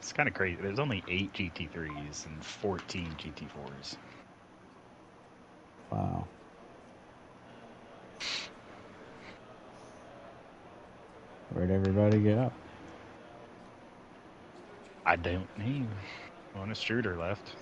It's kind of crazy. There's only 8 GT3s and 14 GT4s. Wow. Where'd everybody go? I don't know. One extruder left.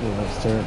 Let's start.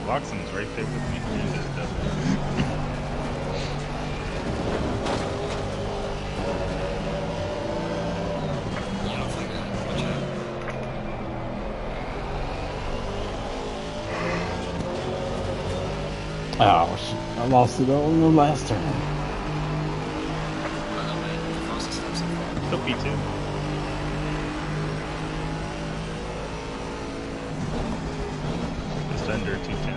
Loxham's right there with me. He just doesn't. Yeah, I'll find out. Watch out. Oh, shit. I lost it all in the last turn. By the way, the fastest lap so far. Still P2. Just under 2 tenths.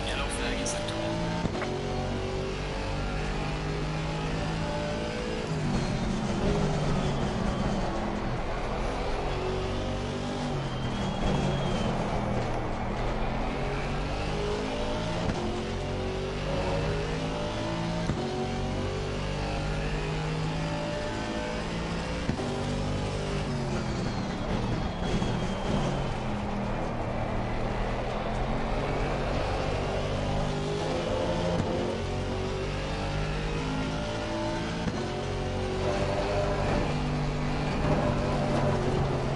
Yeah, hopefully I get sector 1.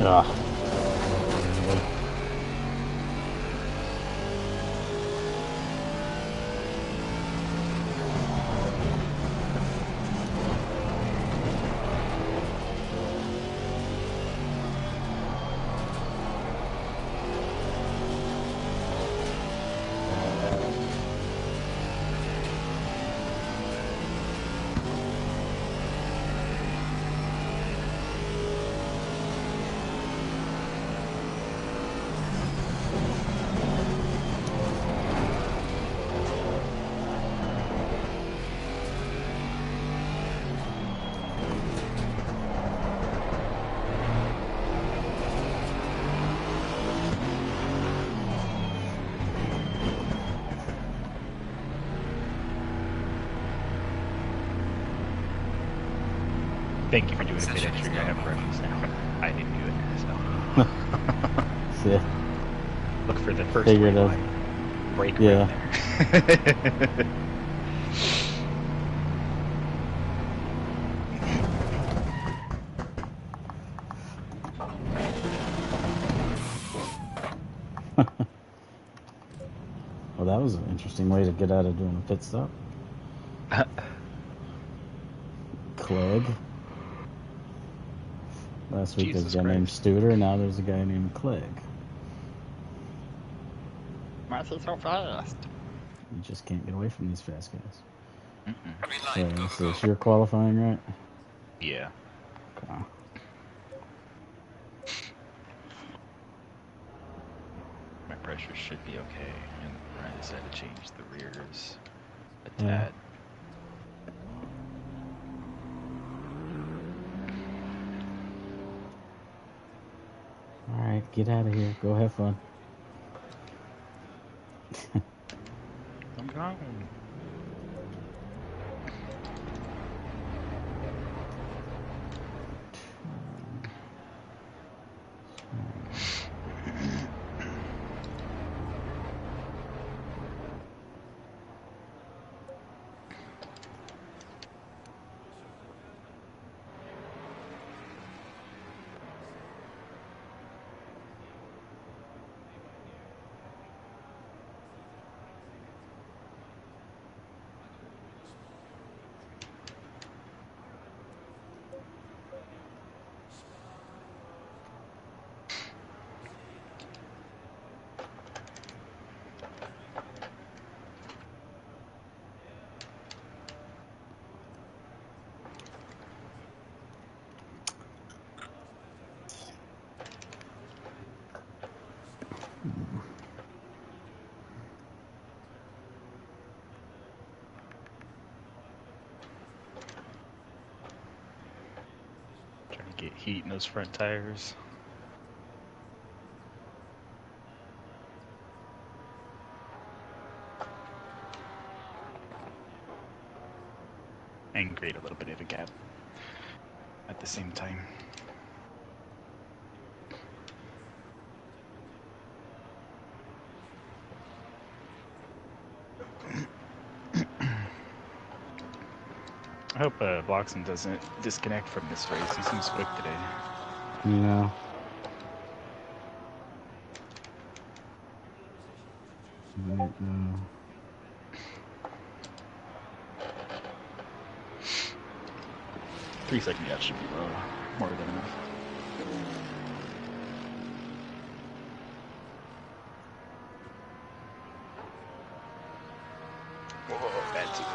Ah. Thank you for doing a bit extra. I have breakfast now. I didn't do it, so. Yeah. Look for the first Figured out. break Yeah. right there. Well, that was an interesting way to get out of doing a pit stop. Clegg. Last week there's Jesus a guy named Christ. Studer, now there's a guy named Clegg. Why is it so fast? You just can't get away from these fast guys. Green So, light, go, so go, it's go. your qualifying, right? Yeah. Okay. My pressure should be okay. And I decided to change the rears a Yeah. tad. Alright, get out of here. Go have fun. I'm gone. Trying to get heat in those front tires. and create a little bit of a gap at the same time. I hope Bloxham doesn't disconnect from this race. He seems quick today. Yeah. Right now. 3-second gap should be low, more than enough. Whoa, bad too good.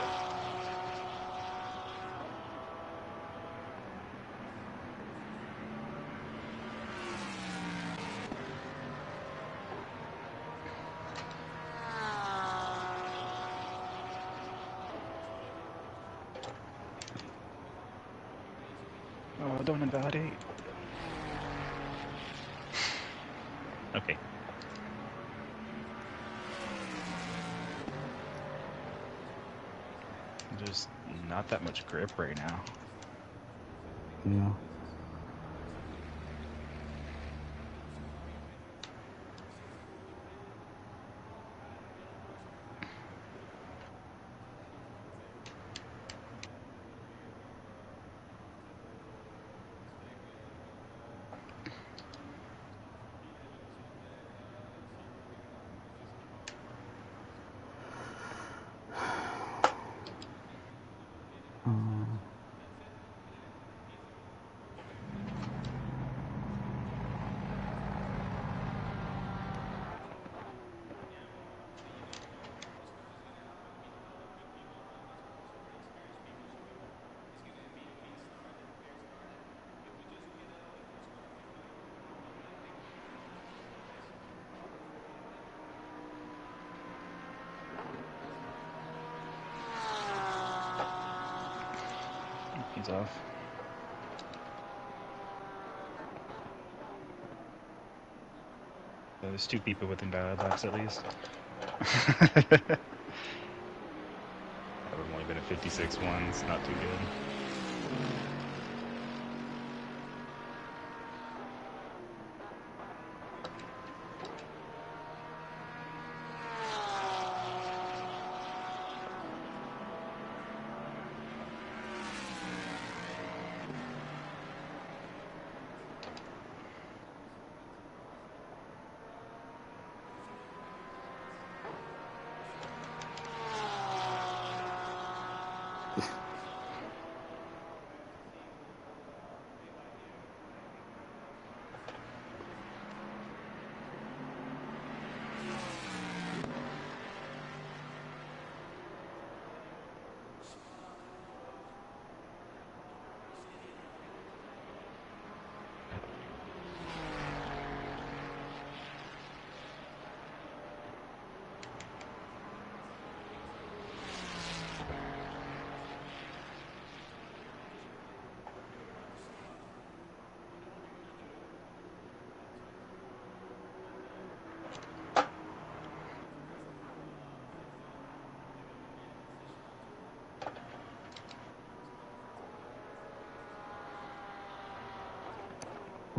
Oh, don't invalidate. Okay. There's not that much grip right now. Yeah. He's off. There's 2 people with invalid laps at least. That would have only been a 56-1. It's not too good.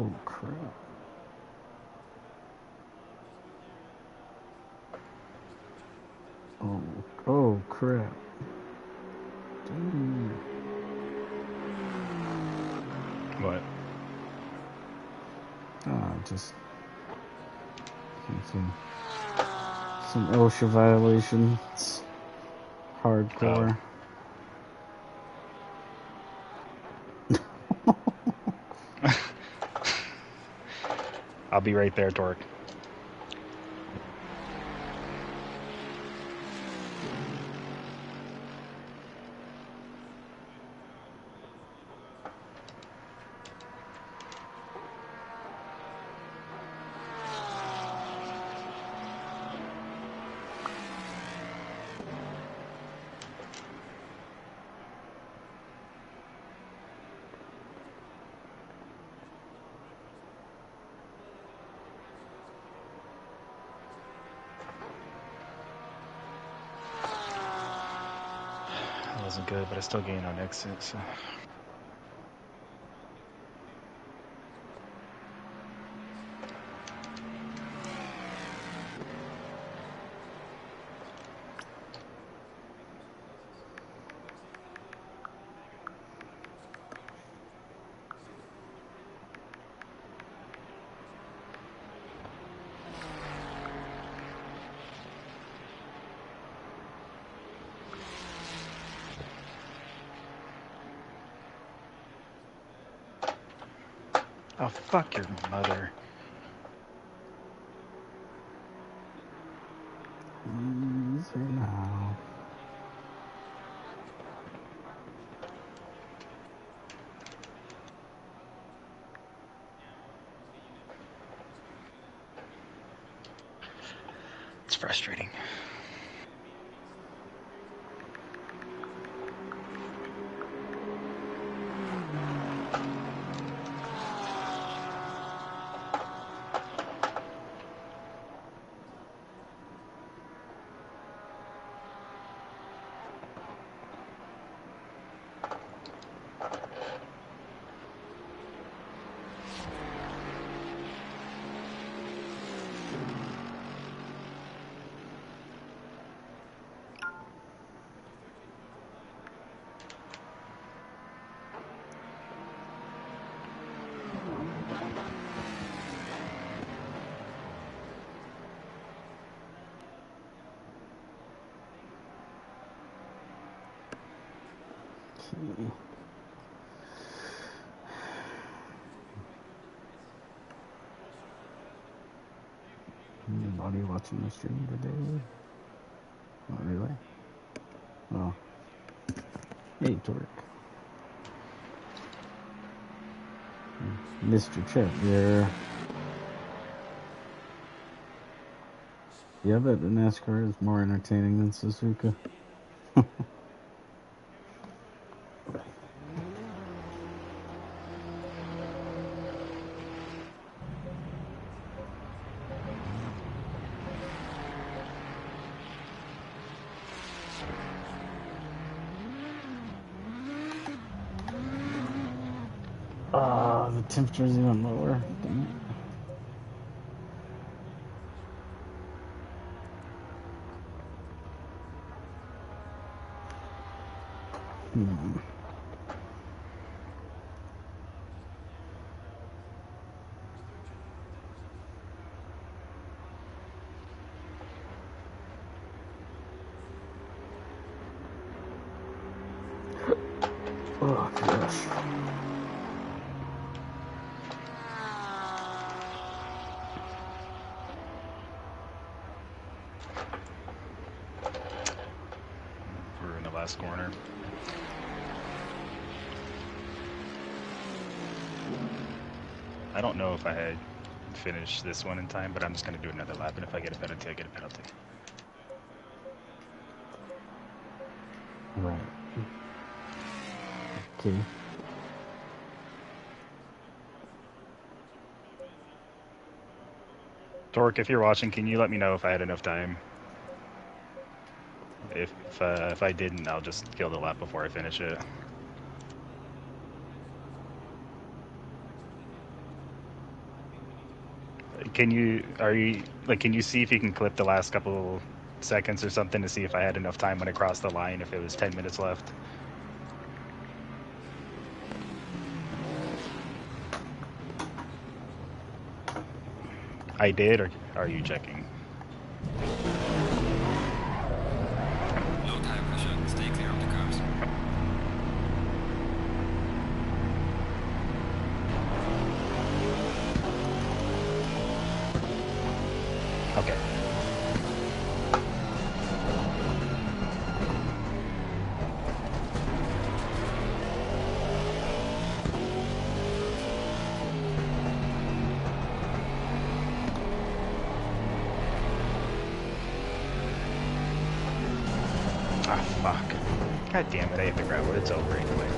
Oh crap. Oh crap. Dude. What? Just some OSHA violations. Hardcore. I'll be right there, Torque. wasn't good, but I still gained on exit, so. Oh, fuck your mother. Easy now. It's frustrating. Okay. Anybody watching the stream today? Not really. Oh. Hey, Torque. Mr. Chet, yeah, I bet the NASCAR is more entertaining than Suzuka. The temperature's even lower. Dang it. Oh, gosh. We're in the last corner. I don't know if I had finished this one in time, but I'm just going to do another lap, and if I get a penalty, I get a penalty. Right. Okay. Torque, if you're watching, can you let me know if I had enough time? If I didn't, I'll just kill the lap before I finish it. Can you see if you can clip the last couple seconds or something to see if I had enough time when I crossed the line, if it was 10 minutes left? I did, or are you checking? Low tire pressure. Stay clear of the curves. Okay. Ah, fuck. God damn it, I hit the gravel. It's over anyway.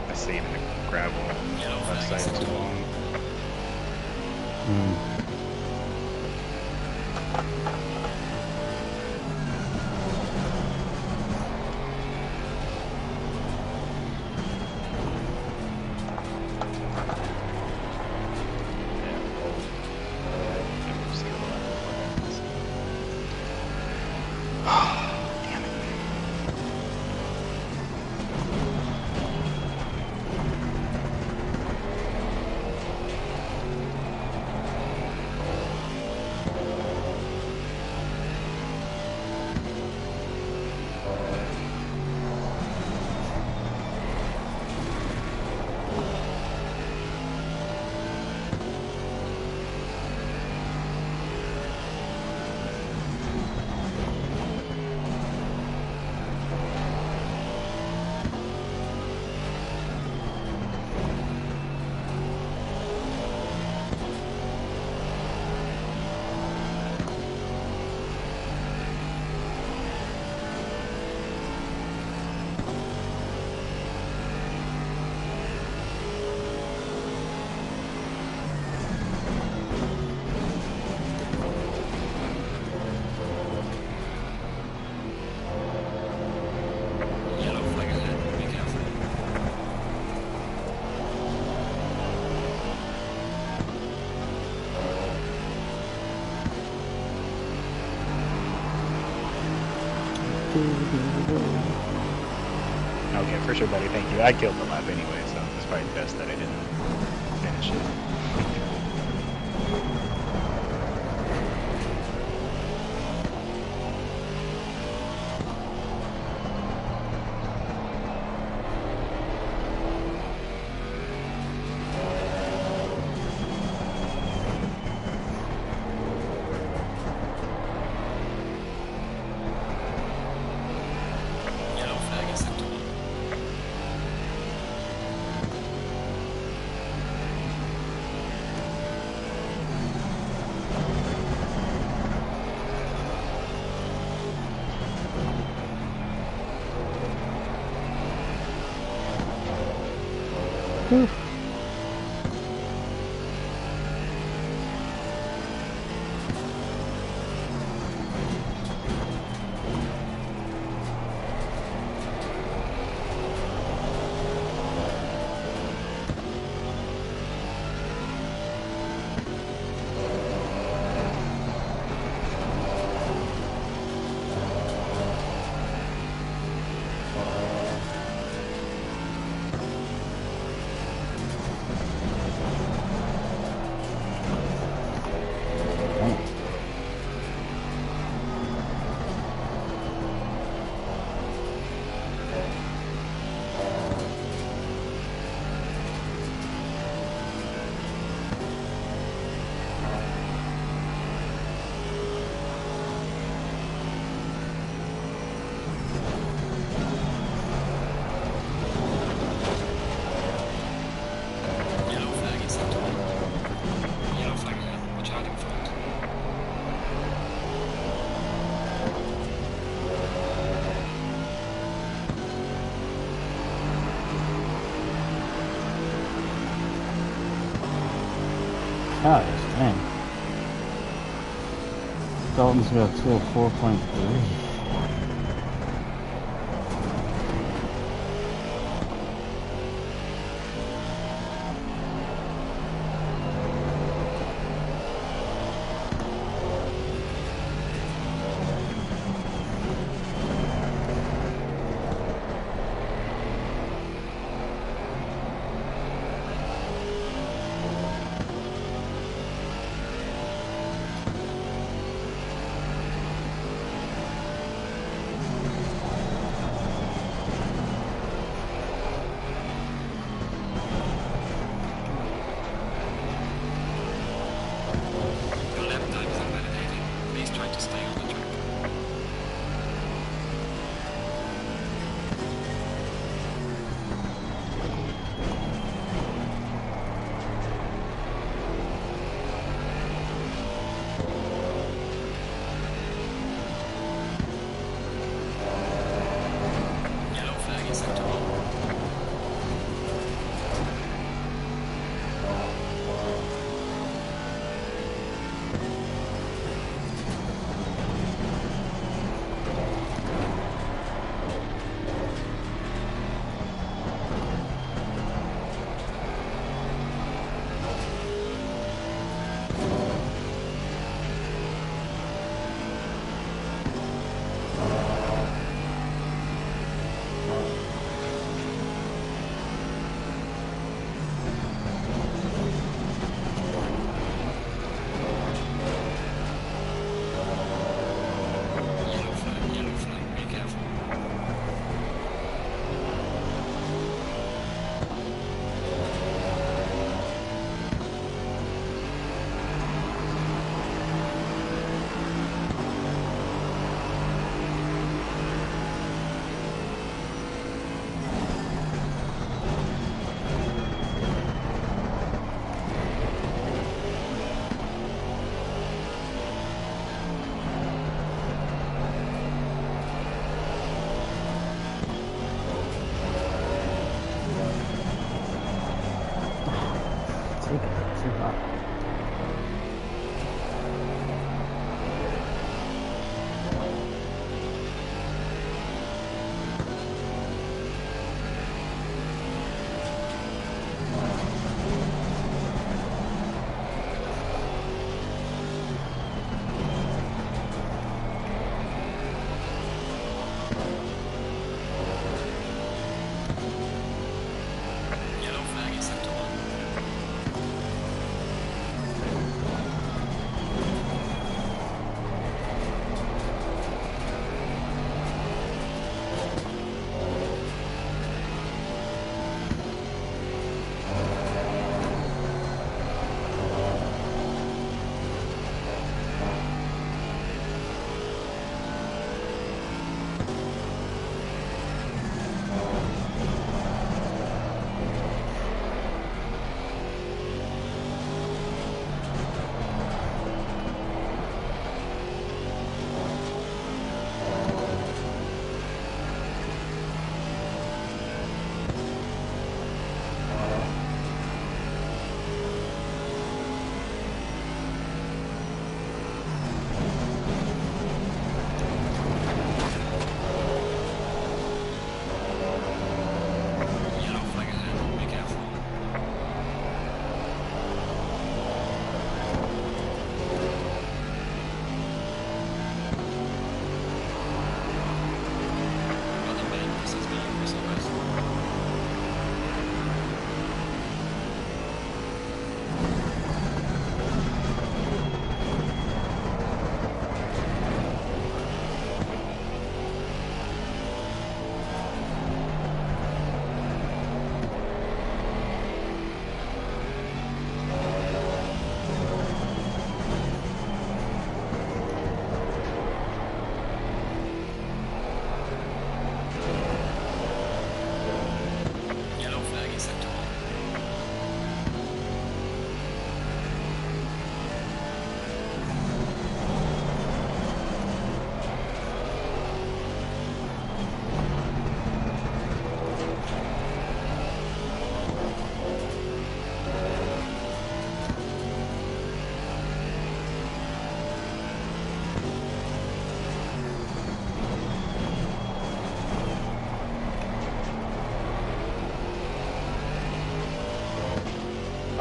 I stayed in the gravel left side too long. Damn it. Yellow flag ahead. Be careful. Okay, for sure, buddy. Thank you. I killed the lap anyway, so it's probably best that I didn't finish it. Yellow flag acceptable. Whew. Yellow flag acceptable. Yellow flag ahead. Watch out in front. God, dang. Dalton's got 204.3.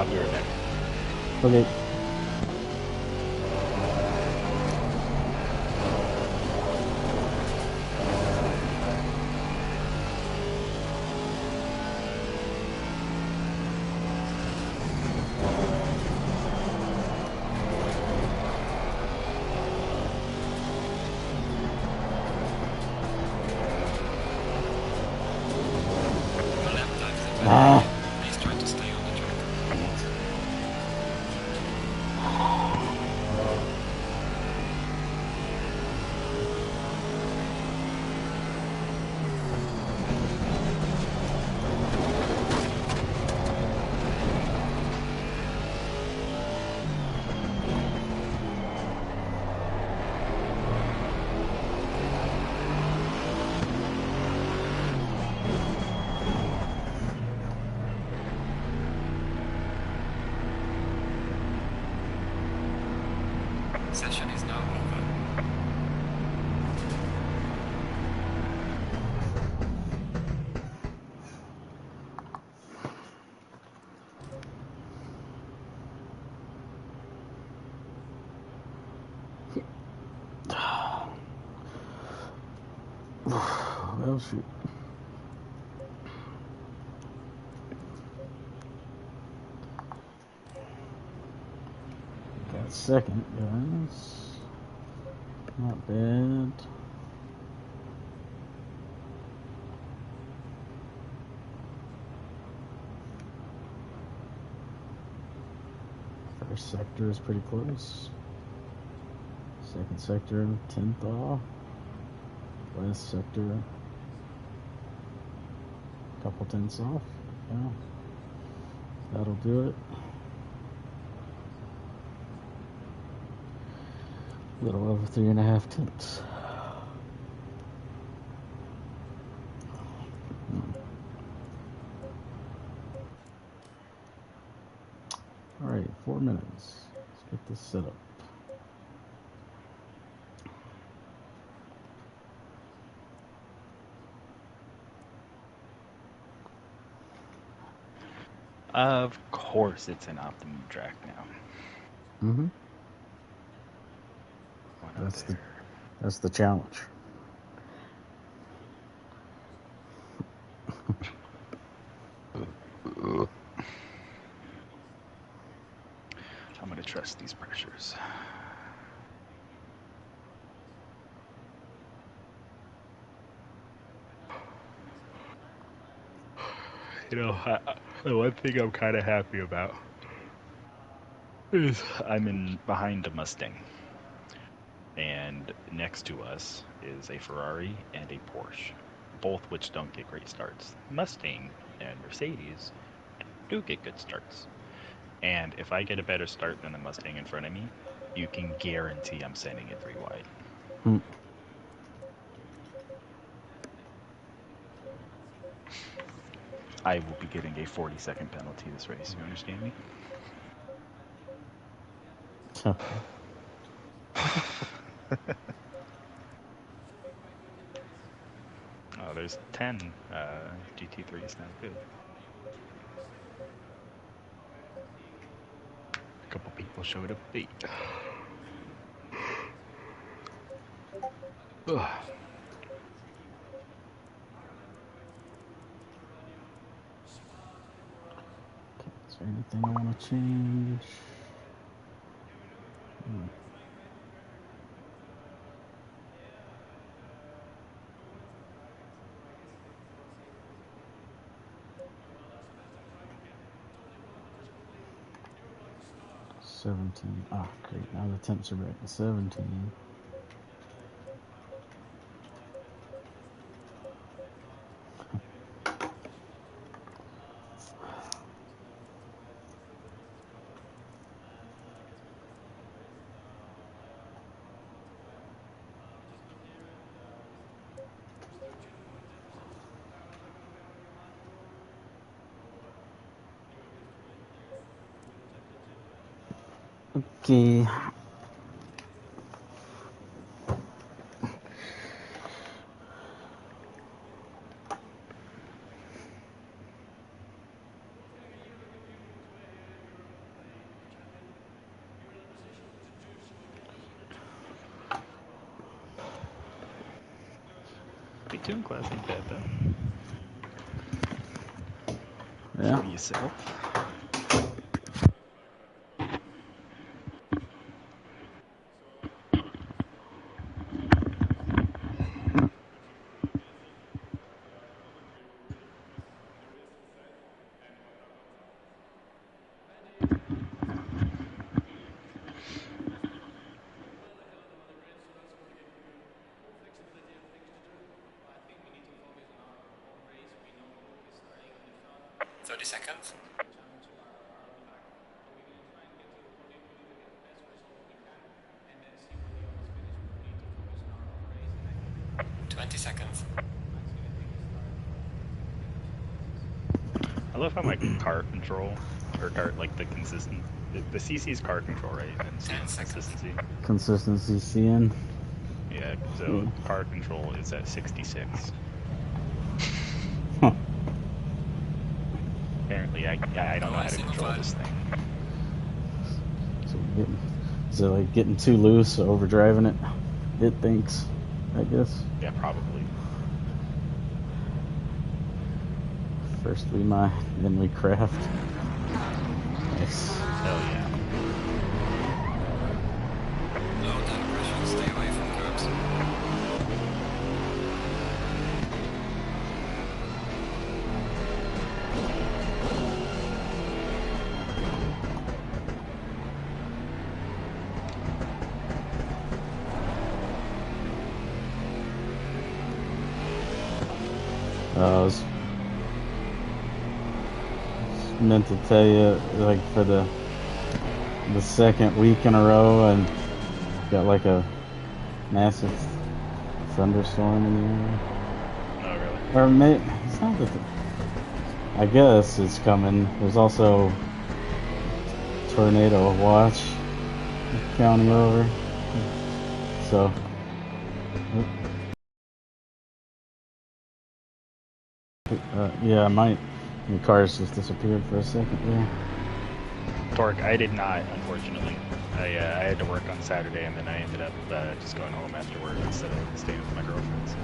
I'll be right back. Okay. Your lap times are better. Ah. Please try to stay on the track. Session is now over. Well, shoot. Got second, guys. Not bad. First sector is pretty close. Second sector, 10th off. Last sector, couple tenths off. Yeah, that'll do it. A little over 3.5 tenths. All right, 4 minutes. Let's get this set up. Of course, it's an optimum track now. Mm-hmm. One up there. That's the challenge. I'm gonna trust these pressures. You know, the one thing I'm kind of happy about is I'm in behind a Mustang, and next to us is a Ferrari and a Porsche, both which don't get great starts. Mustang and Mercedes do get good starts, and if I get a better start than the Mustang in front of me, you can guarantee I'm sending it 3 wide. Hmm. I will be getting a 40-second penalty this race. You understand me? Oh, there's 10 GT3s now, good. A couple people showed up late. Ugh. Is there anything I want to change? 17. Ah, great. Now the temps are back to 17. Okay. Platoon class ain't bad though. Yeah. For yourself. Seconds. 20 seconds. I love how my car control, or car, like the consistent, the CC's car control, right? And 10 seconds. consistency. Consistency CN. Yeah, so car control is at 66. Huh. Apparently, I don't know how to control this thing. So is it like getting too loose, overdriving it? It thinks, I guess. Yeah, probably. First we mine, then we craft. Nice. Hell yeah. Low tire pressure, stay away from curbs. I was meant to tell you, like for the second week in a row, and got like a massive thunderstorm in the area. Oh, really? Or it's not that. I guess it's coming. There's also tornado watch counting over. So. Yeah, my cars just disappeared for a second there. Torque, I did not, unfortunately. I had to work on Saturday, and then I ended up just going home after work instead of staying with my girlfriends.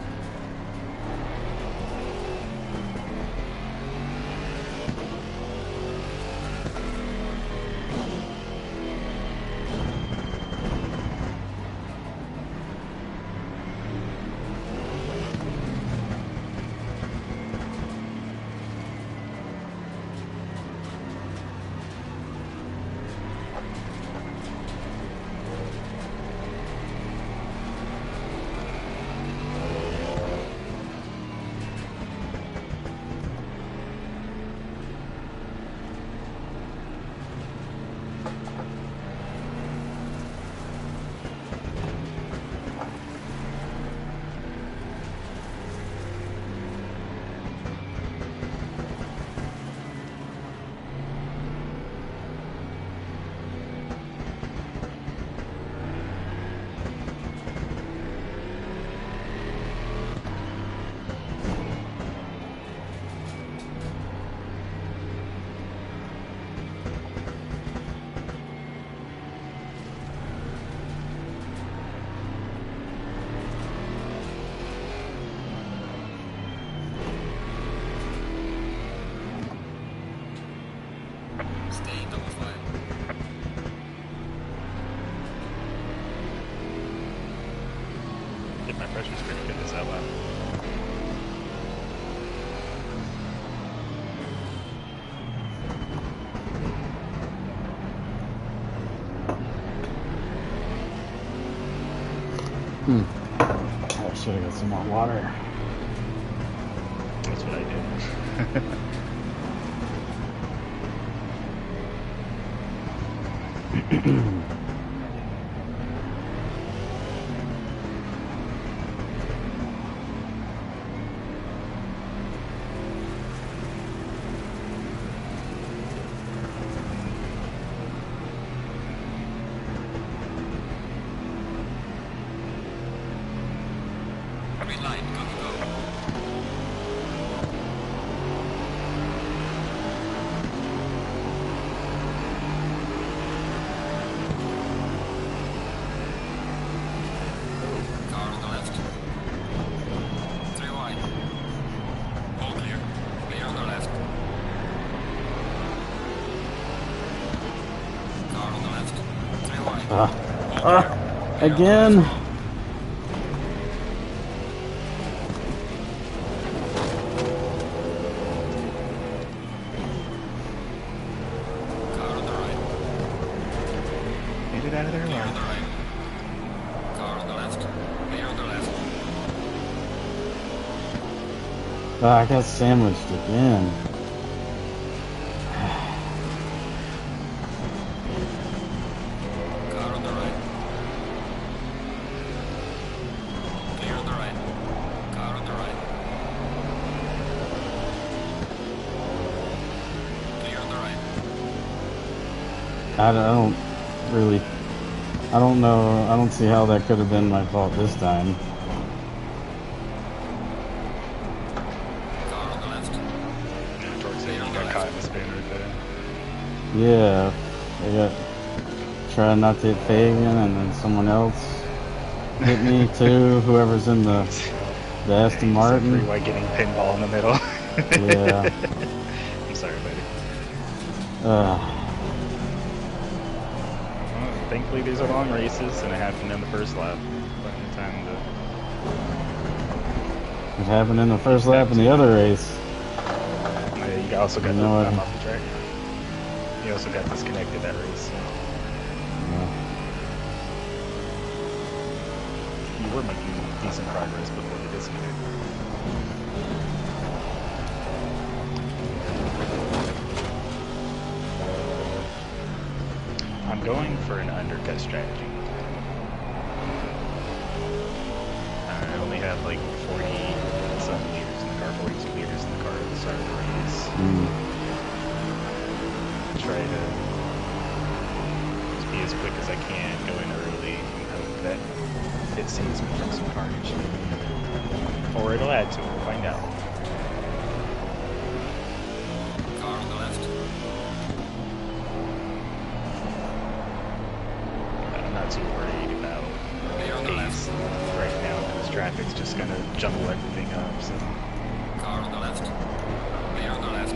Stay double file. If my pressure's pretty good, is that loud? I should have got some more water. That's what I did. Green line, go, go, go. Car on the left. 3-1. Again. Car on the right. Get it out of there Clear on alive. the right. Car on the left. Clear on the left. I got sandwiched again. Car on the right. Clear on the right. Car on the right. Clear on the right. I don't really. I don't know. I don't see how that could have been my fault this time. Car on the left. Torque said you got caught in the spin right there. Yeah, I got trying not to hit Fagan, and then someone else hit me too. Whoever's in the Aston Martin. Free white getting pinball in the middle. Yeah. I'm sorry, buddy. Uh, Well, thankfully, these are long races, and it happened in the first lap. Plenty of time to. it happened in the first lap in the other race. You also got You know what? I'm off the track. You also got disconnected that race. So. Yeah. You were making decent progress before the disconnect. I'm going for an undercut strategy. I only have like 40 some liters in the car, 42 liters in the car at the start of the race. Try to just be as quick as I can, go in early, and hope that it saves me from some carnage. Or it'll add to it, we'll find out. Car on the left. I'm not too worried about Clear on the pace left. right now, because traffic's just gonna jumble everything up, so. Car on the left. Clear on the left.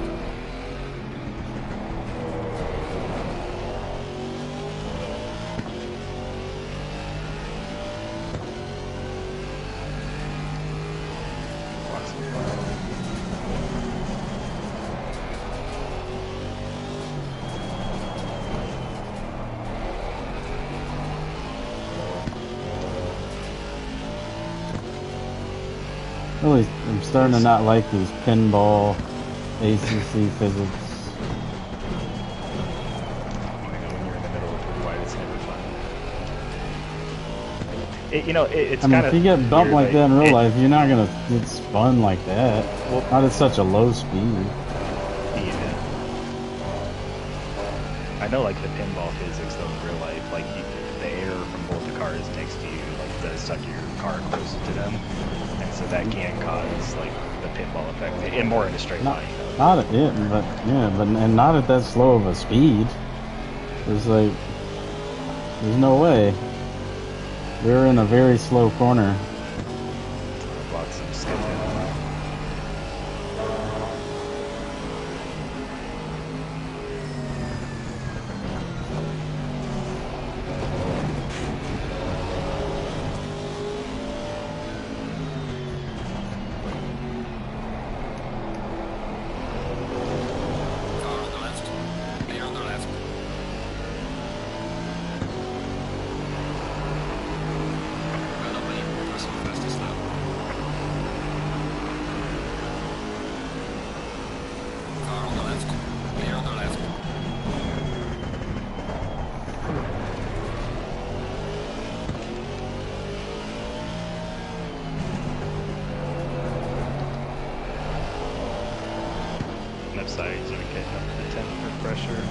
Lots of fun. Really, I'm starting to not like these pinball ACC physics. I know when you're in the middle of pretty wide, it's never fun. It's I mean, kind if of you get bumped like that in real life, you're not gonna get spun like that. Well, Not at such a low speed. yeah. I know, like the pinball physics though in real life, like the air from both the cars next to you, like does suck your car closer to them, and so that can cause like the pinball effect, and more in a straight line. Not at it, but yeah, and not at that slow of a speed. There's no way. We were in a very slow corner. Lots of skill. Car on the left. Clear on the left. Well, opening. First and fastest lap. Car on the left. Clear on the left. Left sides are getting up to the 10 for pressure.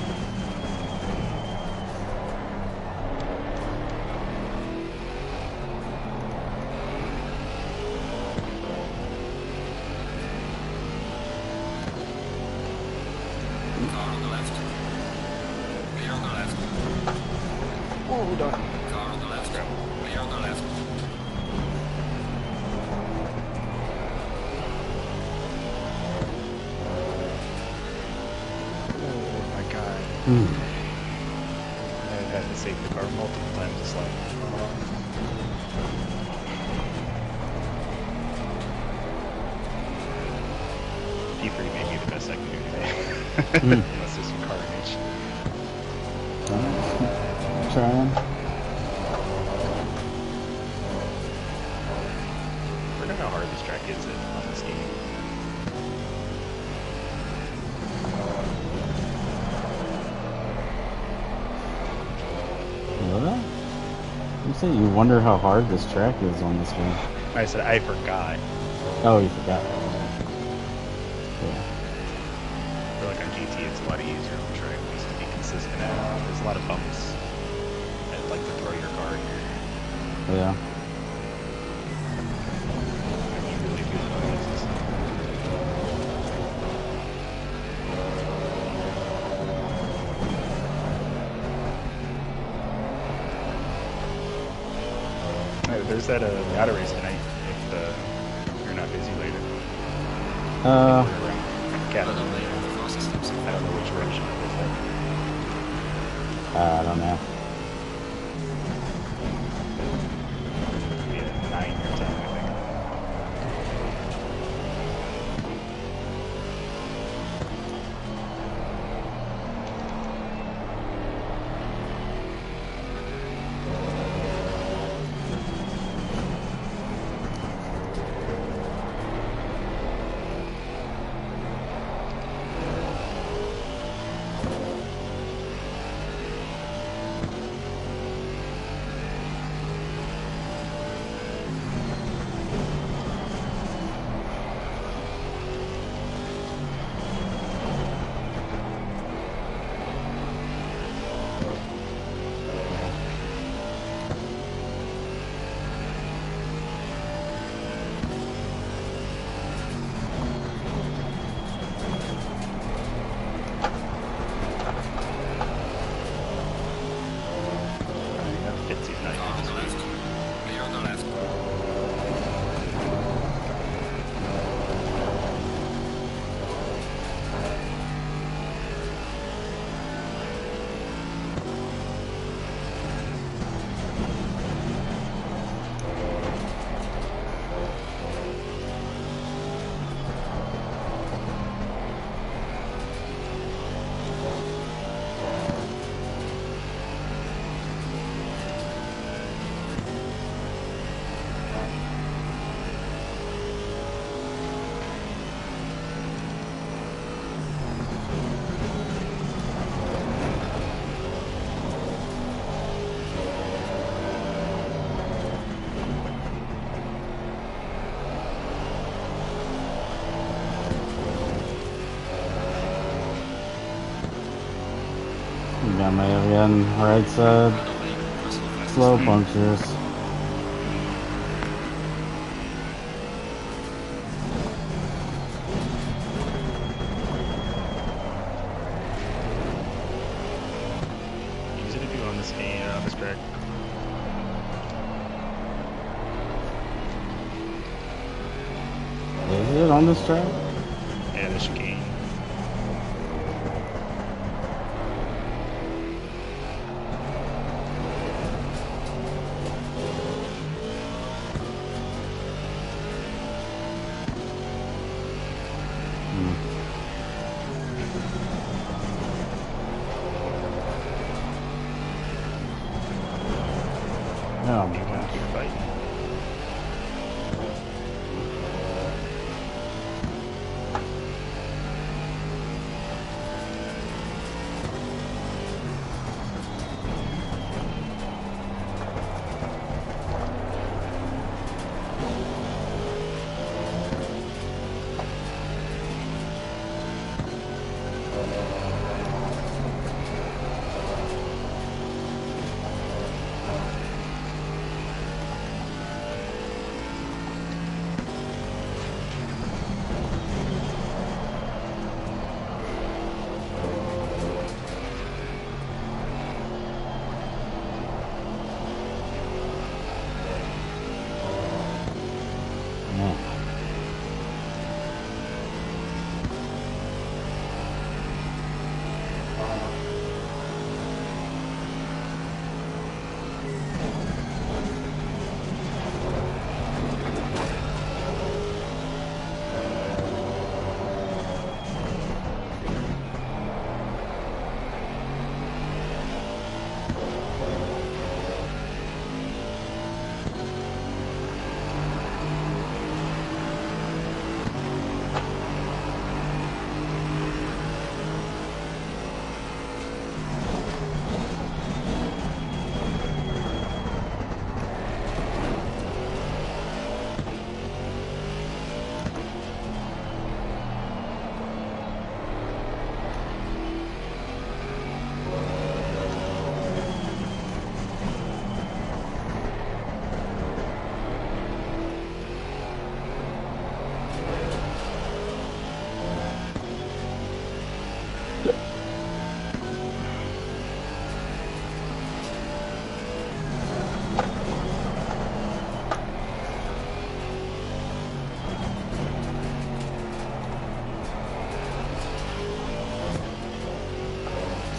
Car on the left. Clear on the left. Oh, done. Car on the left. Clear on the left. Oh my god. I've had to save the car multiple times this lap. GT3 may be the best I can do today. Unless there's some carnage. Trying. I forgot how hard this track is on this game. What? You say you wonder how hard this track is on this game. I said I forgot. Oh, you forgot. Yeah. I feel like on GT it's a lot easier on the track, at least to be consistent at. There's a lot of bumps. I'd like to throw your car in here. Yeah. And you really feel the noises. There's that auto race tonight if you're not busy later. Uh, Cat. I don't know later, the fastest steps. I don't know which direction it is though. I don't know. Yeah, 9 or 10, I think. Fitzy's not On the left. You're on the left. Got my again right side. Slow punctures. easy to do on this game, on this track. Is it on this track? Yeah, the chicane. Oh my Keep gosh. fighting.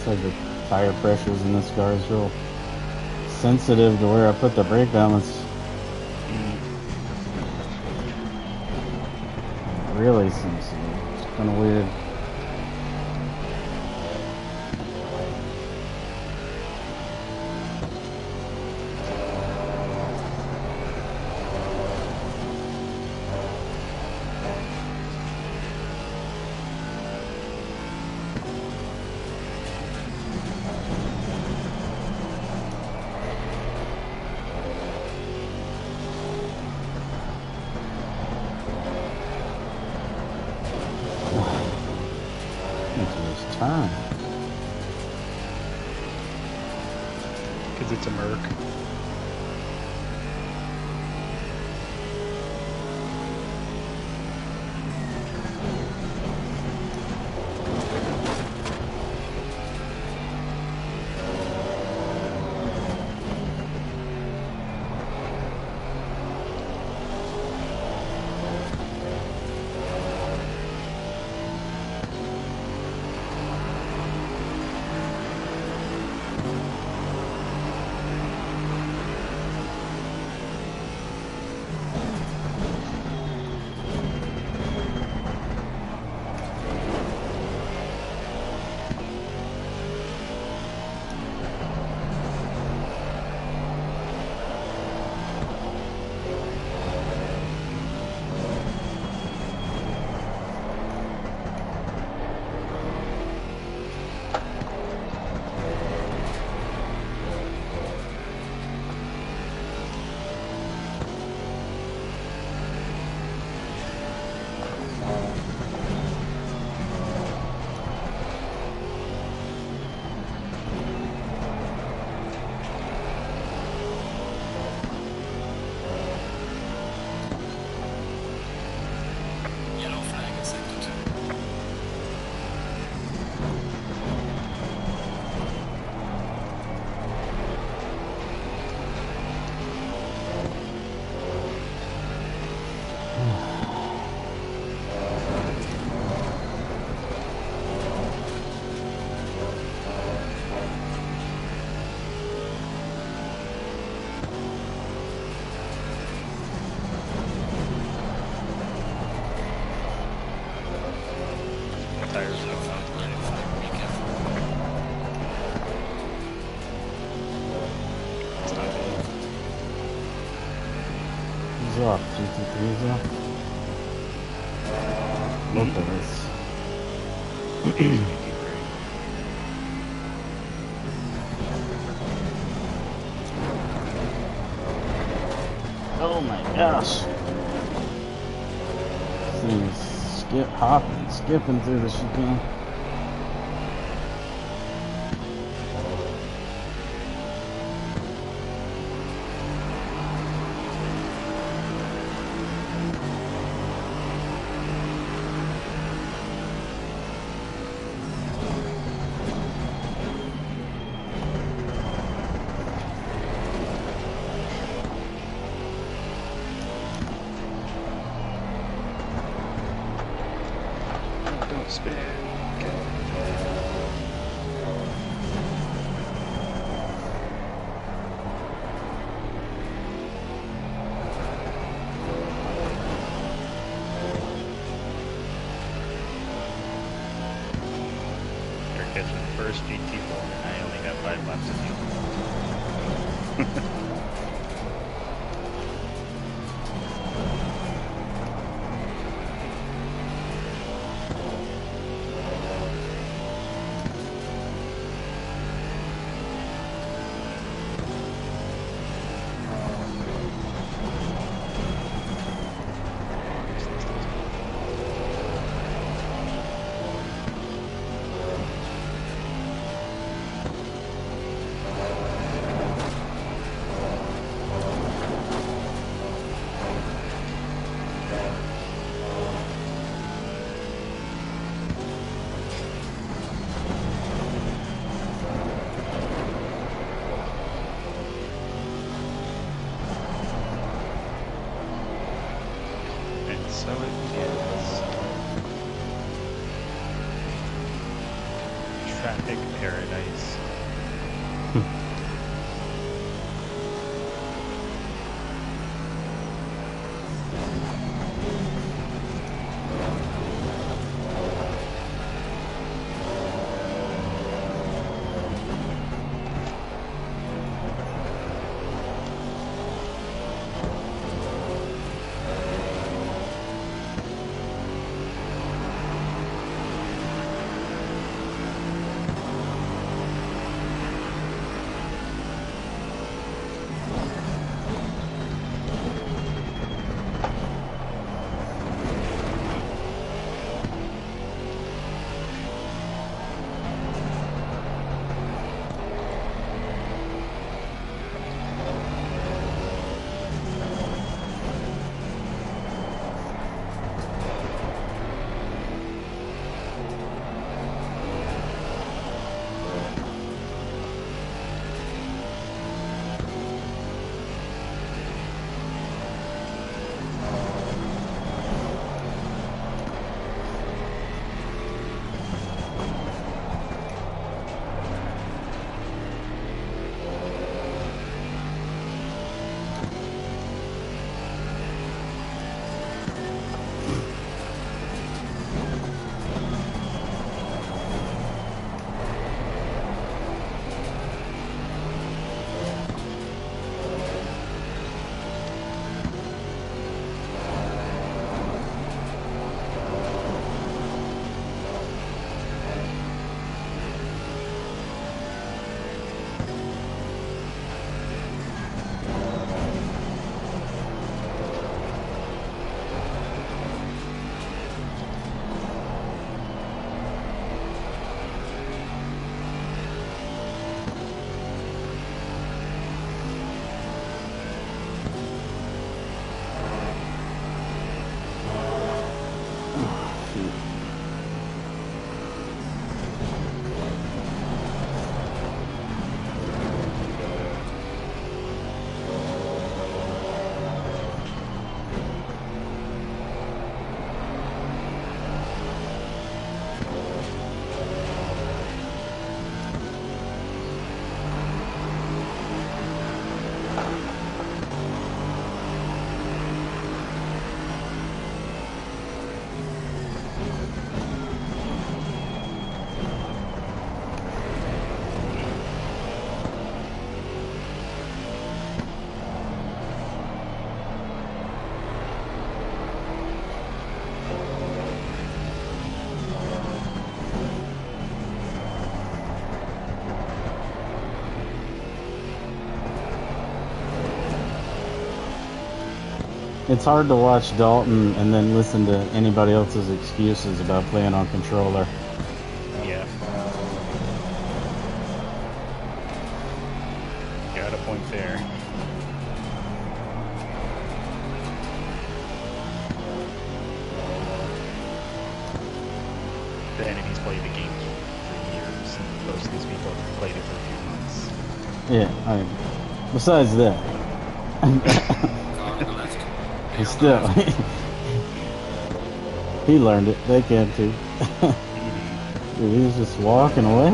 looks like the tire pressures in this car is real sensitive to where I put the brake balance. Really sensitive. It's kind of weird. Turn. Because it's a Merc. Yellow flag is sector 2. Tires Yellow flag, yellow flag, be careful. It's not bad. He's off. GT3's off. Both of us. Oh my gosh. This thing is skipping through the chicane. Don't spin. Okay. You're catching the first GT4, and I only got 5 laps of you. So it is. traffic paradise. It's hard to watch Dalton and then listen to anybody else's excuses about playing on controller. Yeah. Got a point there. The enemies play the game for years, and most of these people have played it for a few months. Yeah, besides that. Car on the left. Still, he learned it. They can too. Dude, he was just walking away.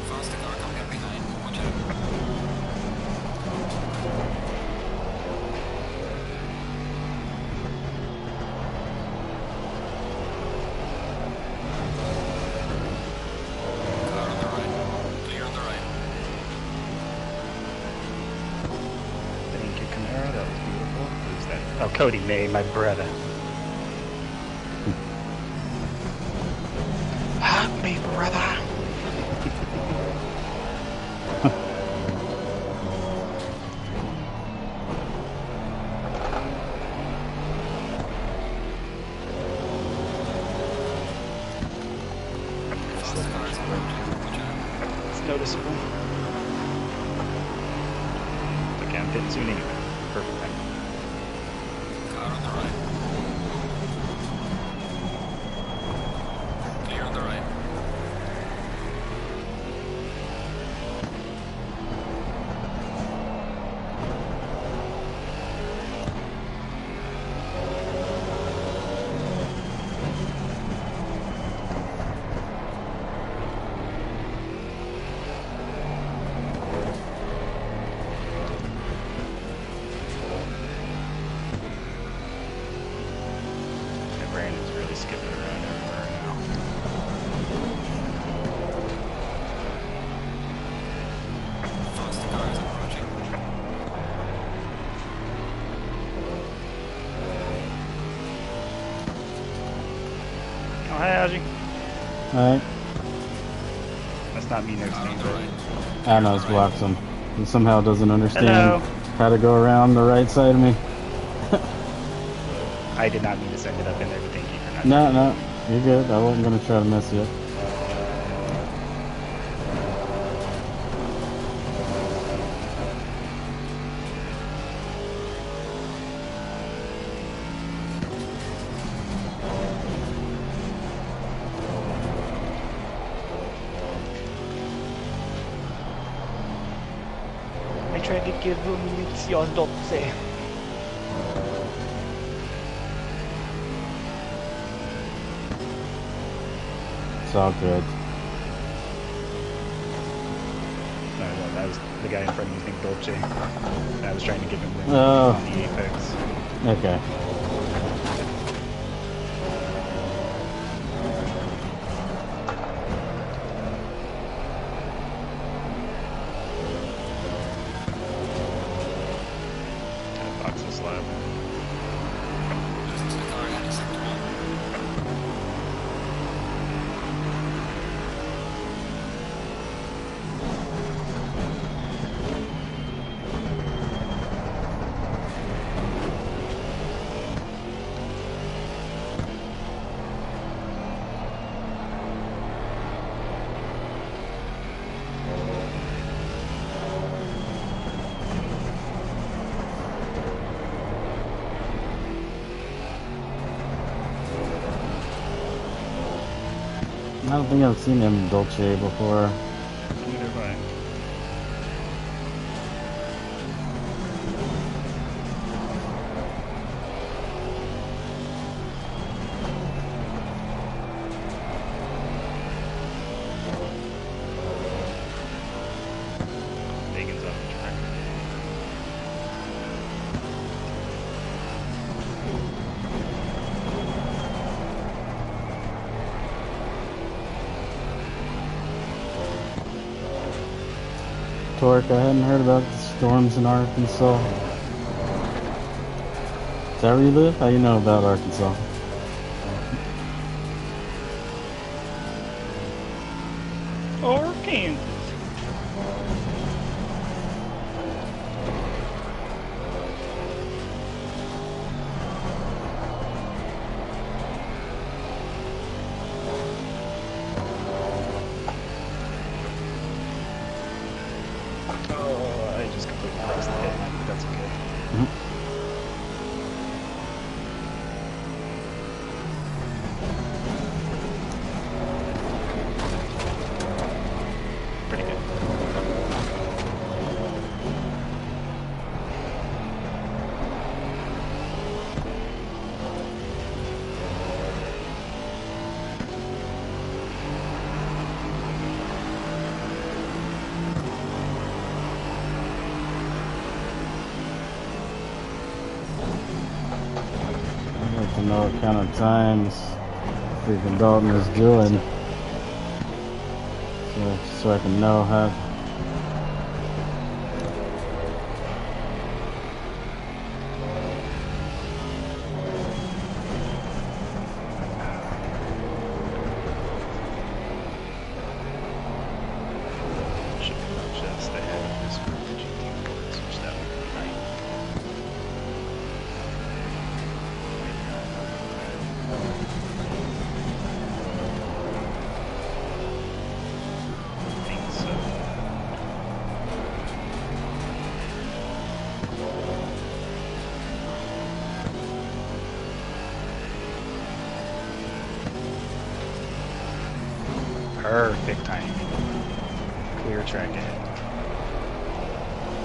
Faster car coming up behind. Watch out. Car on the right. Clear on the right. Thank you, Camaro. That was beautiful. Who's that? Oh, Cody May, my brother. Help me, brother. Faster car is on left. Watch out. It's noticeable. Okay, I'm pitting soon anyway. Perfect time. Car on the right. Clear on the right. Alright. Must not mean there's things Right. that... I know it's blocks him. He somehow doesn't understand Hello. how to go around the right side of me. I did not mean to send it up in there, but thank you for not No, doing no, you're good. I wasn't gonna try to mess you up. I tried to give him Mission Dolce. It's all good. No, that was the guy in front of me named Dolce. And I was trying to give him room Oh. on the Apex. Okay. That box is slab. Just to already had sector 1. I don't think I've seen him Dolce before. Neither have I. Megan's off the track. Torque, I hadn't heard about the storms in Arkansas. Is that where you live? How you know about Arkansas? Or Kansas. Oh, I just completely crossed the head, but that's okay. Pretty good. I'd like to know what kind of times freaking Dalton is doing. So I can know how. Should be just ahead of this group of GT4s, which that would be nice. I think so. Perfect timing. Clear track ahead.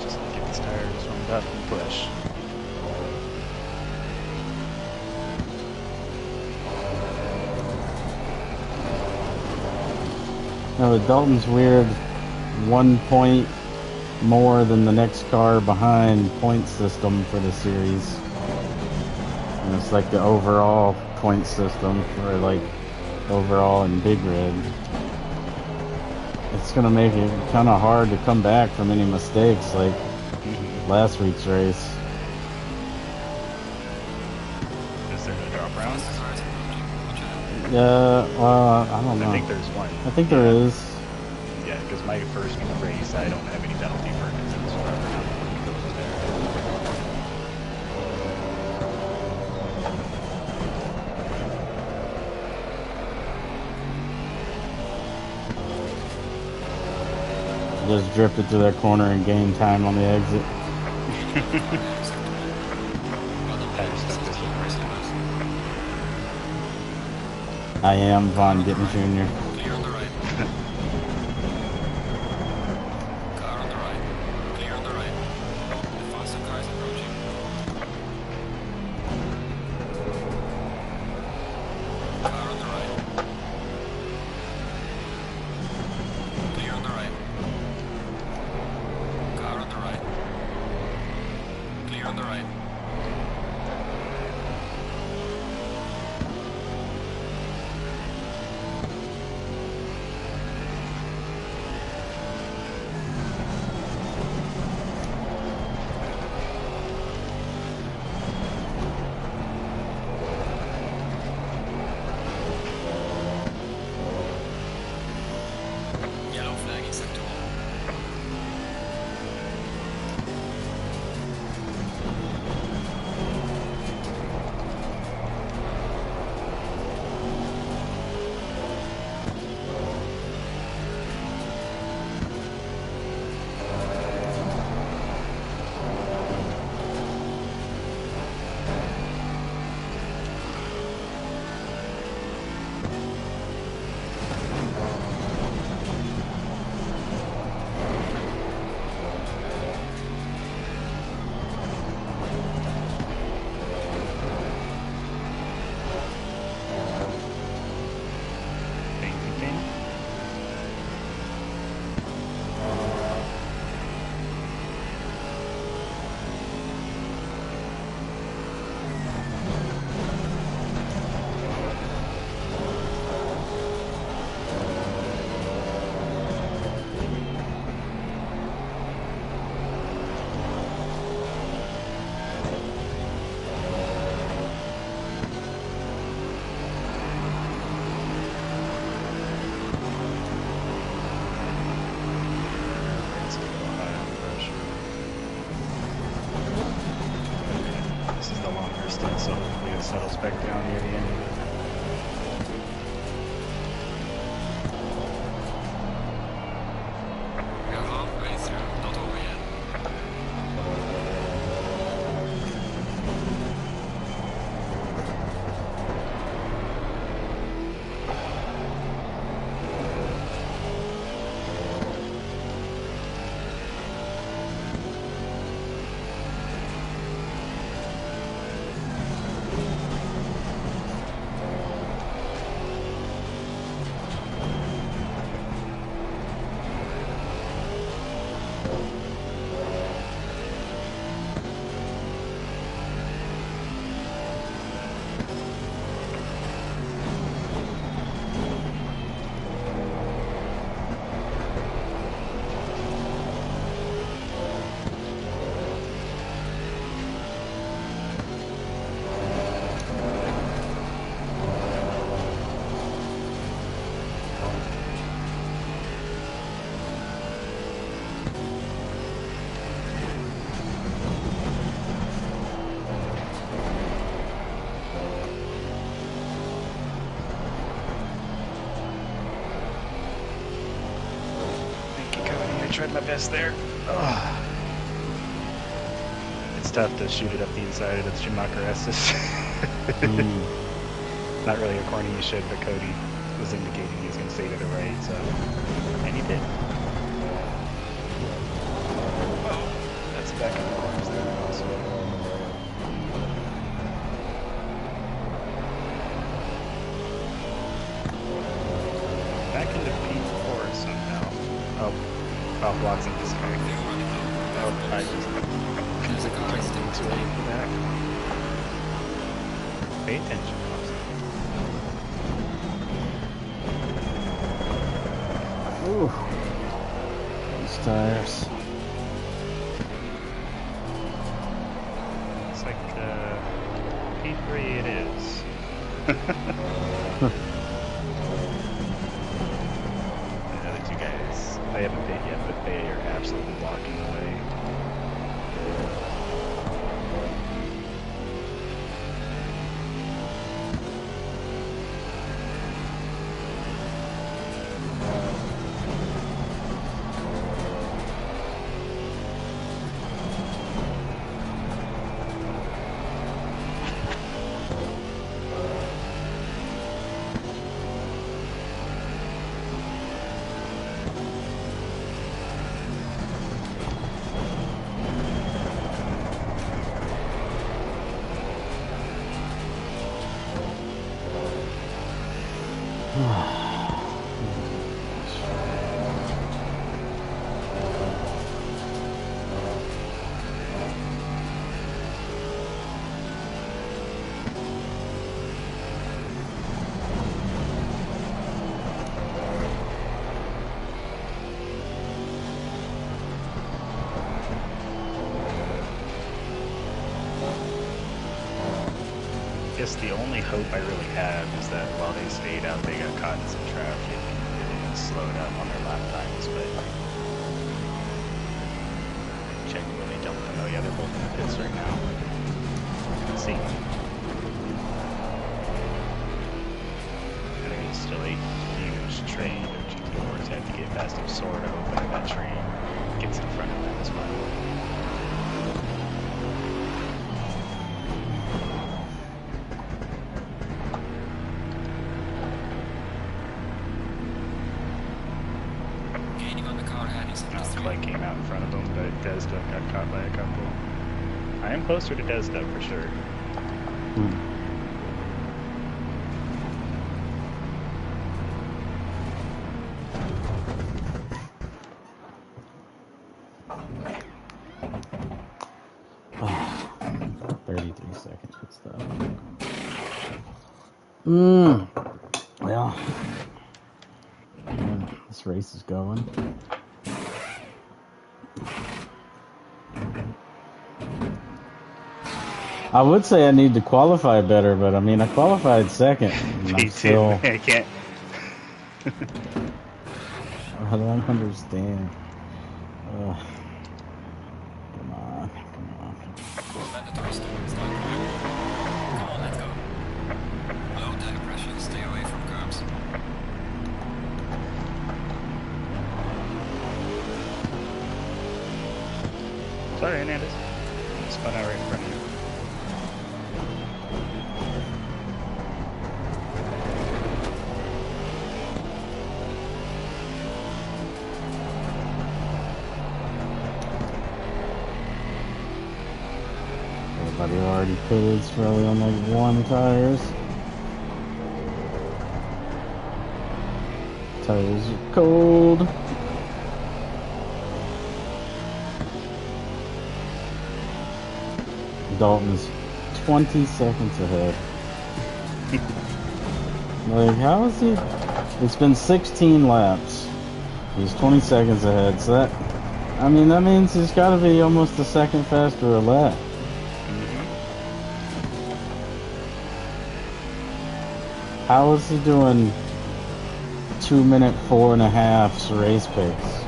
Just get these tires warmed up and push. Now the Dalton's weird 1 point more than the next car behind point system for the series. And it's like the overall point system for like overall and Big Red. It's gonna make it kind of hard to come back from any mistakes like last week's race. Is there no drop rounds? I don't know. I think there's one. I think there is. Yeah, because my first race, I don't have any penalty for it because it was forever now. It was there. Just drifted to that corner and gained time on the exit. I am Von Gittin Jr. Clear on the right. Car on the right. Clear on the right. The faster car is approaching. Car on the right. Clear on the right. Car on the right. Clear on the right. Yellow flag in sector 1. Thank you, King. It's a little high on pressure. This is the longer stint, so hopefully it settles back down near the end of it. We are halfway through, not over yet. Thank you, Cody. I tried my best there. Ugh. It's tough to shoot it up the inside of the Schumacher S's. Not really a corner you should, but Cody was indicating he was going to stay to the right, so. And he did. Oh, that's back in the corners there also. Back into P4 somehow. Oh, off blocks in this guy. Oh, I just There's a car is turned too late for that. Pay attention, Austin. Ooh. These tires. It's like P3 it is. They haven't paid yet, but they are absolutely walking away. I guess the only hope I really have is that while they stayed out, they got caught in some traffic and slowed up on their lap times, but genuinely don't know. Yeah, they're both in the pits right now. Let's see. I think it's still a huge train of GT4s have to get past them, sort of open, and that train gets in front of them as well. Clay came out in front of him, but Desda got caught by a couple. I am closer to Desda for sure. Oh, 33 seconds. Good stuff. Well, yeah, this race is going. I would say I need to qualify better, but I mean, I qualified second. Me too. I can't. I don't understand. Come on. Mandatory start. Come on, let's go. Low tire pressure, stay away from curbs. Sorry, Hernandez. Spun out right in front of you. Everybody already pitted, it's probably on like warm tires. Tires are cold. Dalton's 20 seconds ahead. Like, how is he? It's been 16 laps. He's 20 seconds ahead, so that, I mean, that means he's got to be almost a second faster a lap. How is he doing 2-minute 4.5 race pace?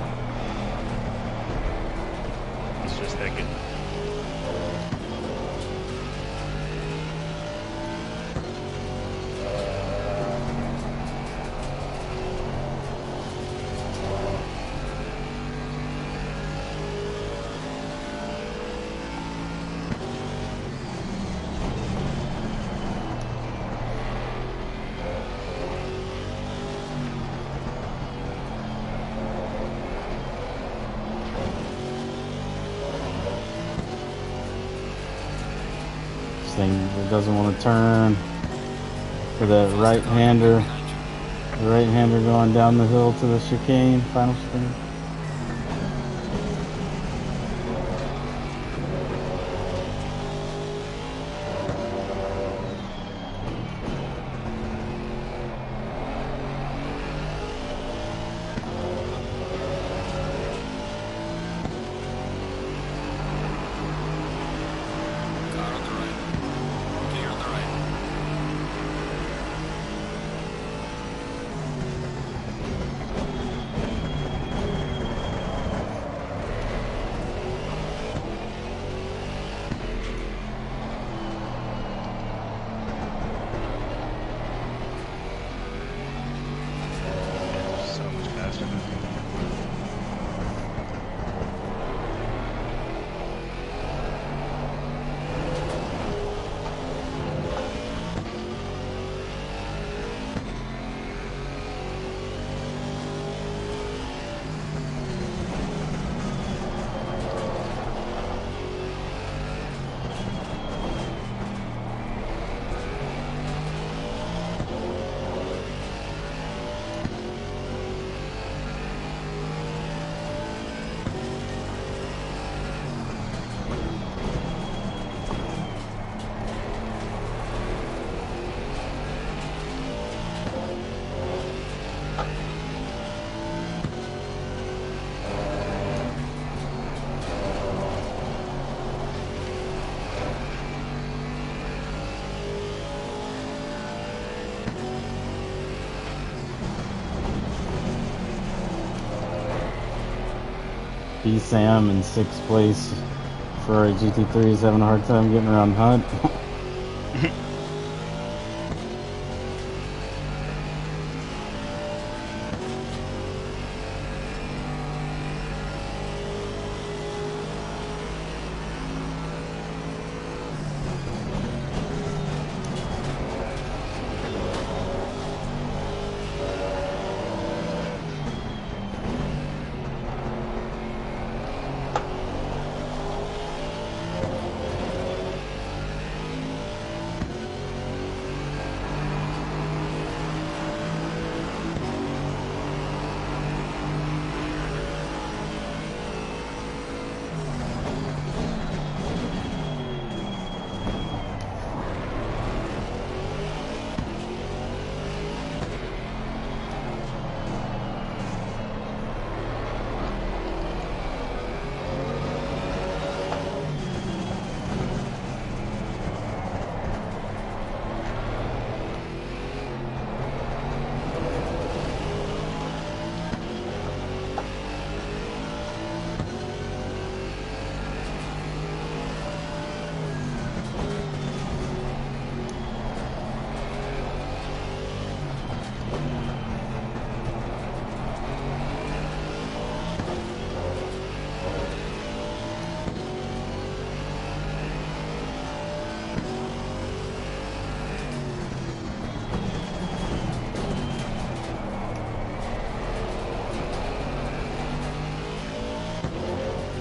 It's just that good. Thing that doesn't want to turn for that right-hander. The right-hander going down the hill to the chicane, final chicane. B Sam in 6th place. Ferrari GT3 is having a hard time getting around Hunt.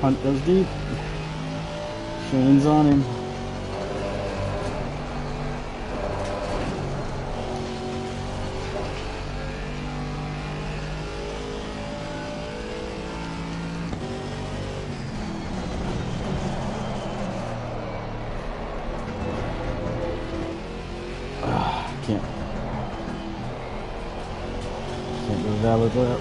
Hunt goes deep. Shane's on him. Can't do a valid lap.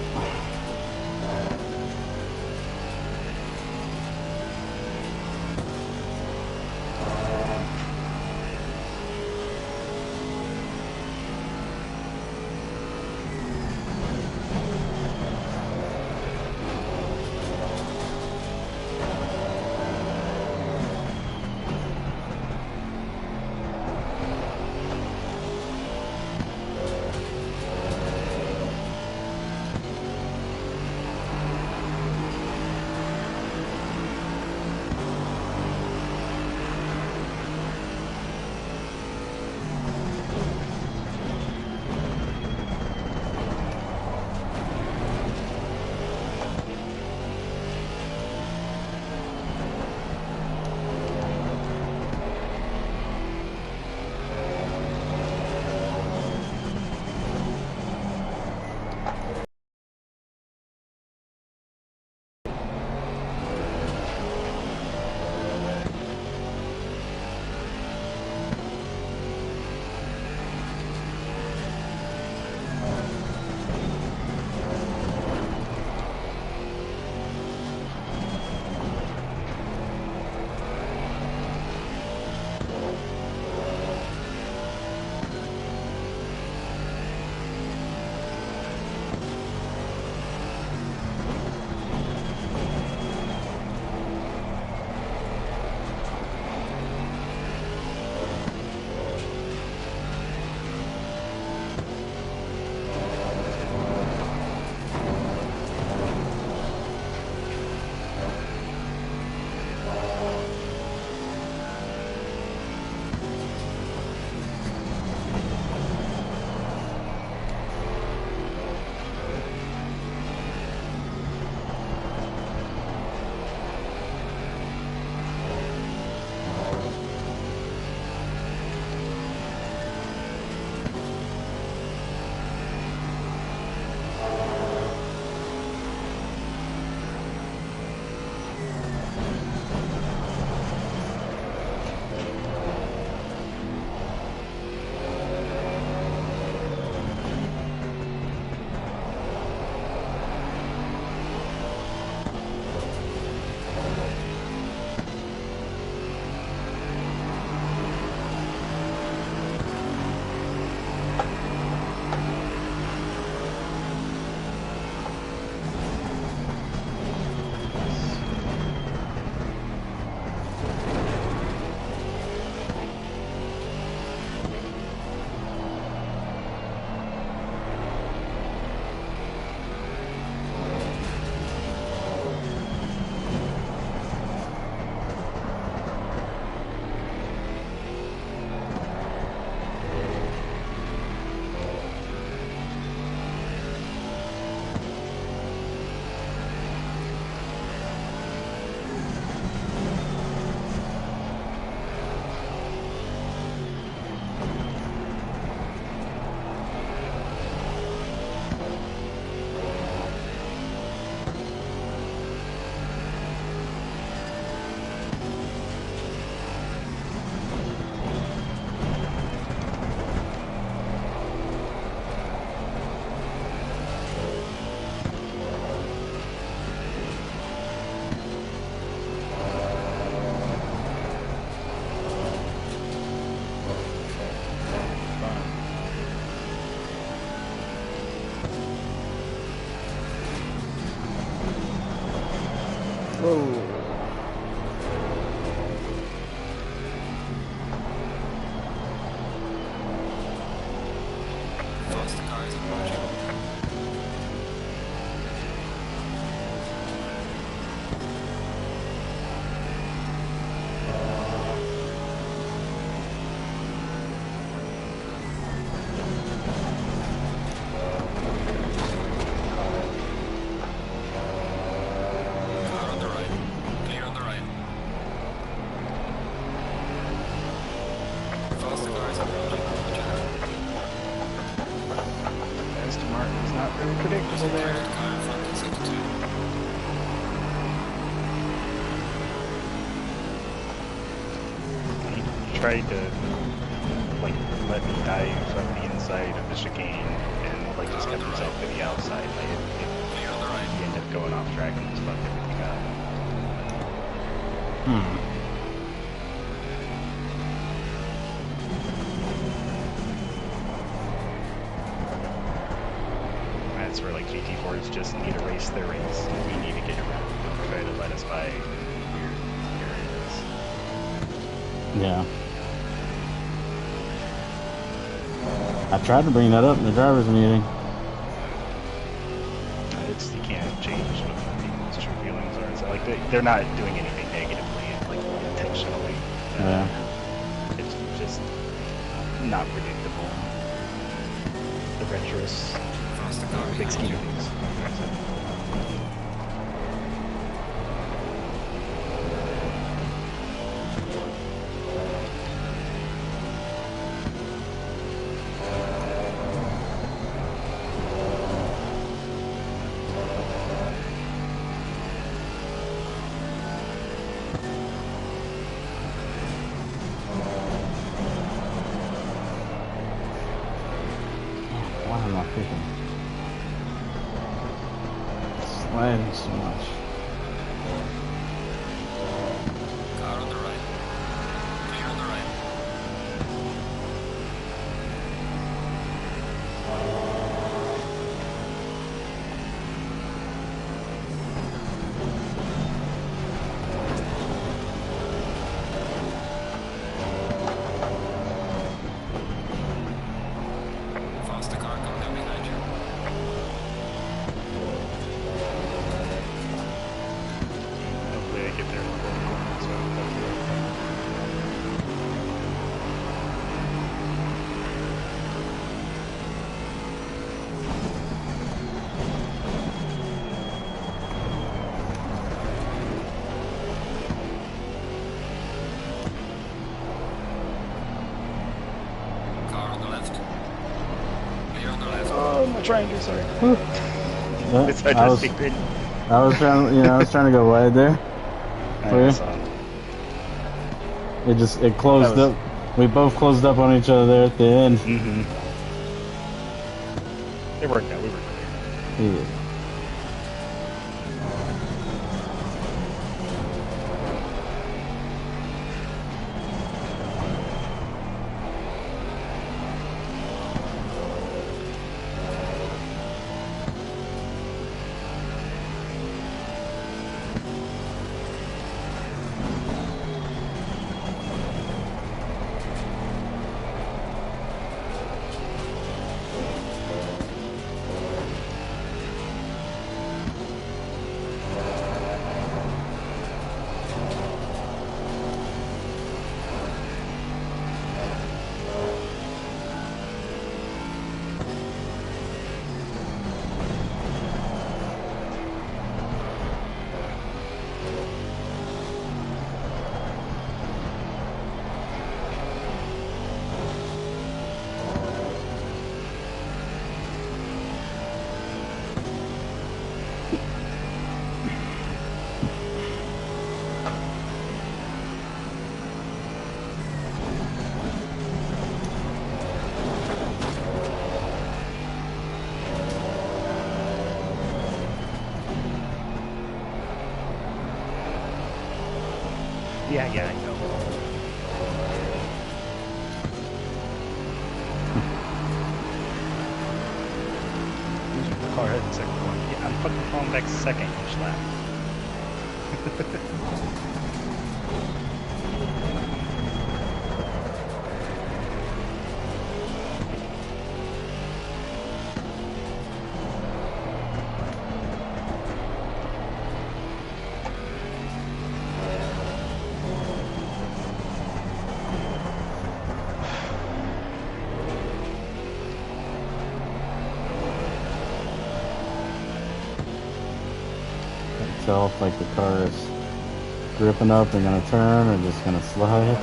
Whoa. Faster cars approaching. Car on the right. Clear on the right. Faster cars approaching. Watch out. Aston Martin's not very predictable there. Car in front is into 2. He tried to like let me dive on the inside of the chicane and like just kept himself to the outside. Like Clear on the right. he ended up going off track and just fucked everything up. That's where like GT4s just need to race their race. We need to get around and try to let us by weird areas. Yeah. I tried to bring that up in the driver's meeting. It's you can't change what people's true feelings are. So like they're not doing anything negatively, like intentionally. Yeah. It's just not predictable. The retros, Faster car big behind scheme you. of things. Why am I picking? Sliding so much. Car on the right. Clear on the right. Faster car coming up behind you. Hopefully I get there before the corner, so that'll be okay. Car on the left. Clear on the left. Oh, my triangle, sorry. Yeah, It's I I just was, figured. I was trying, I was trying to go wide there. I saw. It closed That was- up. We both closed up on each other there at the end. Mm-hmm. It worked out. We were clear. Yeah. Yeah, I know. Car ahead in second one. Yeah, I'm fucking falling back second each lap. Tell if like the car is gripping up and gonna turn or just gonna slide.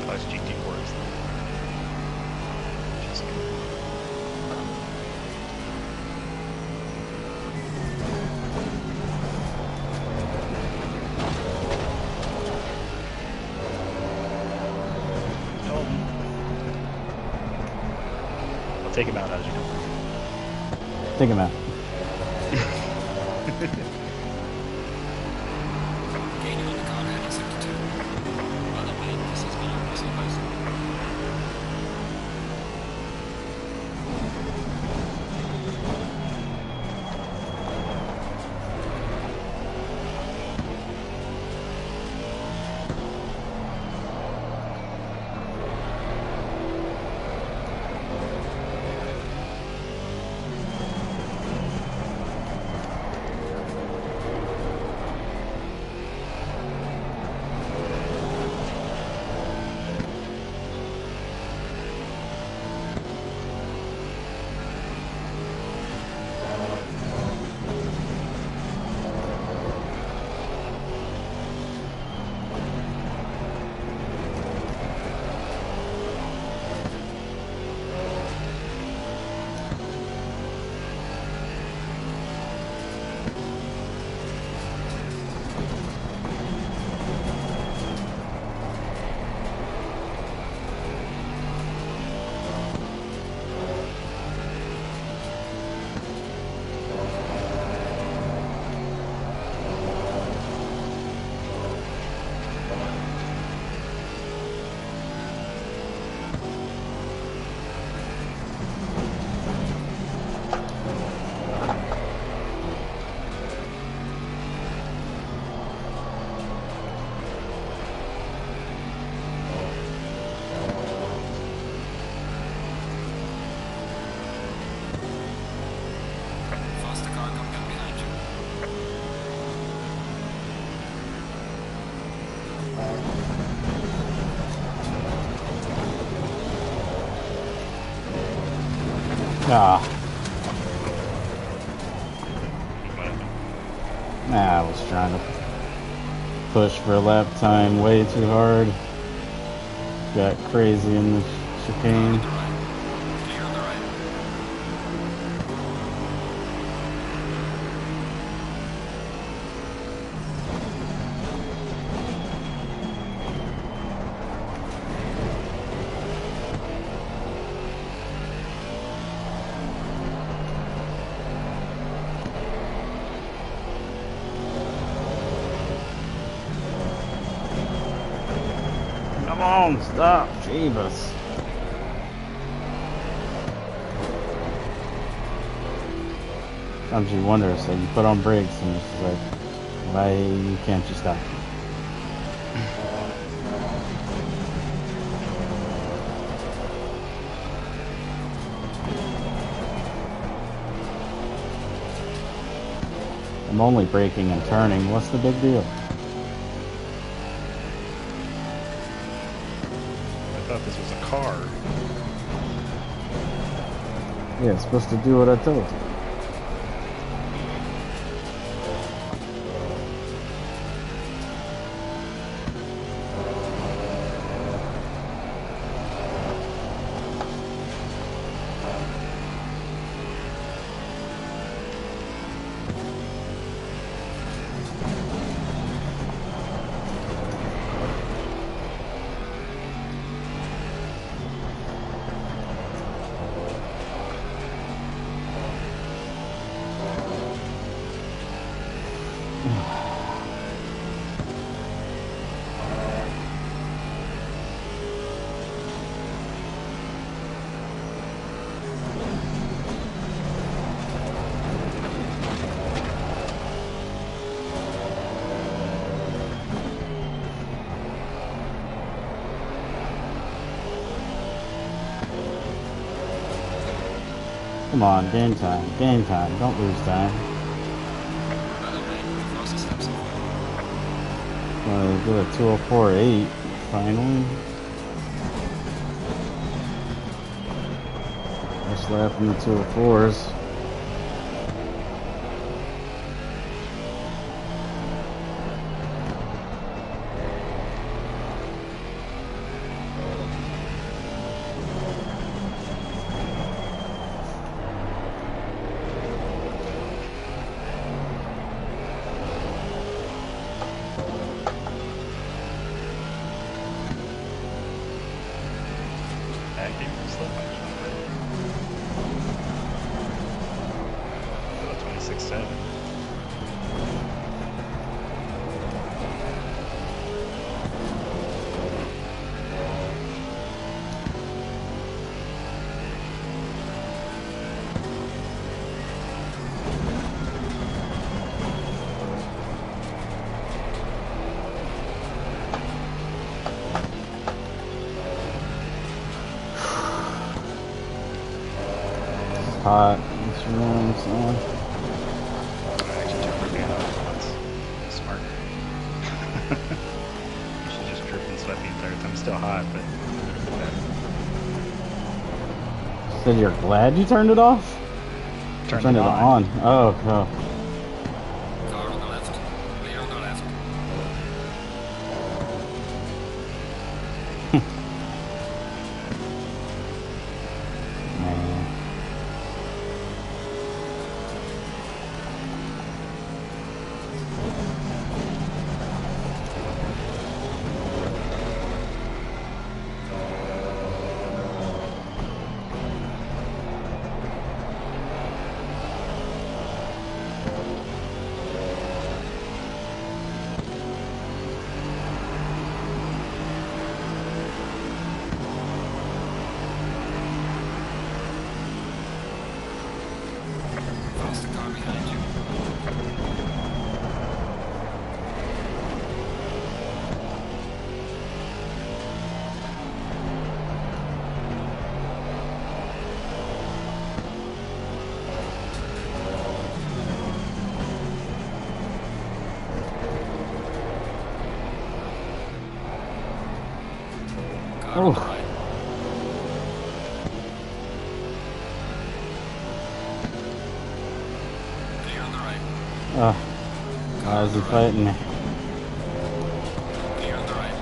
Plus GT4 is just I'll take him out as you know. Take him out. Gaining on the car heading sector 2. Well, I mean, this is being so close. Faster car coming up behind you. Ah, Whatever. I was trying to push for lap time way too hard. Got crazy in the chicane. Clear on the right. Come on, stop, Jeebus. Sometimes you wonder, so you put on brakes and it's just like, why can't you stop? I'm only braking and turning. What's the big deal? thought this was a car. Yeah, it's supposed to do what I told you. Come on, game time, don't lose time. By the way, the fastest lap so far. Did a 204.8 finally. First lap in the 204s. That game was slow actually. 26.7. Hot. That's what I'm saying. I actually turned my fan off once. Smart. You should just drip and sweat the entire time. Still hot, but a little bit better. Said you're glad you turned it off? Turned Turned it it on. on. Oh, oh. Car on the left. Clear on the left. Man. Faster car behind you. Car on the Oh. right. Clear on the right. Why is he fighting me? Clear on the right.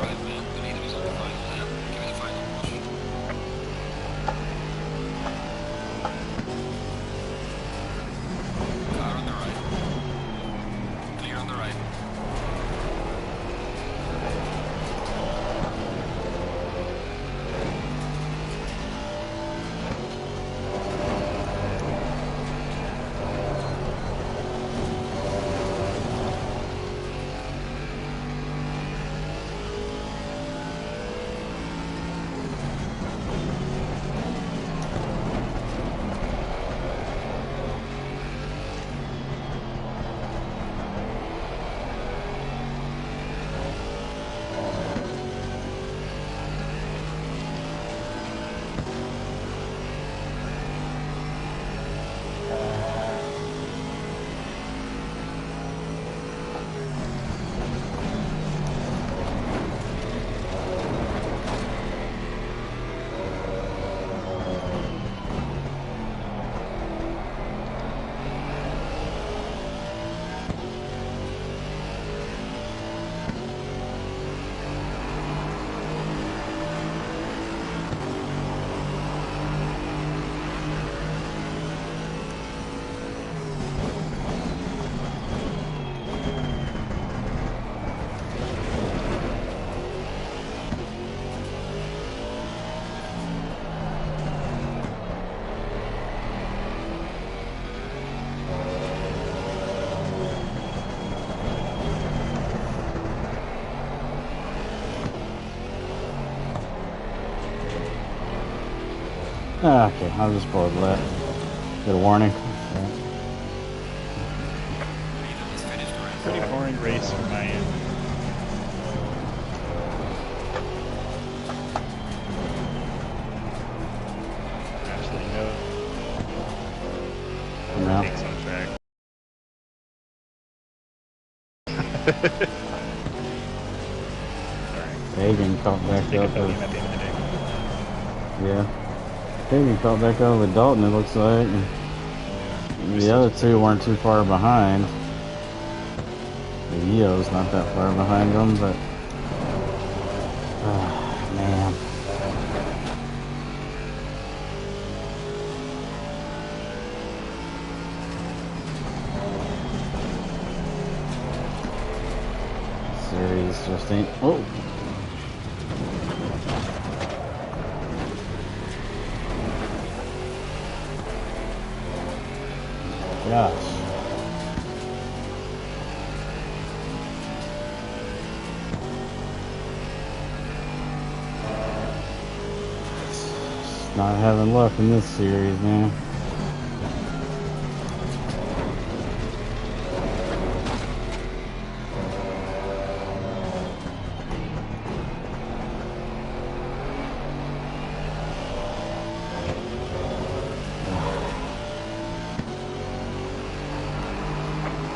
Right, man. The leader is on the final lap. Give it a final push. Car on the right. Clear on the right. Okay, I'll just pull the left. Get a warning. Ethan has finished the race. Pretty boring race from my end. Actually, no. No. Takes on track. Hagen caught back Take a up podium with, at the end of the day. yeah. Hagen caught back up with Dalton, it looks like. And the other two weren't too far behind. The EO's not that far behind them, but man. Series just ain't. Oh. Gosh. Not having luck in this series, man.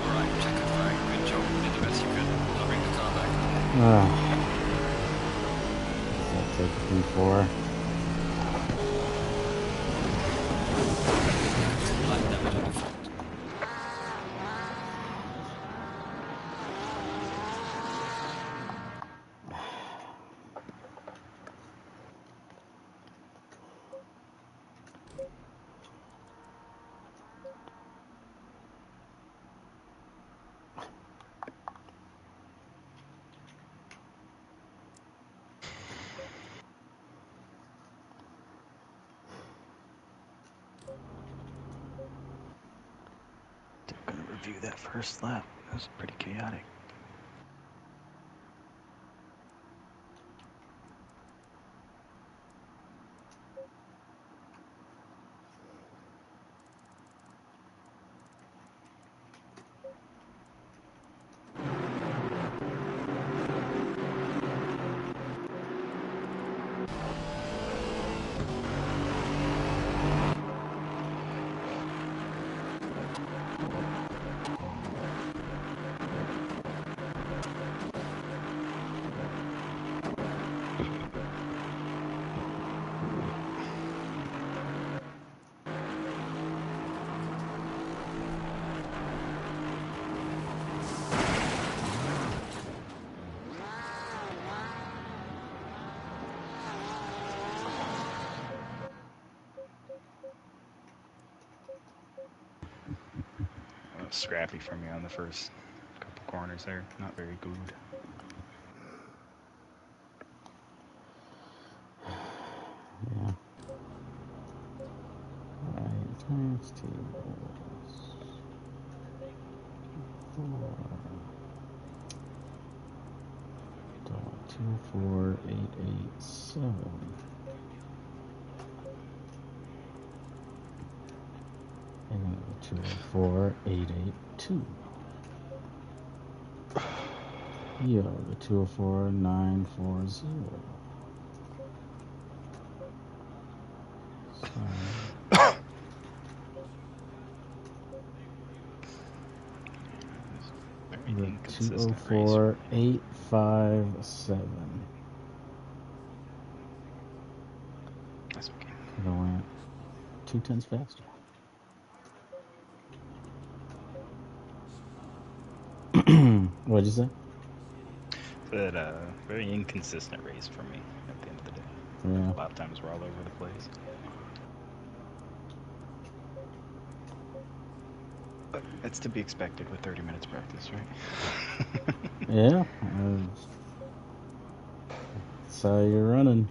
Alright, check it flag. Good job. You did the best you could. Now bring the car back. I'll take P4. Light damage on the front. I'm gonna review that first lap. That was pretty chaotic. Scrappy for me on the first couple corners there. Not very good. Yeah. Alright, times tables. 4. 24887. And 204882. Yo, the 204940. Very The inconsistent race. 204857. That's okay. Could have went 2/10 faster. What'd you say? But very inconsistent race for me at the end of the day. Yeah. A lot of times we're all over the place. But it's to be expected with 30 minutes practice, right? Yeah. That's how you're running.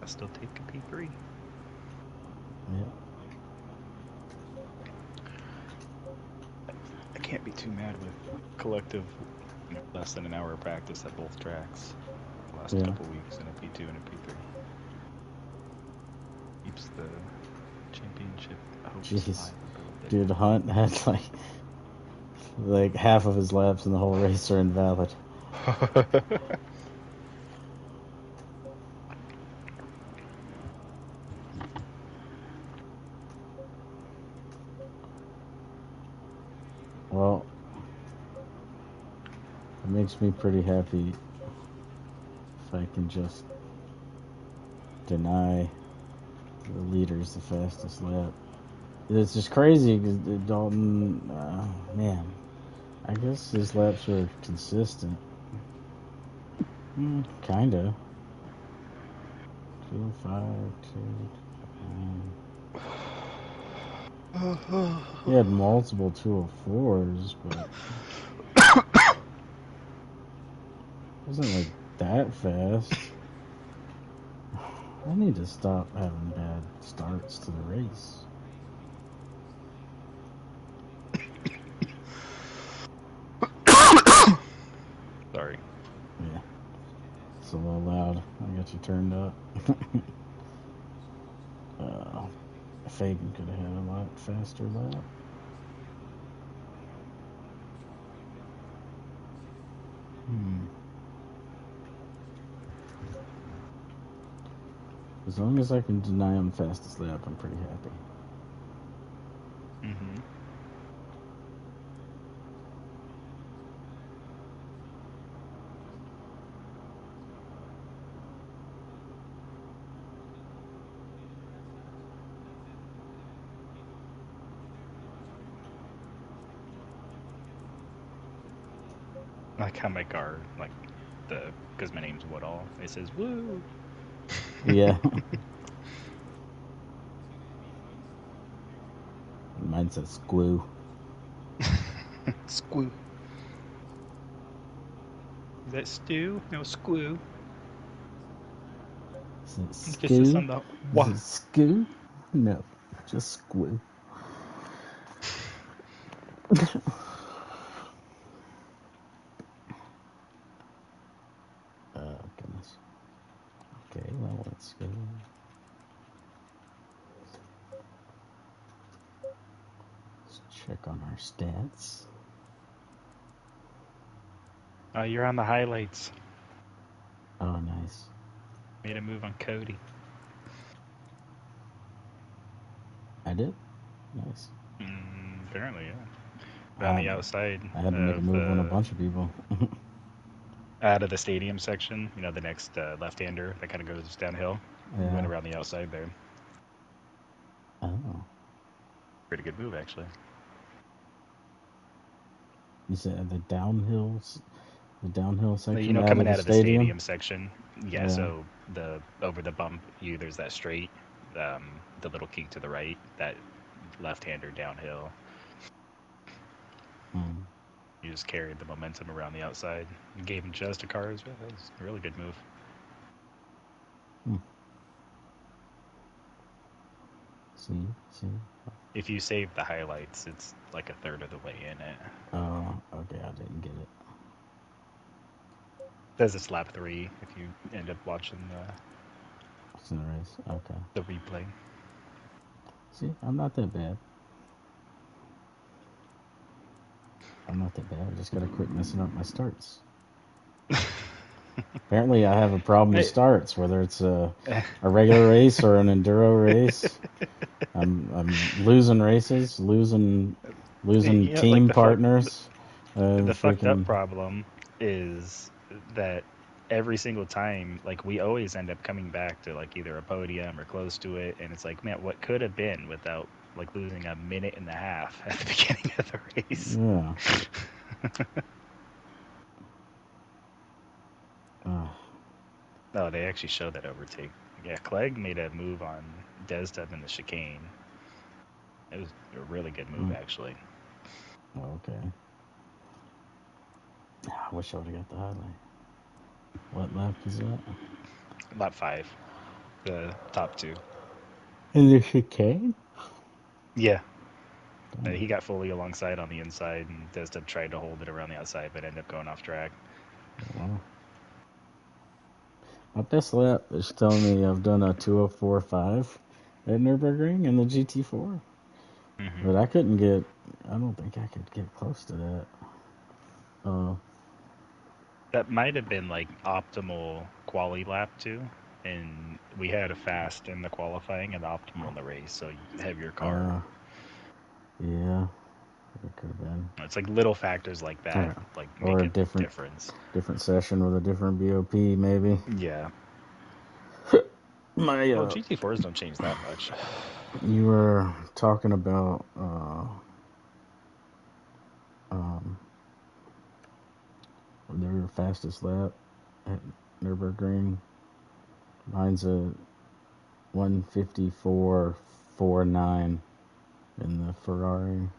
I still take a P3. Yeah. I can't be too mad with collective, less than an hour of practice at both tracks. The last couple weeks in a P2 and a P3. keeps the championship hopes Jeez. alive a little bit. Dude, Hunt had like half of his laps in the whole race are invalid. Well, it makes me pretty happy if I can just deny the leaders the fastest lap. It's just crazy because Dalton, man, I guess his laps were consistent. Kinda. 205, 2. He had multiple 204s, but it wasn't like that fast. I need to stop having bad starts to the race. Sorry. Yeah. It's a little loud. I got you turned up. Fagan could have had a lot faster lap. As long as I can deny him fastest lap, I'm pretty happy. Mm-hmm. Like how my car, because my name's Woodall, it says woo. Yeah. Mine says squoo. Squoo. Is that stew? No, squoo. Is it Just this skoo? on the Is it skoo? No, just squoo. Oh, goodness. Okay, well, let's go. Let's check on our stats. Oh, you're on the highlights. Oh, nice. Made a move on Cody. I did? Nice. Apparently, yeah. But on the outside I had to make a move on a bunch of people. out of the stadium section, the next left-hander that kind of goes downhill. Yeah. We went around the outside there. Oh. Pretty good move, actually. You said the downhill section Coming out of the stadium? stadium section. Yeah, so over the bump, there's that straight, the little kink to the right, that left-hander downhill. You just carried the momentum around the outside. Gave him just a car as well. That was a really good move. See. If you save the highlights, it's like a third of the way in it. Oh, okay, I didn't get it. Says it's lap 3 if you end up watching What's in the race? Okay. the replay. See, I'm not that bad. I just gotta quit messing up my starts. Apparently, I have a problem with starts, whether it's a regular race or an enduro race. I'm losing races, losing team partners. The fucked up problem is that every single time, we always end up coming back to either a podium or close to it, and it's like, man, what could have been without losing a minute and a half at the beginning of the race? Yeah. Oh, they actually showed that overtake. Yeah, Clegg made a move on Desdub in the chicane. It was a really good move, actually. Okay. I wish I would have got the highlight. What lap is that? Lap 5. The top 2. In the chicane? Yeah. He got fully alongside on the inside, and Desdub tried to hold it around the outside, but ended up going off track. Wow. My best lap is telling me I've done a 204.5, at Nurburgring in the GT4. Hmm. But I couldn't get. I don't think I could get close to that. Uh, That might have been like optimal quali lap too. And we had a fast in the qualifying and optimal in the race, so you have your car. uh, yeah, it could have been. It's like little factors like that, Yeah. like Or make a a difference. different session with a different BOP, maybe. Yeah. My Well, GT4s don't change that much. You were talking about um, their fastest lap at Nurburgring. Mine's a 154.49 in the Ferrari.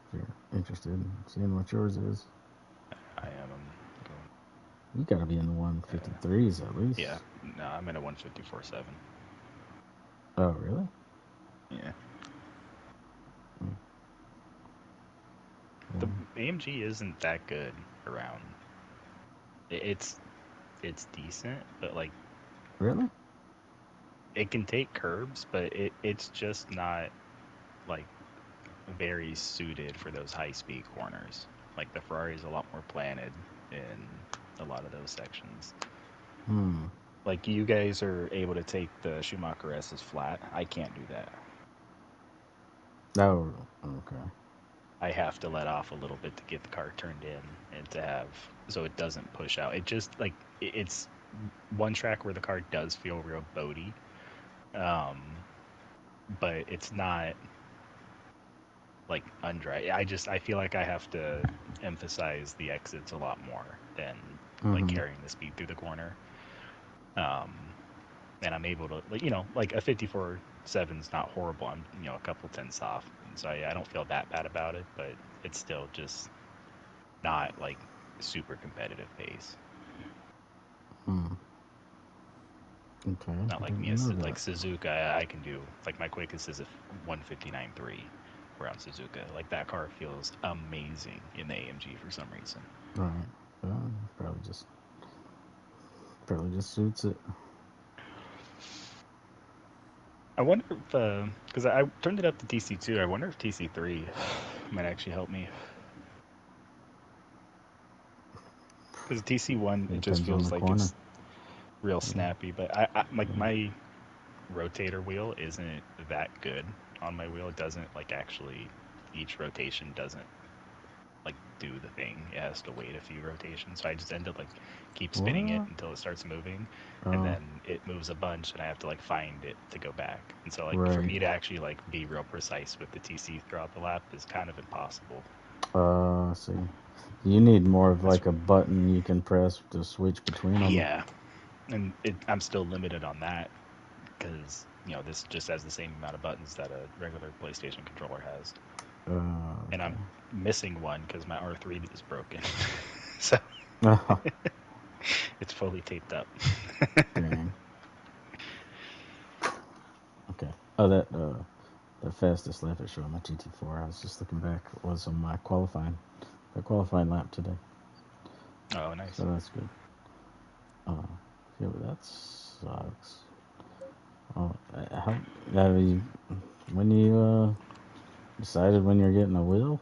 If you're interested in seeing what yours is, I am. Going, you got to be in the 153s at least. yeah. No, I'm in a 154.7. Oh, really? Yeah. Hmm. The AMG isn't that good around. It's decent, but like Really? it can take curbs, but it's just not like very suited for those high speed corners. Like the Ferrari is a lot more planted in a lot of those sections. Hmm. Like you guys are able to take the Schumacher S as flat. I can't do that. Oh, okay. I have to let off a little bit to get the car turned in and to have so it doesn't push out. It just like it's one track where the car does feel real boaty, um, but it's not like undry. I feel like I have to emphasize the exits a lot more than like Mm-hmm. carrying the speed through the corner. Um, and I'm able to like a 54.7's not horrible. I'm a couple tenths off, and so I don't feel that bad about it, but it's still just not like super competitive pace. Hmm. Okay. Not I like me didn't as know like that. Suzuka. I can do like my quickest is a 159.3 around Suzuka. Like that car feels amazing in the AMG for some reason. All right. Probably just suits it. I wonder if because I turned it up to TC2. I wonder if TC3 might actually help me because TC1 It it just depends on feels the like corner. it's real Yeah. snappy. But I like my rotator wheel isn't that good on my wheel. It doesn't like actually each rotation doesn't like do the thing. It has to wait a few rotations. So I just end up like keep spinning it What? until it starts moving, and Oh, then it moves a bunch, and I have to like find it to go back. And so like for right. me to actually like be real precise with the TC throughout the lap is kind of impossible. See. You need more of That's like a button you can press to switch between them. yeah, and I'm still limited on that because this just has the same amount of buttons that a regular PlayStation controller has, and Okay. I'm missing one because my R3 is broken. So Oh, it's fully taped up. dang. Okay. Oh, the fastest lap it showed on my GT4. I was just looking back. Was on the qualifying lap today. Oh, So nice. that's good. Uh, yeah, but that sucks. Oh, how have you when you decided when you're getting a wheel?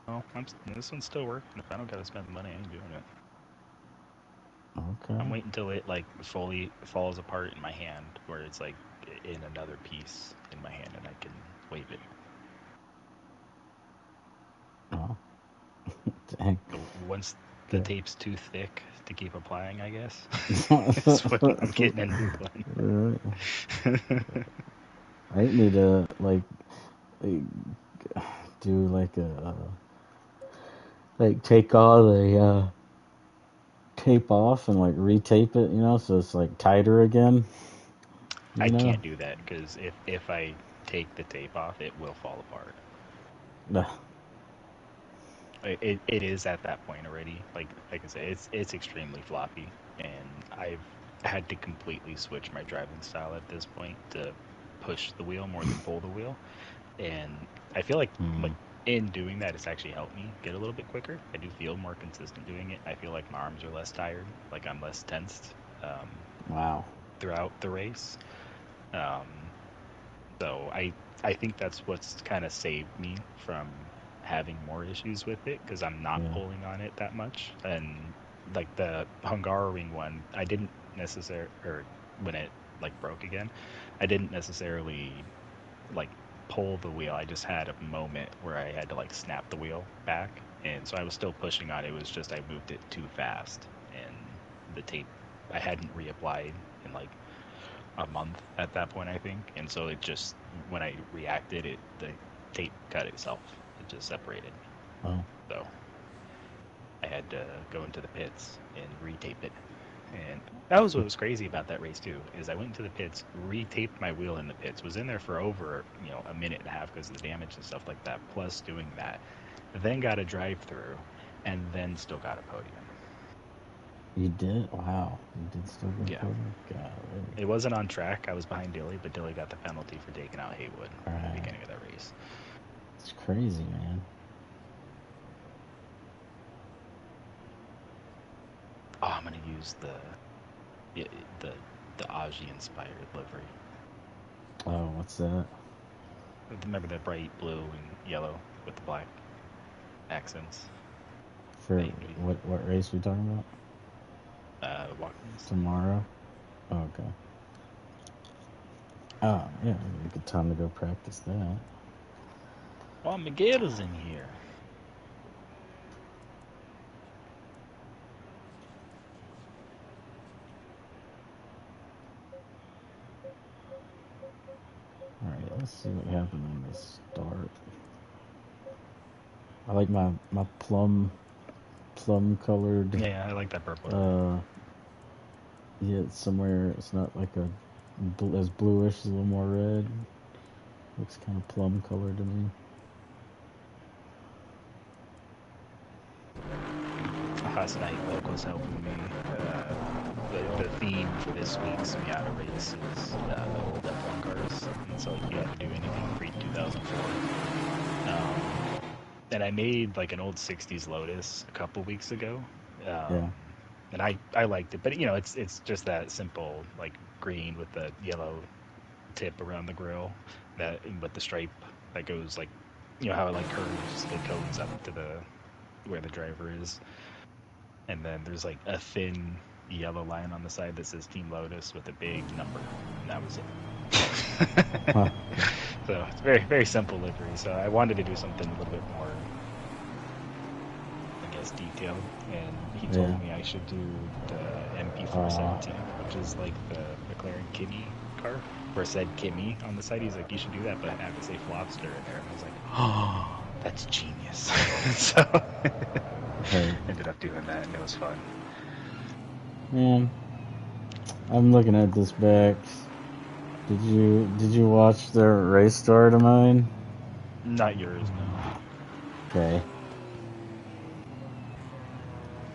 Well, this one's still working. If I don't gotta spend the money, I ain't doing it. Okay. I'm waiting until it like fully falls apart in my hand, where it's like in another piece in my hand, and I can wave it. Oh, dang. But once the Okay. tape's too thick to keep applying, I guess, is when I'm getting a new Alright. one. I need to like, do like a like take all the tape off and like retape it, so it's like tighter again, I you know. can't do that because if I take the tape off, it will fall apart. Ugh. It is at that point already. Like I say, it's extremely floppy, and I've had to completely switch my driving style at this point to push the wheel more than pull the wheel. And I feel like Hmm. in doing that, it's actually helped me get a little bit quicker. I do feel more consistent doing it. I feel like my arms are less tired, like I'm less tensed. Wow. throughout the race. Um, so I think that's what's kind of saved me from having more issues with it because I'm not Yeah. pulling on it that much. And like the Hungaroring one, I didn't necessarily, or when it like broke again, I didn't necessarily like pull the wheel. I just had a moment where I had to like snap the wheel back, and so I was still pushing on it. It was just I moved it too fast, and the tape I hadn't reapplied in like a month at that point, I think, and so it just when I reacted, the tape cut itself. It just separated. Oh. So I had to go into the pits and retape it. And that was what was crazy about that race too, is I went into the pits, retaped my wheel in the pits, was in there for over, a minute and a half because of the damage and stuff like that, plus doing that. Then got a drive through and then still got a podium. You did? Wow. You did still get Yeah. podium? God, really? It wasn't on track. I was behind Dilly, but Dilly got the penalty for taking out Haywood at the Right. beginning of that race. It's crazy, man. Oh, I'm gonna use the Aji inspired livery. Oh, what's that? Remember the bright blue and yellow with the black accents? For what race we talking about? Watkins. Tomorrow? Oh, okay. Oh, yeah, a good time to go practice that. Oh, Miguel's in here. Alright, let's see what happened on this start. I like my plum colored. Yeah, I like that purple. Yeah, it's somewhere it's not like as bluish, it's a little more red. Looks kind of plum colored to me. Hasnite Local's helping me. The theme for this week's Miata race is old F1 cars, and so you have to do anything pre-2004. And I made like an old 60s Lotus a couple weeks ago. Yeah. And I liked it, but it's just that simple like green with the yellow tip around the grill, that with the stripe that goes like how it like curves the cones up to the where the driver is, and then there's like a thin yellow line on the side that says Team Lotus with a big number, and that was it. Huh. So it's very very simple livery. So I wanted to do something a little bit more, I guess, detailed, and he told me I should do the MP417, which is like the McLaren Kimi car, where it said Kimi on the side. He's like, you should do that, but have it say Flopster in there. And I was like, oh, that's genius. So ended up doing that, and it was fun. Man, I'm looking at this back. Did you watch the race start of mine? Not yours, no. Okay.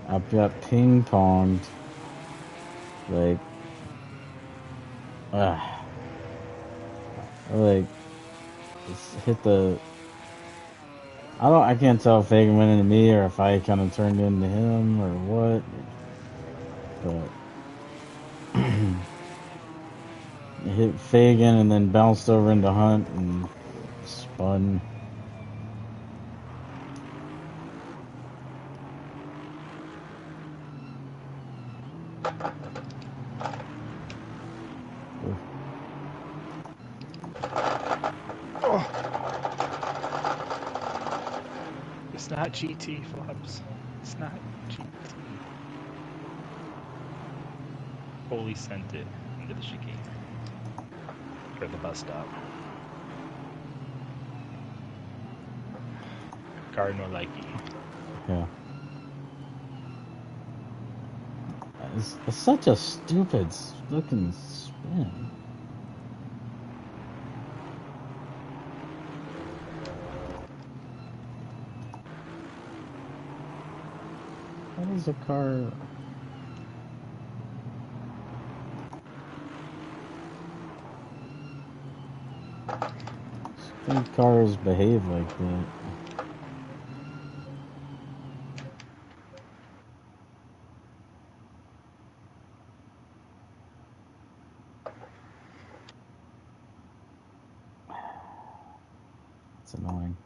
I've got ping ponged. Like, hit the. I can't tell if Fagan went into me or if I kind of turned into him or what. But hit Fagan and then bounced over into Hunt and spun. Oh. It's not GT, Flops. It's not GT. Fully sent it into the chicane. Or the bus stop. Cardinal Likey. Yeah. It's such a stupid looking spin. How does a car... Some cars behave like that. annoying.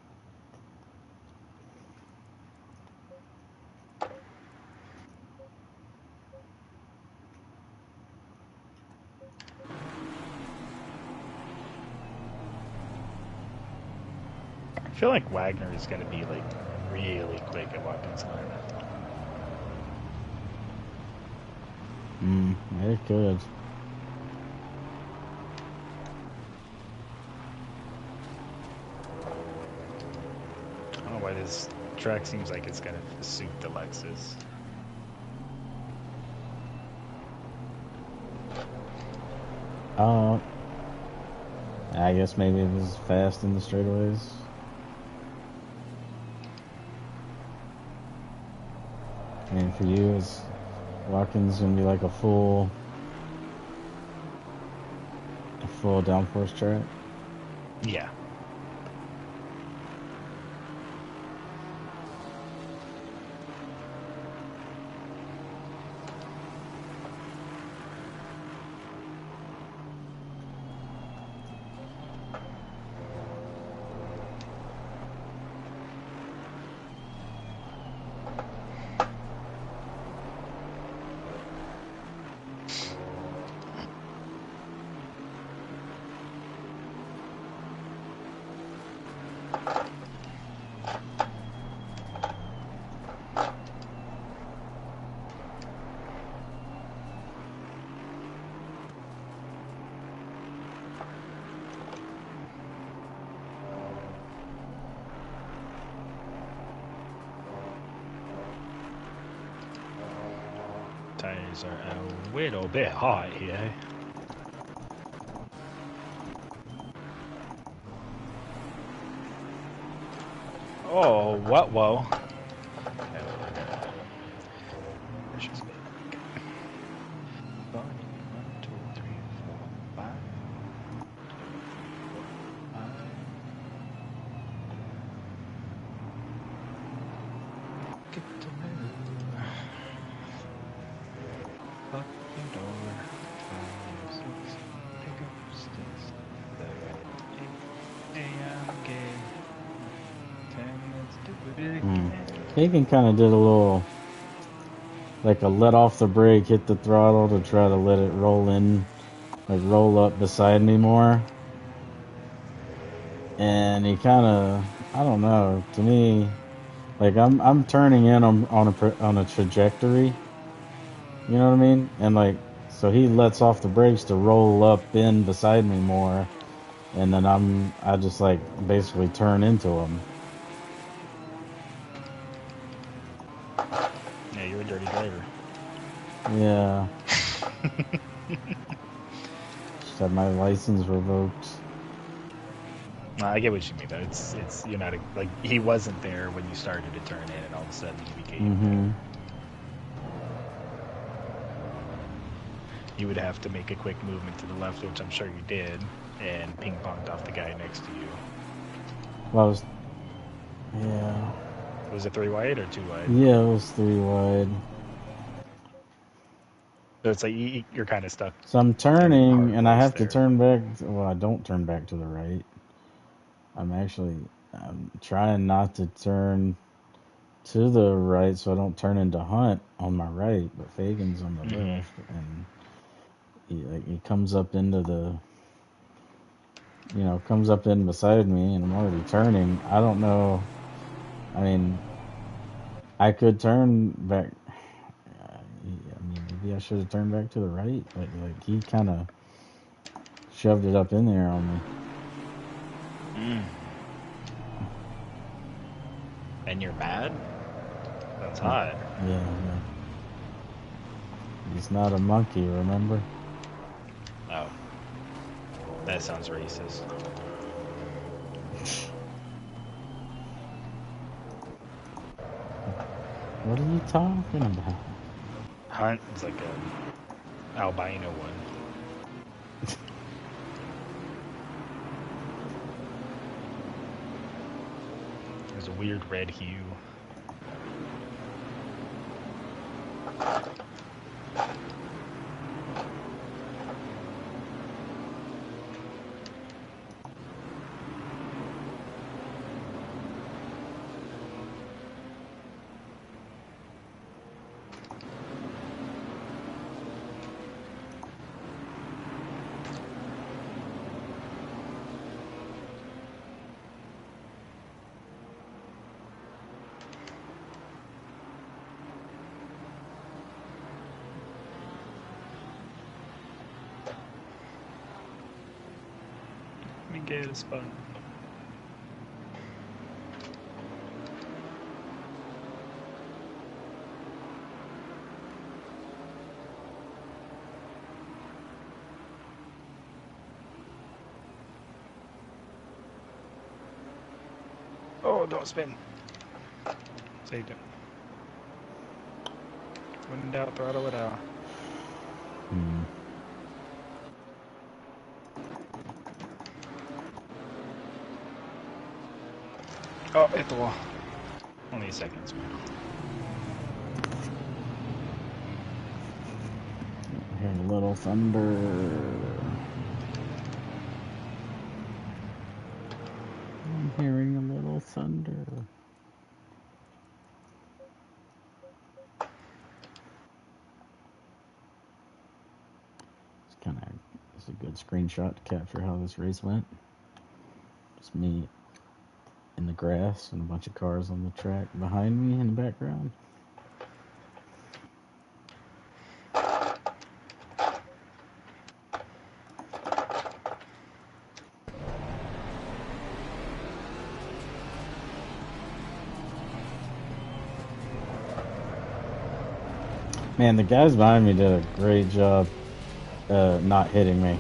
I feel like Wagner is going to be like really quick at Watkins Glen. It could. I don't know why this track seems like it's going to suit the Lexus. I guess maybe it was fast in the straightaways. I mean, for you, is Watkins gonna be like a full downforce track? Yeah. Tires are a little bit hot here. Oh, what? Whoa. Just back. 1, 2, 3, 4, 5. Get to move. Up your door. 5, 6. Pick up sticks. 7, 8 AMG. 10 minutes to it again. Hagen kind of did a little, like a let off the brake, hit the throttle to try to let it roll in, like roll up beside me more. And he kind of, I don't know, to me, like I'm turning in on a trajectory. You know what I mean? And like, so he lets off the brakes to roll up in beside me more, and then I just like basically turn into him. Yeah, you're a dirty driver. Yeah. Just had my license revoked. I get what you mean though. It's you're not like he wasn't there when you started to turn in, and all of a sudden he became. You would have to make a quick movement to the left, which I'm sure you did, and ping-ponged off the guy next to you. Well, yeah. Was it 3 wide or 2 wide? Yeah, it was 3 wide. So it's like you're kind of stuck. So I'm turning, and I have there. to turn back. Well, I don't turn back to the right. I'm trying not to turn to the right so I don't turn into Hunt on my right, but Fagan's on the left, and he comes up into the, comes up in beside me, and I'm already turning. I don't know. I mean, I could turn back. I mean, maybe I should have turned back to the right, but like he kind of shoved it up in there on me. And you're mad? That's hot. Yeah. He's not a monkey, remember? Oh. That sounds racist. What are you talking about? Hunt is like a albino one. There's a weird red hue. Kincaid is fun. Oh, don't spin. Saved it. When in doubt, throttle it out. Hmm. Oh, hit the wall. Only seconds. Hear a little thunder. I'm hearing a little thunder. It's a good screenshot to capture how this race went. Just me in the grass and a bunch of cars on the track behind me in the background. Man, the guys behind me did a great job not hitting me.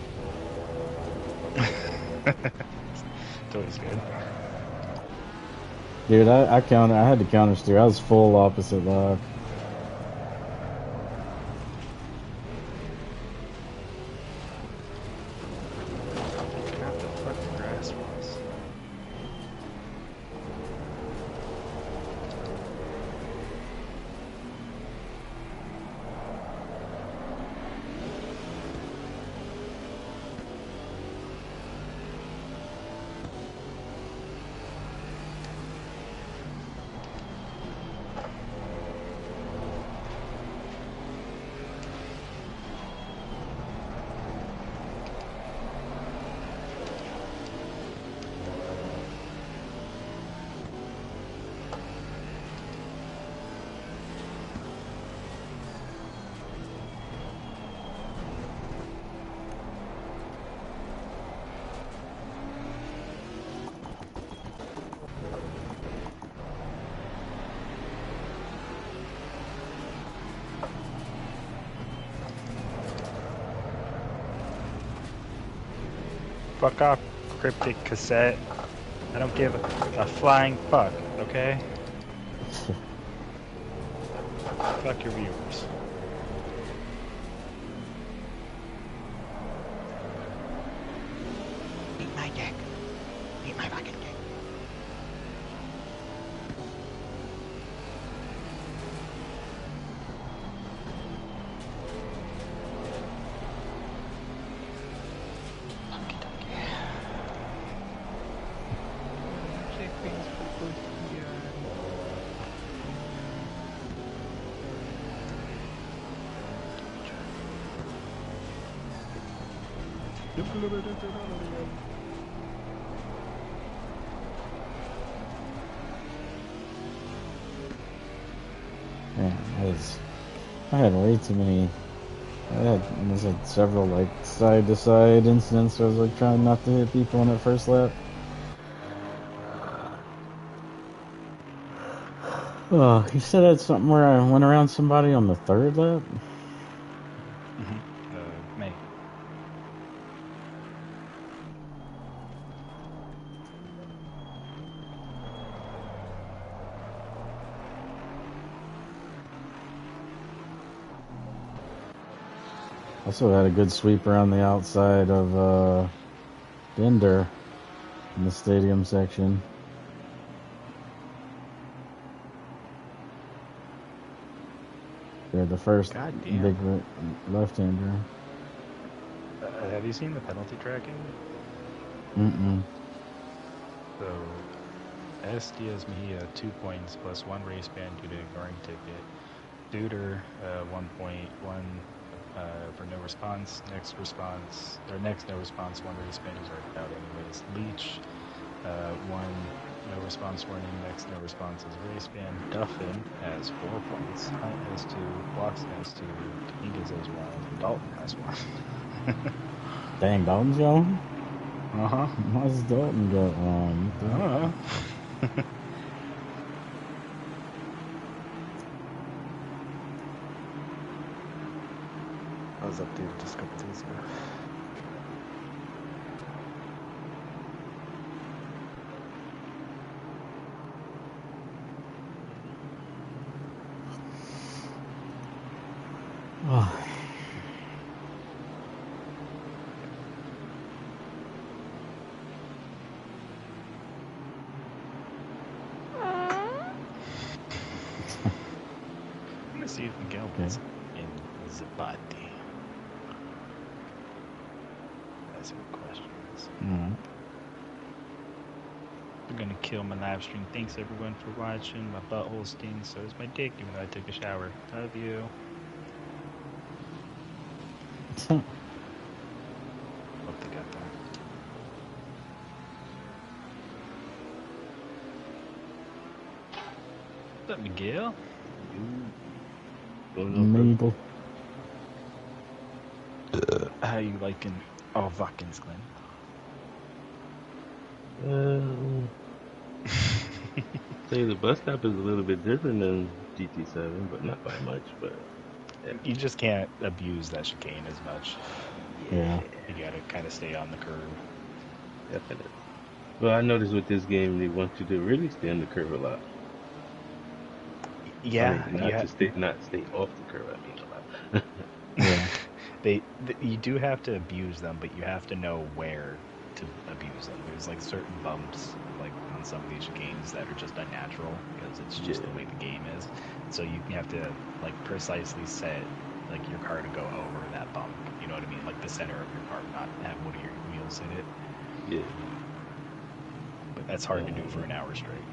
It's always good. Dude, I had to counter steer. I was full opposite lock. What the fuck the grass was. Fuck off, cryptic cassette. I don't give a flying fuck, okay? Fuck your viewers. Eat my dick. Eat my fucking dick. Man, I had way too many. I had several like side to side incidents where I was like trying not to hit people on that first lap. Oh, you said that's something where I went around somebody on the third lap? May. Also had a good sweep around the outside of Bender in the stadium section. They're the first big left-hander. Have you seen the penalty tracking? Mm-mm. So, S. Diaz Mejia, 2 points plus 1 race ban due to ignoring ticket. Duder, 1.1 for no response. Next no response, 1 race ban is already out anyways. Leach, 1 no response warning. Next no response is race ban. Duffin has 4 points. Hunt has 2. Watson has 2. Dominguez has 1. Dalton has 1. Dang, Dalton's going? Uh-huh. What's Dalton got wrong? I was updated just a couple days ago. Oh. I'm gonna see if Miguel puts in Zabati. That's a good question. I'm gonna kill my live stream. Thanks everyone for watching. My butthole stings, so is my dick, even though I took a shower. Love you. Hope they got that. What's up, Miguel? Mabel. How you liking all Watkins, Glenn? Say the bus stop is a little bit different than GT7, but not by much. But yeah. You just can't abuse that chicane as much. Yeah. You gotta kind of stay on the curve. Definitely. Well, I noticed with this game, they want you to really stay on the curve a lot. Yeah, I mean, not stay off the curve. I mean, a lot. Yeah. You do have to abuse them, but you have to know where to abuse them. There's like certain bumps, like on some of these games, that are just unnatural because it's just the way the game is. So you have to like precisely set like your car to go over that bump. You know what I mean? Like the center of your car, not have one of your wheels hit it. Yeah. But that's hard to do for an hour straight.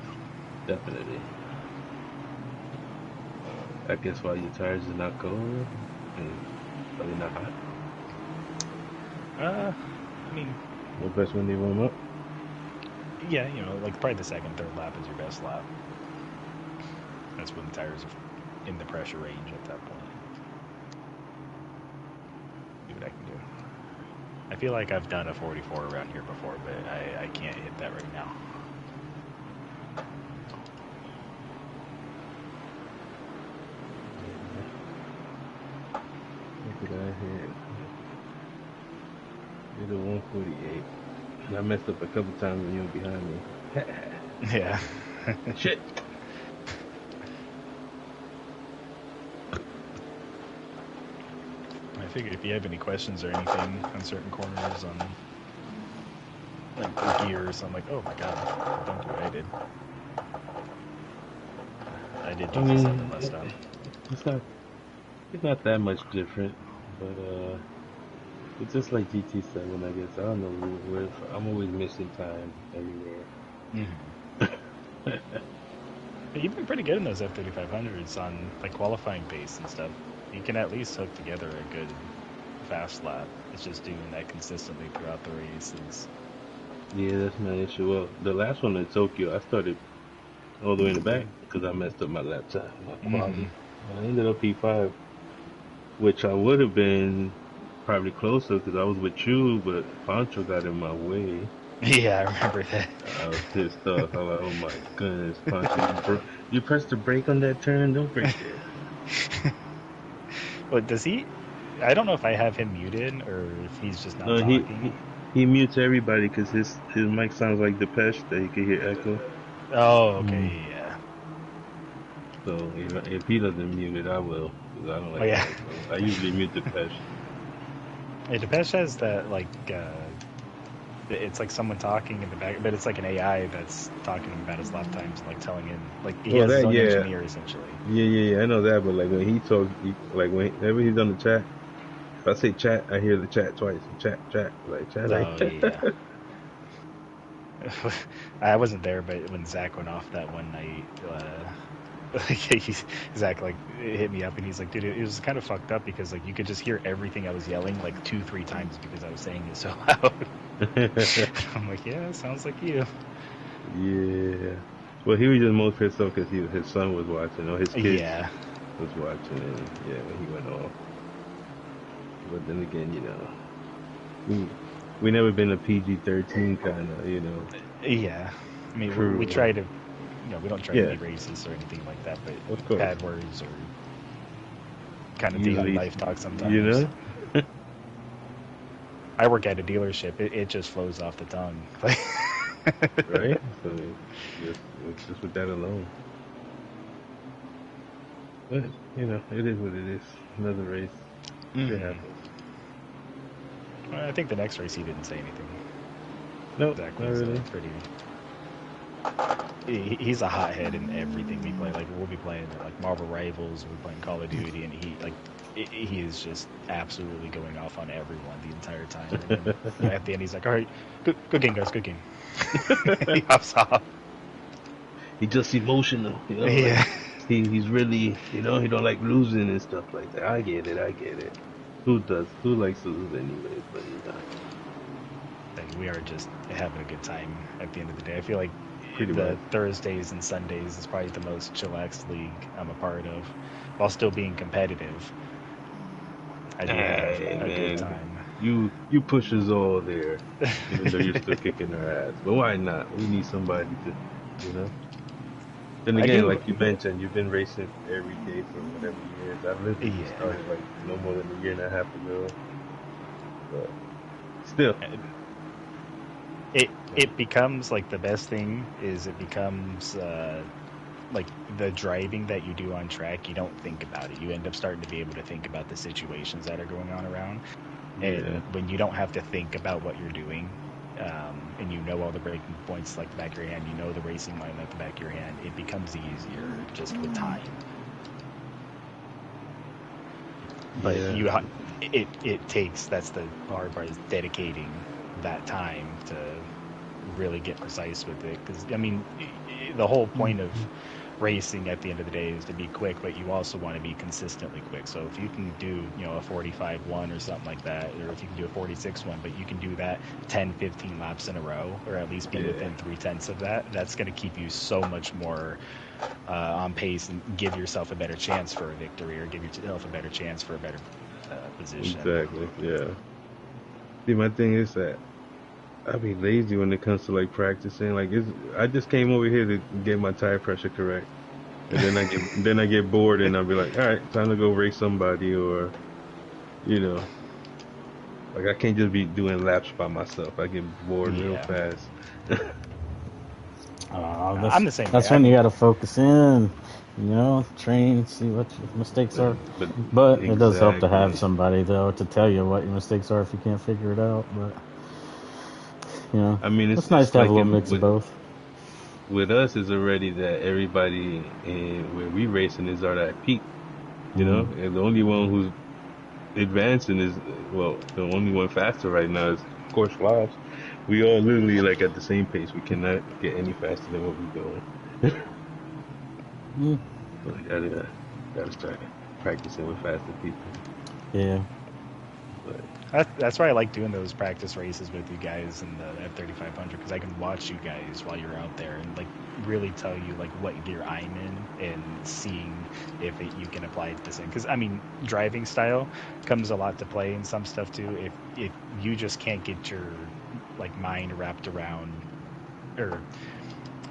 Definitely. I guess while your tires are not cold and probably not hot. I mean, No best when they warm up. Yeah, you know, like probably the second, third lap is your best lap. That's when the tires are in the pressure range at that point. See what I can do. I feel like I've done a 44 around here before, but I can't hit that right now. What did I hit? Did a 148. And I messed up a couple times when you were behind me. Yeah. Shit. I figured if you have any questions or anything on certain corners on like the gears, I'm like, oh my god, don't do what I did. I did GT7 last time. It's not that much different, but it's just like GT7, I guess. I don't know where I'm always missing time everywhere. You've been pretty good in those F3500s on like qualifying pace and stuff. You can at least hook together a good fast lap. It's just doing that consistently throughout the races. Yeah, that's my issue. Well, the last one in Tokyo, I started all the way in the back because I messed up my lap time, my quality. I ended up P5, which I would have been probably closer because I was with you, but Pancho got in my way. Yeah, I remember that. I was pissed off. I was like, oh my goodness, Pancho, you pressed the brake on that turn, don't brake it. Well, does he? I don't know if I have him muted or if he's just not talking. He mutes everybody because his mic sounds like Depeche that he can hear echo. Oh, okay, yeah. So if he doesn't mute it, I will, because I don't like that. So I usually mute Depeche. Yeah, Depeche has that like it's like someone talking in the back, but it's like an AI that's talking about his lap times and like telling him like he has his own engineer essentially. Yeah, I know that, but like when he talks, like whenever he's on the chat, if I say chat, I hear the chat twice. Chat, like chat. Oh yeah. I wasn't there, but when Zach went off that one night, Zach like hit me up and he's like, dude, it was kind of fucked up because like you could just hear everything I was yelling like 2-3 times because I was saying it so loud. I'm like, yeah, sounds like you. Yeah. Well, he was just most pissed off because his son was watching, or his kid was watching, and when he went off. But then again, we never been a PG-13 kind of, Yeah, I mean, we crew. try to, we don't try to Yeah, be racist or anything like that, but of course. bad words or kind of daily Usually, life talk you sometimes. know, I work at a dealership; it just flows off the tongue. right? So just with that alone. But it is what it is. Another race. It Mhm. happens. I think the next race he didn't say anything. Nope, Zach not was really. pretty. He's a hothead in everything we play. Like we'll be playing like Marvel Rivals, we're playing Call of Duty, and he is just absolutely going off on everyone the entire time. And then at the end, he's like, "All right, good game, guys, good game." He hops off. He's just emotional, Yeah. like he's really, he don't like losing and stuff like that. I get it. Who does? Who likes to lose anyways? But Like, we are just having a good time at the end of the day. I feel like pretty the much. Thursdays and Sundays is probably the most chillax league I'm a part of, while still being competitive. I do have Hey a good man, time. you push us all there, even though you're still kicking our ass. But why not? We need somebody to, you know. Then I again, do, like you mentioned, you've been racing every day for whatever years. I literally just yeah. started like no more than a year and a half ago. But still, It becomes like the best thing is it becomes like the driving that you do on track. You don't think about it. You end up starting to be able to think about the situations that are going on around. yeah, And when you don't have to think about what you're doing, and you know all the braking points like the back of your hand, you know the racing line like the back of your hand, it becomes easier just with time. But yeah, it takes, that's the hard part, is dedicating that time to really get precise with it. Because I mean, the whole point of racing at the end of the day is to be quick, but you also want to be consistently quick. So if you can do, a 45-1 or something like that, or if you can do a 46-1, but you can do that 10, 15 laps in a row, or at least be yeah, within 3/10 of that, that's going to keep you so much more on pace and give yourself a better chance for a victory, or give yourself a better chance for a better position. exactly, yeah. See, my thing is that I be lazy when it comes to like practicing. Like, I just came over here to get my tire pressure correct, and then I get bored, and I'll be like, all right, time to go race somebody, or you know, like I can't just be doing laps by myself. I get bored real Yeah, fast. That's I'm the same way. that's when you got to focus in, train, see what your mistakes are. But But it does help to have exactly, somebody though to tell you what your mistakes are if you can't figure it out. But I mean, it's nice it's to have a like little mix of both. with us is already that everybody in where we racing is at that peak, Mm. and the only one who's advancing is, well, the only one faster right now is of course Flash. We all literally like at the same pace. We cannot get any faster than what we're going. Mm. So I gotta start practicing with faster people. Yeah. But That's why I like doing those practice races with you guys in the F3500, because I can watch you guys while you're out there and like really tell you like what gear I'm in and seeing if you can apply it to same. Because I mean, driving style comes a lot to play in some stuff too. If you just can't get your like mind wrapped around, or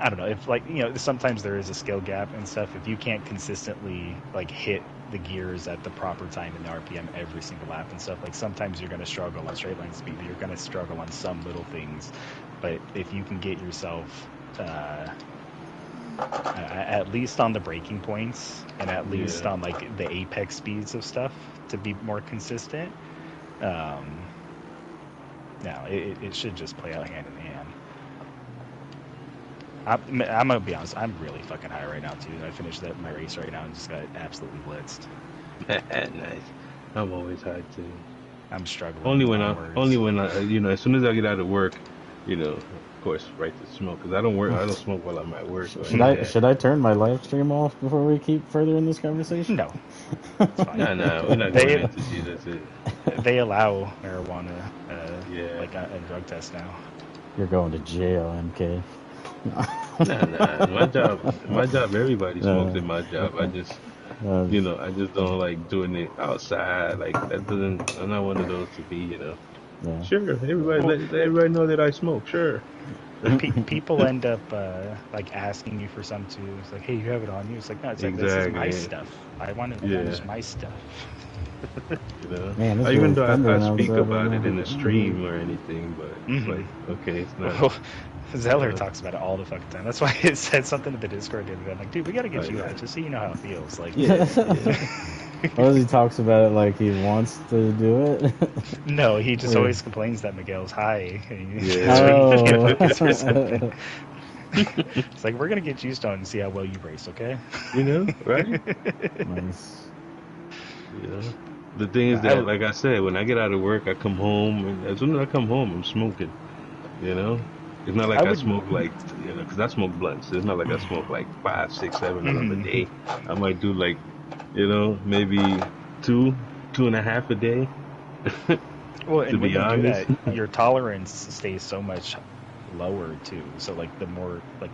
I don't know, if like, sometimes there is a skill gap and stuff. If you can't consistently like hit the gears at the proper time in the RPM every single lap and stuff, like sometimes you're going to struggle on straight line speed. You're going to struggle on some little things. But if you can get yourself at least on the braking points and at least yeah, on like the apex speeds of stuff to be more consistent, um, no, it should just play out hand in hand. I'm gonna be honest. I'm really fucking high right now too. I finished my race right now and just got absolutely blitzed. nice. I'm always high too. I'm struggling Only to when find I, only words. when I, as soon as I get out of work, of course, right to smoke, because I don't work, I don't smoke while I'm at work, so I Should ain't I got. should I turn my live stream off before we keep further in this conversation? No, it's fine. Nah, we're not going They into G. That's it. they allow marijuana Yeah. like a drug test now. You're going to jail, MK. Nah. My job. Everybody smokes uh, in my job. I just, uh, I just don't like doing it outside. Like that doesn't. I'm not one of those to be. Yeah. Sure, everybody Well, let everybody know that I smoke. Sure. people end up like asking you for some too. It's like, hey, you have it on you. It's like, no, it's like this is my Exactly. stuff. I want to use Yeah. my stuff. You know, Man, it's even really though I thundering speak outside right about it now. in the stream or anything, but it's Hmm like, okay, it's not, Well, you Zeller know, talks about it all the fucking time. That's why it said something to the Discord the other day. I'm like, dude, we got to oh get you yeah, out just so you know how it feels. Like, yeah, yeah, Or he talks about it like he wants to do it. no, he just Or- always complains that Miguel's high. And that's why he can't oh. focus or something. It's like, we're going to get you stoned and see how well you race, okay? you know, right? Nice. You know, the thing No, is that, like I said, when I get out of work, I come home, and as soon as I come home, I'm smoking. You know, it's not I like I would. smoke like, you know, because I smoke blunts. It's not like I smoke like 5, 6, 7 of them a Mhm. day. I might do like, you know, maybe two, 2.5 a day, Well, to and when be you do honest. that, your tolerance stays so much lower too. So like the more like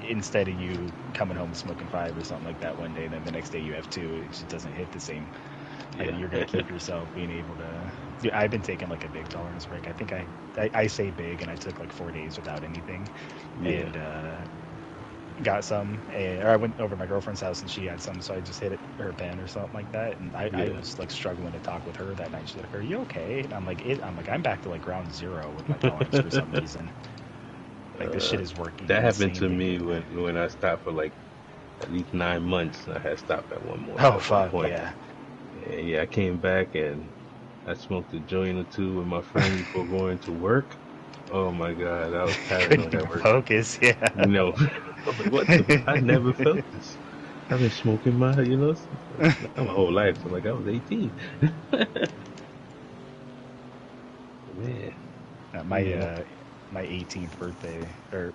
instead of you coming home smoking 5 or something like that one day, then the next day you have 2, it just doesn't hit the same. Yeah. You're gonna keep yourself being able to. Dude, I've been taking like a big tolerance break. I think I say big, and I took like 4 days without anything, Yeah. and got some, or I went over to my girlfriend's house and she had some, so I just hit it, her pen or something like that. And I Yeah. was like struggling to talk with her that night. She's like, "Are you okay?" And I'm back to like ground zero with my tolerance for some reason. Like this shit Uh, is working that happened to insanely me good. when I stopped for like at least 9 months. I had stopped Oh at one fuck point. yeah! And yeah, I came back and I smoked a joint or two with my friend before going to work. Oh my God, I was Couldn't paranoid at work. focus. Yeah. You know, I was like, what the? I never felt this. I've been smoking my, you know, not my whole life. So like I was 18. Man, My you know, my 18th birthday, or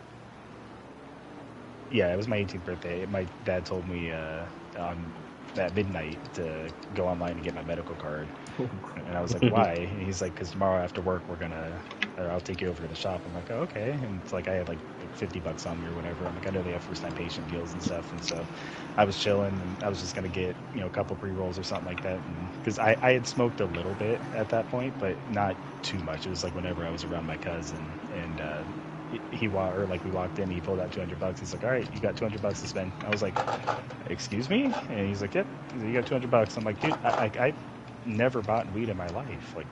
yeah, it was my 18th birthday. My dad told me on at midnight to go online and get my medical card. And I was like, why? And he's like, because tomorrow after work, or I'll take you over to the shop. I'm like, oh, okay. And it's like, I had like $50 on me or whatever. I'm like, I know they have first time patient deals and stuff. And so I was chilling and I was just going to get, a couple pre rolls or something like that. Because I had smoked a little bit at that point, but not too much. It was like whenever I was around my cousin and, we walked in, he pulled out $200. He's like, all right, you got $200 to spend. I was like, excuse me? And he's like, yep, you got $200. I'm like, dude, I never bought weed in my life. Like,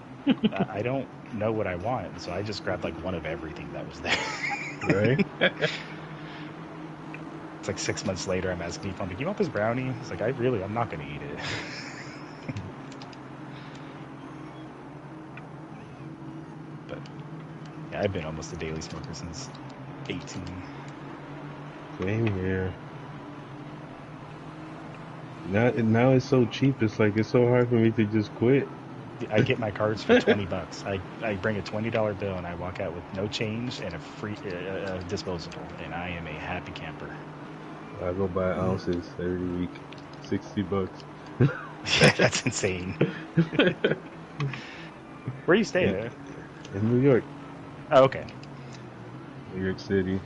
I don't know what I want, and so I just grabbed like one of everything that was there. right? It's like 6 months later, I'm asking people, I'm like, you want this brownie? It's like, I'm not gonna eat it. But yeah, I've been almost a daily smoker since 18. Same here. Now it's so cheap. It's like it's so hard for me to just quit. I get my cards for $20. I bring a $20 bill and I walk out with no change and a free disposable, and I am a happy camper. I go buy ounces every week, $60. Yeah, that's insane. Where you stay in, there? in New York, Oh, okay. New York City.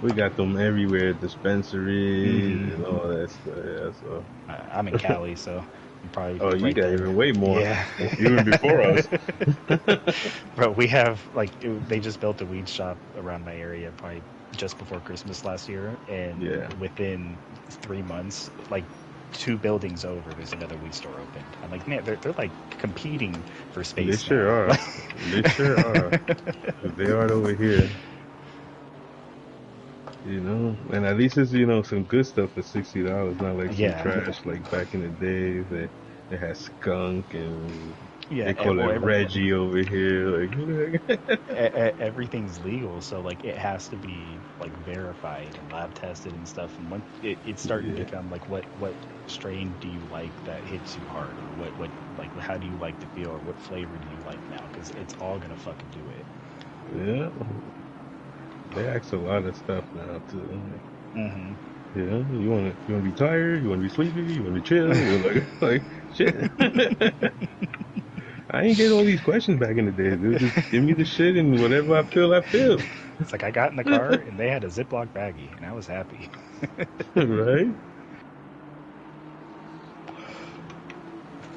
We got them everywhere, dispensaries Hmm and all that stuff. Yeah, so. I'm in Cali, so I'm probably Oh, you right got there. even way more, Yeah. even before us. Bro, we have they just built a weed shop around my area probably just before Christmas last year, and Yeah, within 3 months, like 2 buildings over, there's another weed store opened. I'm like, man, they're like competing for they space sure now. are. They sure are. 'Cause they are over here, you know. And at least it's some good stuff for $60, not like some Yeah. trash like back in the days that they had skunk and Yeah, they call it well, Reggie over here. Like, who the heck? everything's legal, so like it has to be like verified and lab tested and stuff. And when it's starting to Yeah, become like, what strain do you like that hits you hard, or what like how do you like to feel, or what flavor do you like now? Because it's all gonna fucking do it. yeah. They ask a lot of stuff now too. Like, Hmm you wanna be tired? You wanna be sleepy? You wanna chill? You're like shit. I ain't getting all these questions back in the day, dude. Just give me the shit and whatever I feel, I feel. It's like I got in the car and they had a Ziploc baggie, and I was happy. Right?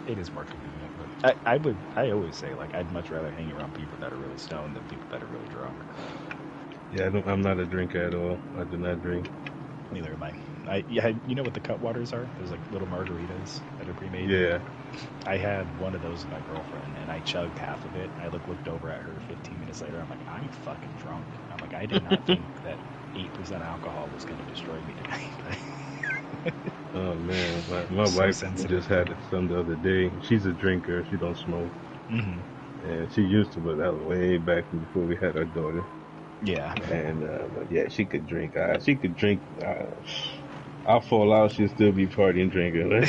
It is more convenient, but I always say, like, I'd much rather hang around people that are really stoned than people that are really drunk. Yeah, I'm not a drinker at all. I do not drink. Neither am I. Yeah, you know what the cut waters are? There's like little margaritas that are pre-made. Yeah. I had one of those with my girlfriend, and I chugged half of it. I looked over at her 15 minutes later. I'm like, I'm fucking drunk. I'm like, I did not think that 8% alcohol was going to destroy me tonight. Oh man, my So wife sensitive. just had some the other day. She's a drinker. She don't smoke, Hmm. and she used to, but that was way back before we had our daughter. Yeah. And but yeah, she could drink. She could drink. I'll fall out. She'll still be partying drinking.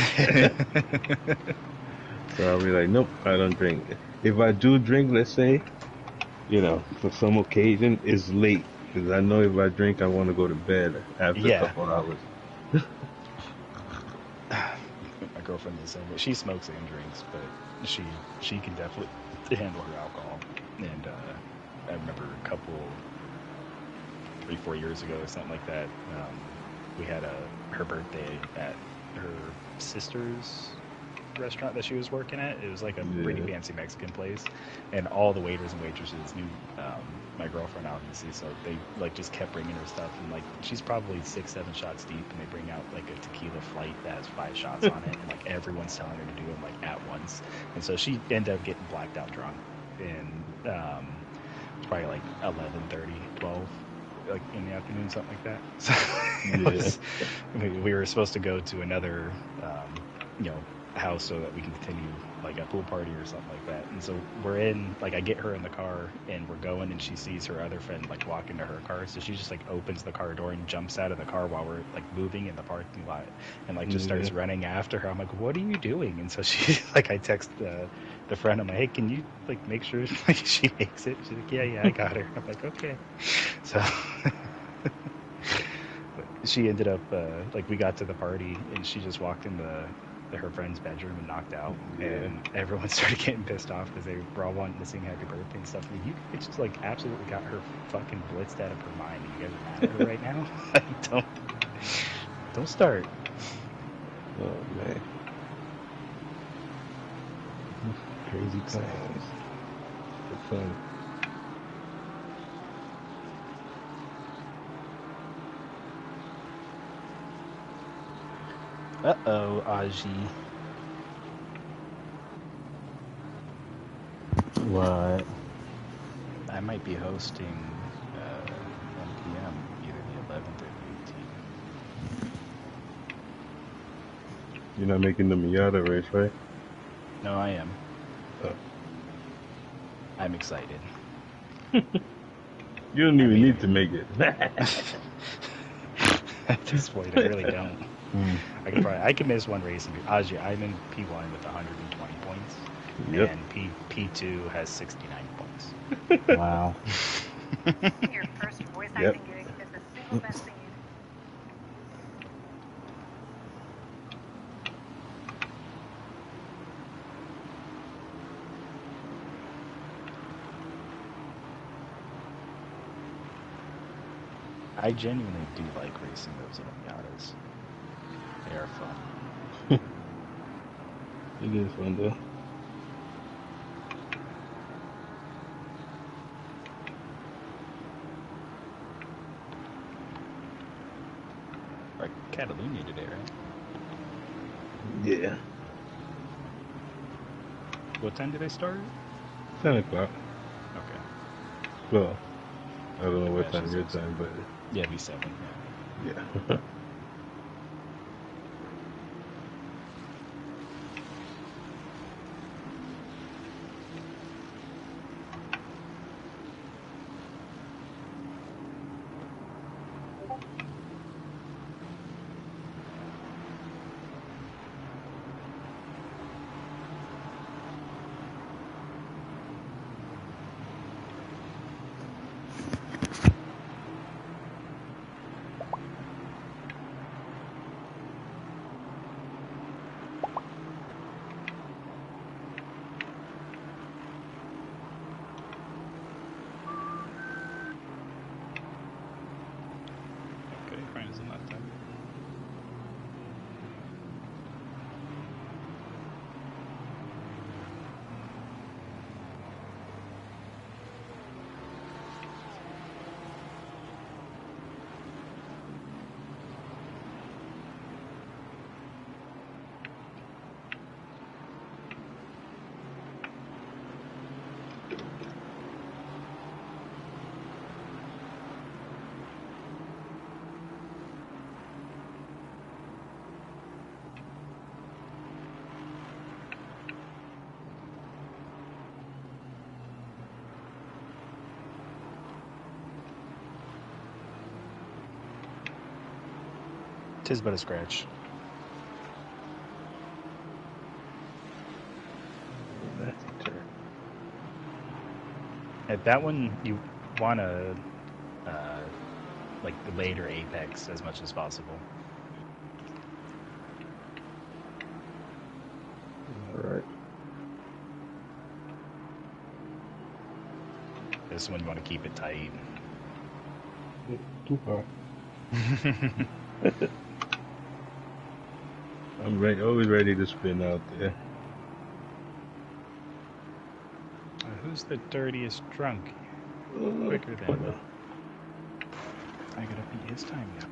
So I'll be like, nope, I don't drink. If I do drink, let's say, for some occasion, it's late because I know if I drink, I want to go to bed after a Yeah. couple hours. My girlfriend's the same way. She smokes and drinks, but she can definitely handle her alcohol. And I remember a couple 3-4 years ago or something like that. We had her birthday at her sister's restaurant that she was working at. It was like a pretty Yeah. fancy Mexican place, and all the waiters and waitresses knew my girlfriend, obviously, so they like just kept bringing her stuff, and like she's probably 6-7 shots deep, and they bring out like a tequila flight that has 5 shots on it, and like everyone's telling her to do them like at once, and so she ended up getting blacked out drunk, and it's probably like 11:30, 12, like in the afternoon, something like that. So it Yeah. was, we were supposed to go to another you know house so that we can continue like a pool party or something like that. And so we're in, like, I get her in the car and we're going, and she sees her other friend like walk into her car, so she just like opens the car door and jumps out of the car while we're like moving in the parking lot, and like just starts Yeah. running after her. I'm like, what are you doing? And so she like, I text the friend, I'm like, hey, can you like make sure like she makes it? She's like, yeah, I got her. I'm like, okay. So she ended up like, we got to the party and she just walked in her friend's bedroom and knocked out, Yeah. and everyone started getting pissed off because they were all wanting to sing happy birthday and stuff. And it just like absolutely got her fucking blitzed out of her mind. You guys are mad at her right now? Like, don't start. Oh man. Crazy times. For fun. Uh-oh, Aji. What? I might be hosting 1 p.m. either the 11th or the 18th. You're not making the Miata race, right? No, I am. Oh. I'm excited. You don't even need to make it. At this point, I really don't. I could miss one race and be Aji. I'm in P1 with 120 points, Yep. and P2 has 69 points. Wow. Your first voice Yep. acting gig is the single best thing you I genuinely do like racing those little Miatas. They are fun. It is fun though. Like Catalunya today, right? Yeah. What time did they start? 10 o'clock. Okay. Well, I don't know what Yeah, time she's your also- time, but Yeah, V7. Yeah. yeah. Okay, fine is in that time. 'Tis but a scratch. Nasty turn. At that one, you want to like the later apex as much as possible. All right. This one you want to keep it tight. Too far. I'm ready. Always ready to spin out there. Who's the dirtiest drunk? Quicker than. I gotta beat his time now.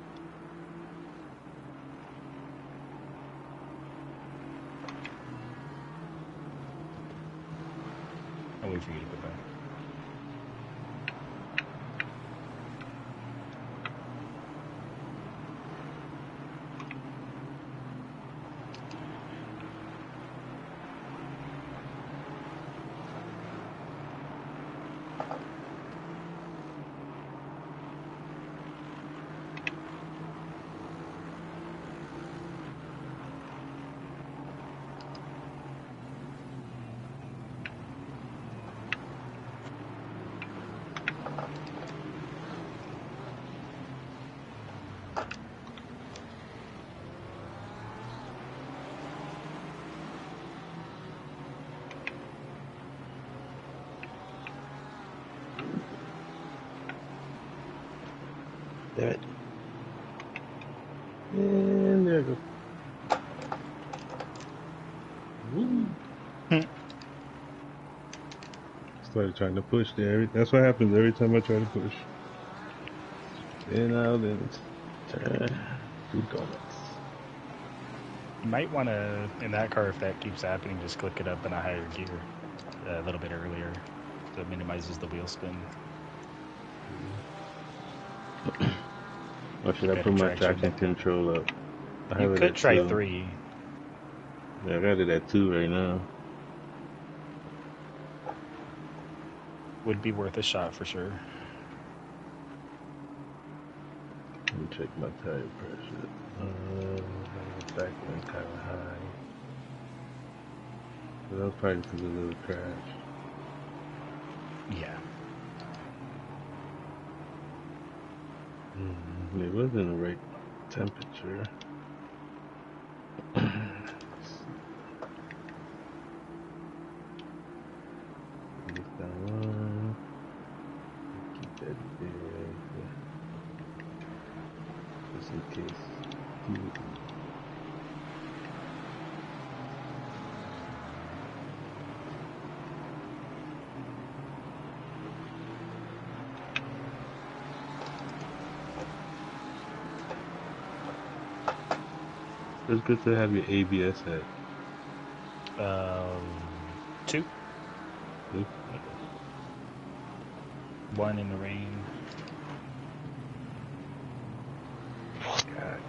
I'll wait for you to go back. Damn it. And there you go. Woo. Started trying to push there. That's what happens every time I try to push. In, out, and turn. Food donuts. You might want to, in that car, if that keeps happening, just click it up in a higher gear a little bit earlier. So it minimizes the wheel spin. Or should I put my traction control up? I You have it could at try 2. 3. Yeah, I got it at 2 right now. Would be worth a shot for sure. Let me check my tire pressure. Back went kind of high. So that was probably because of the little crash. Yeah. It wasn't the right temperature. Just that one. Keep that there. Just in case. It's good to have your ABS at 2. Two. 1 in the rain. God.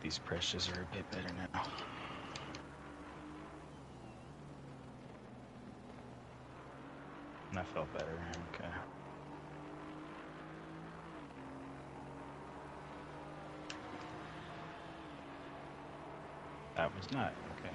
These pressures are a bit better now. That felt better. Okay. That was not okay.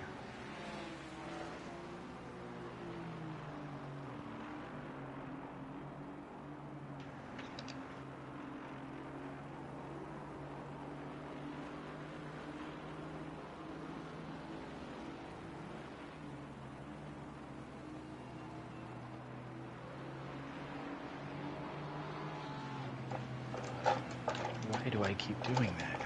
Why do I keep doing that?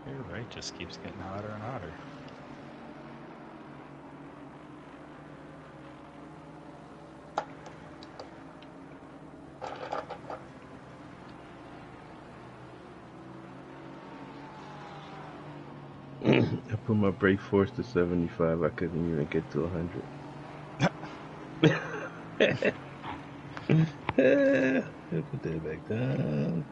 You're right, just keeps getting hotter and hotter. I put my brake force to 75. I couldn't even get to 100. I put that back down.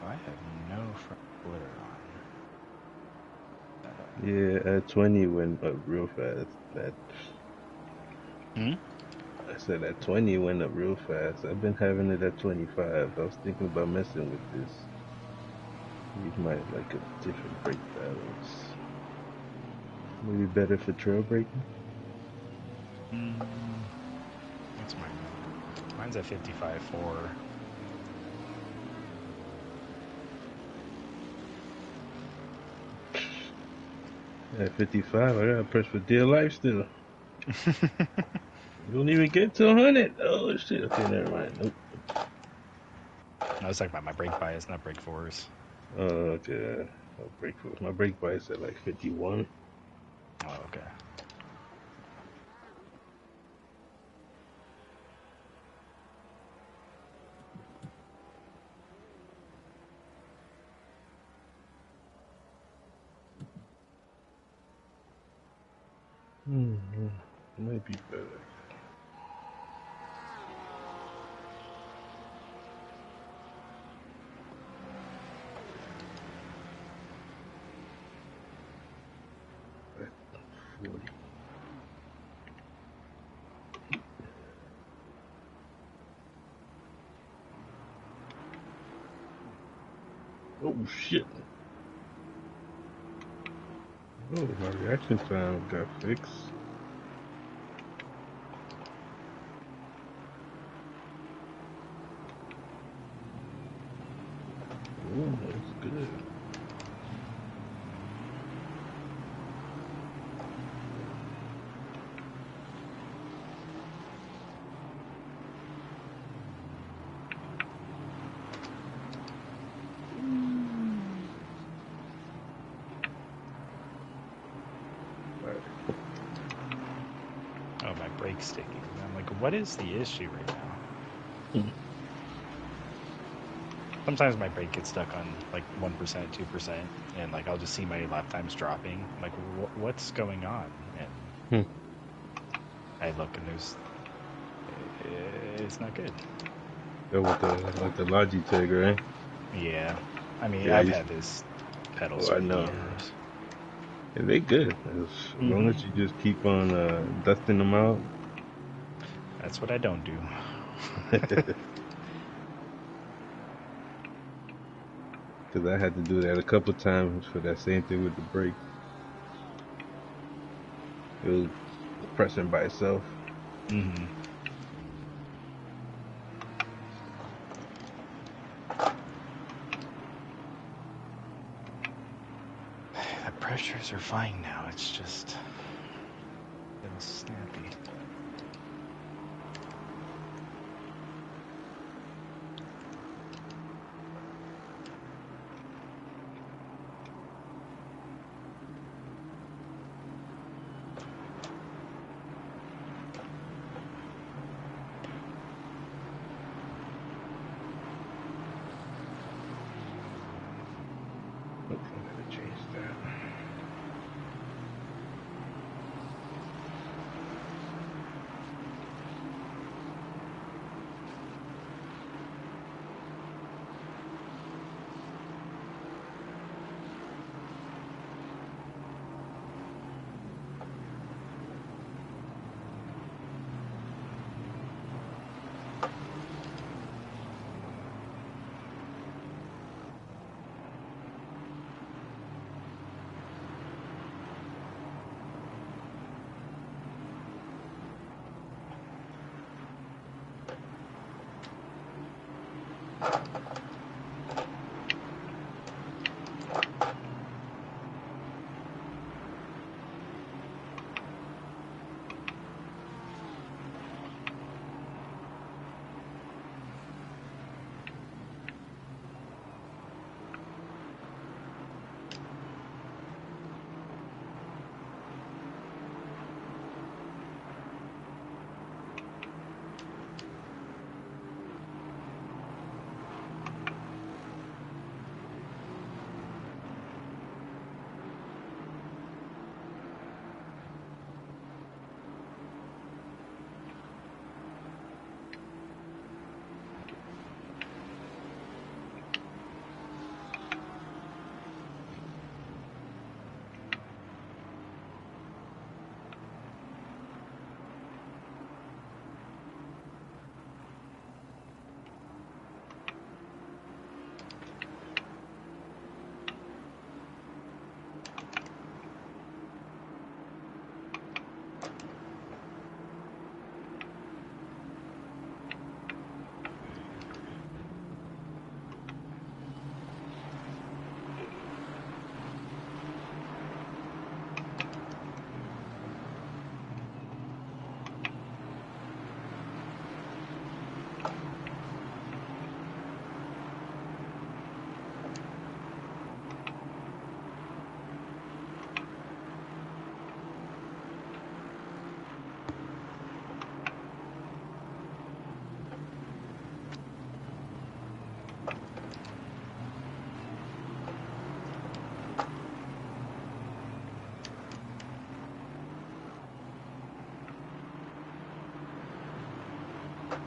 I have no front flitter on. Yeah, at 20 went up real fast. Hmm? I said at 20 went up real fast. I've been having it at 25. I was thinking about messing with this. You might like a different brake balance. Maybe better for trail braking. What's mine? Mine's at 55.4. At 55, I gotta press for dear life still. You don't even get to 100. Oh shit. Okay, never mind. Nope. I was talking about my brake bias, not brake force. Oh, okay. My brake bias at like 51. Oh, okay. Might be better. At 40. Oh shit. Oh, my reaction time got fixed. Oh, that's good. Oh, my brake's sticking. And I'm like, what is the issue right now? Sometimes my brake gets stuck on like 1%, 2%, and like I'll just see my lap times dropping. I'm like, what's going on? And I look and it's not good. Go with the Logitech, right? Yeah. I mean, Yeah, I've had this pedals I for know. years. Yeah, they good. As long as you just keep on dusting them out. That's what I don't do. Because I had to do that a couple times for that same thing with the brakes. It was pressing by itself. Mm-hmm. The pressures are fine now. It's just a little snappy. Okay, I'm gonna change that.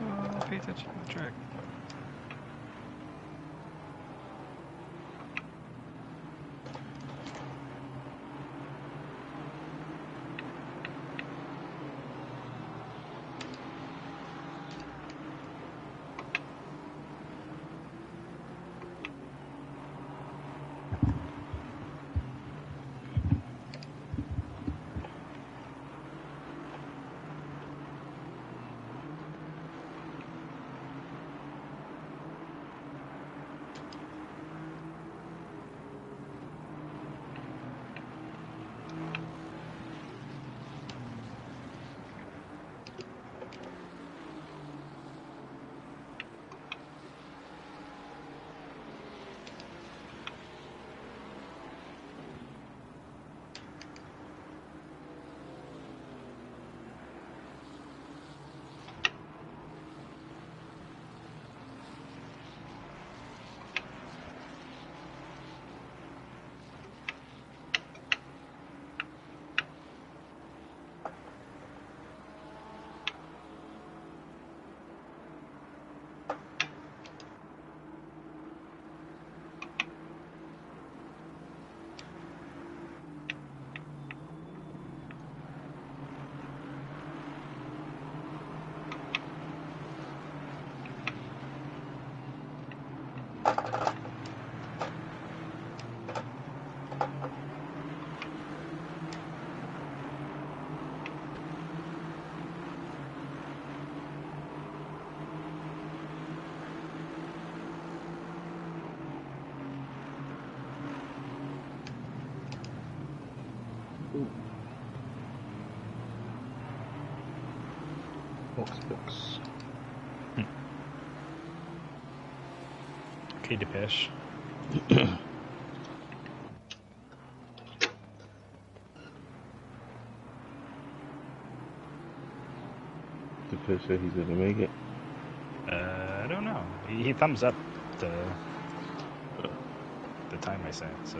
Oh, pay attention to the track. Box. Okay, Depeche. The pitch said he's gonna make it. I don't know. He thumbs up the time I sent, so.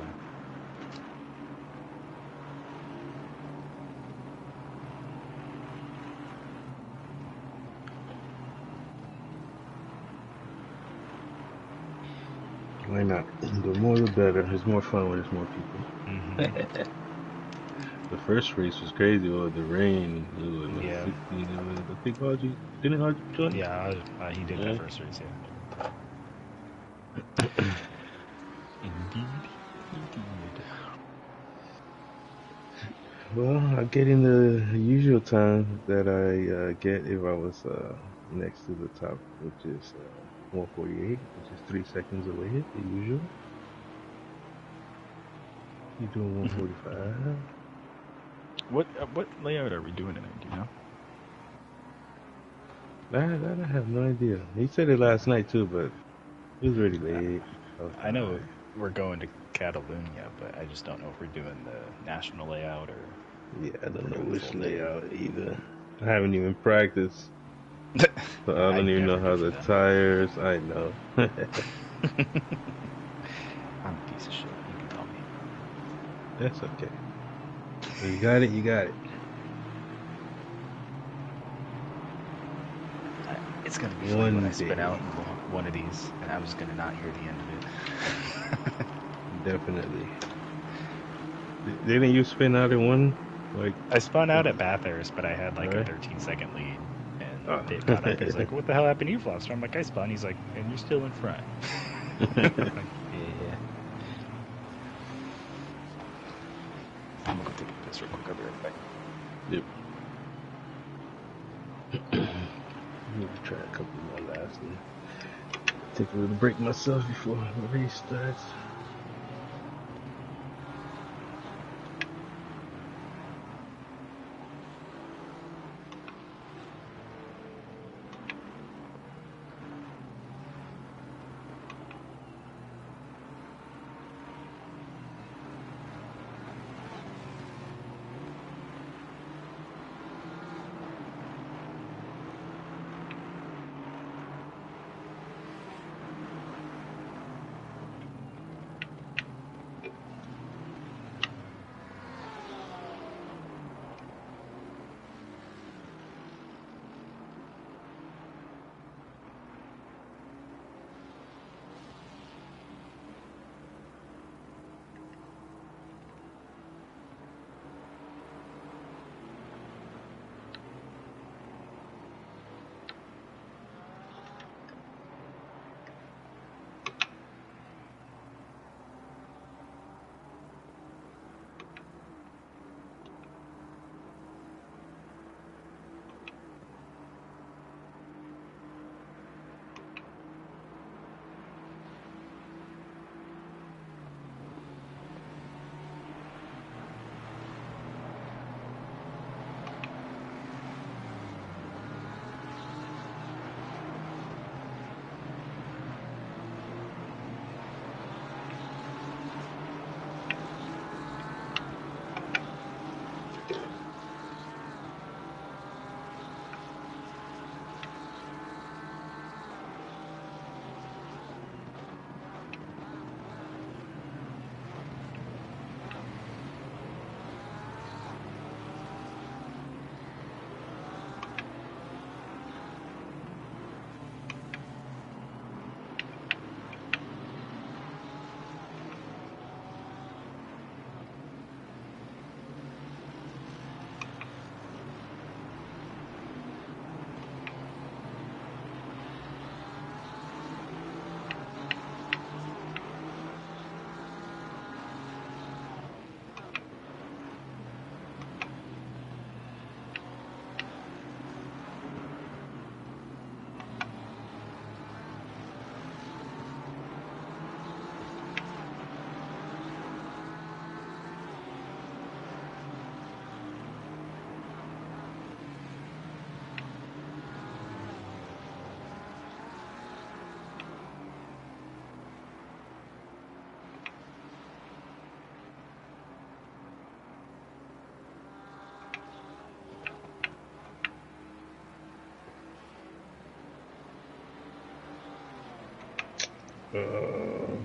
Why not? The more the better. It's more fun when there's more people. Mm-hmm. The first race was crazy. Well, the rain. It was like Yeah. 60. I think Audrey didn't Audrey join? Yeah, he did Yeah. that first race, yeah. Indeed. Well, I get in the usual time that I get if I was next to the top, which is 148, which is 3 seconds away. The usual. You doing 145? What layout are we doing tonight? Do you know? That I have no idea. He said it last night too, but it was already late. I know we're going to Catalonia, but I just don't know if we're doing the national layout or. Yeah, I don't know Doing which full layout either. I haven't even practiced, so I I don't even know never how do the that. tires. I know. I'm a piece of shit. You can tell me. That's okay. When you got it, you got it. It's gonna be funny when I spin out one of these, and I'm just gonna not hear the end of it. Definitely. Didn't you spin out in one? Like I spun out at Bathurst, but I had like a Alright. 13-second lead, and Oh. Dave got up. He's like, "What the hell happened to you, Foster?" I'm like, "I spun." He's like, "And you're still in front." I'm like, yeah. I'm gonna take a piss real quick. I'll be right back. Yep. Need to try a couple more laps and take a little break myself before the race starts.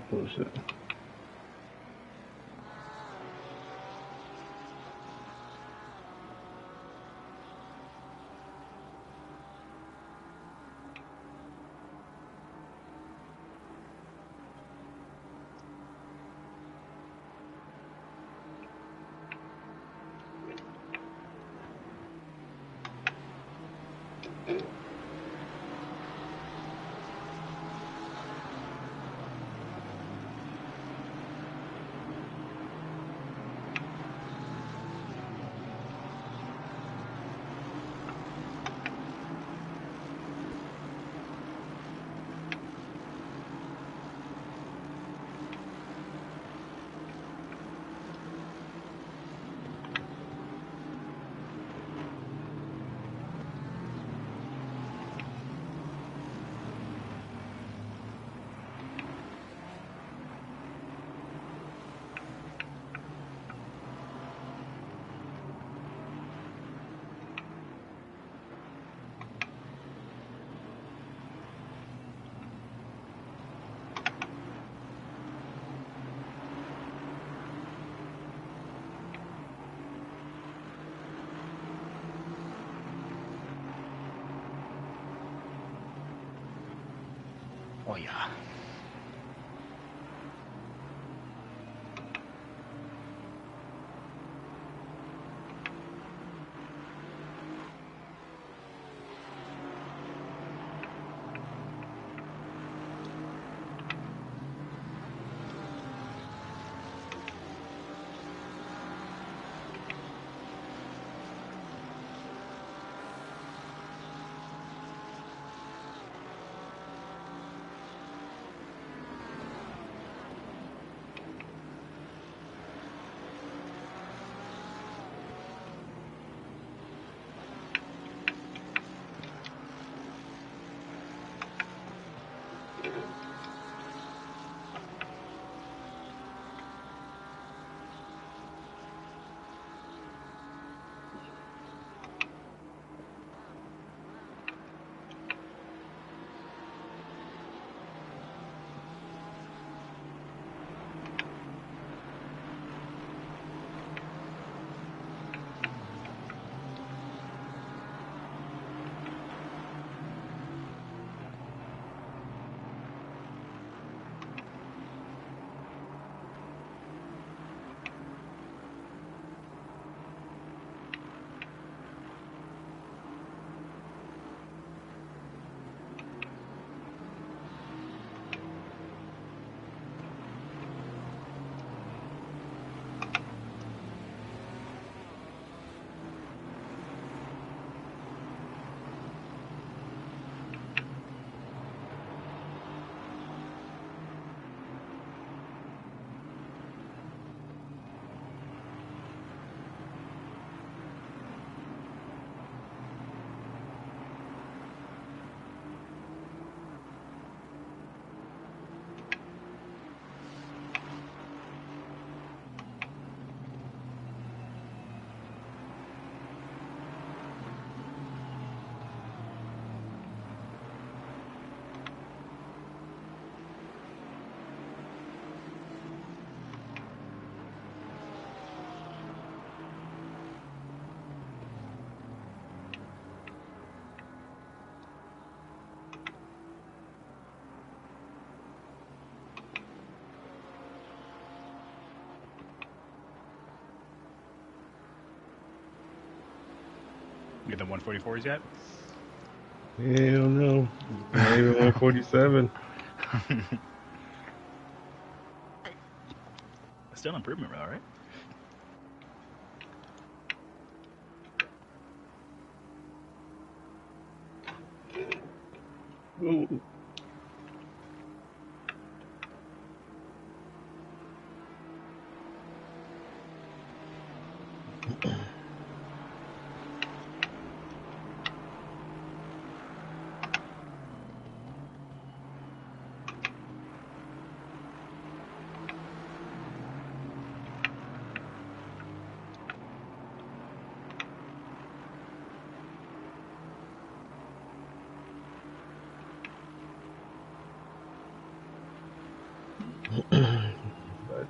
Bullshit. Oh yeah. You get the 144s yet? Hell no. Not even 147. Still improvement, all right. Ooh.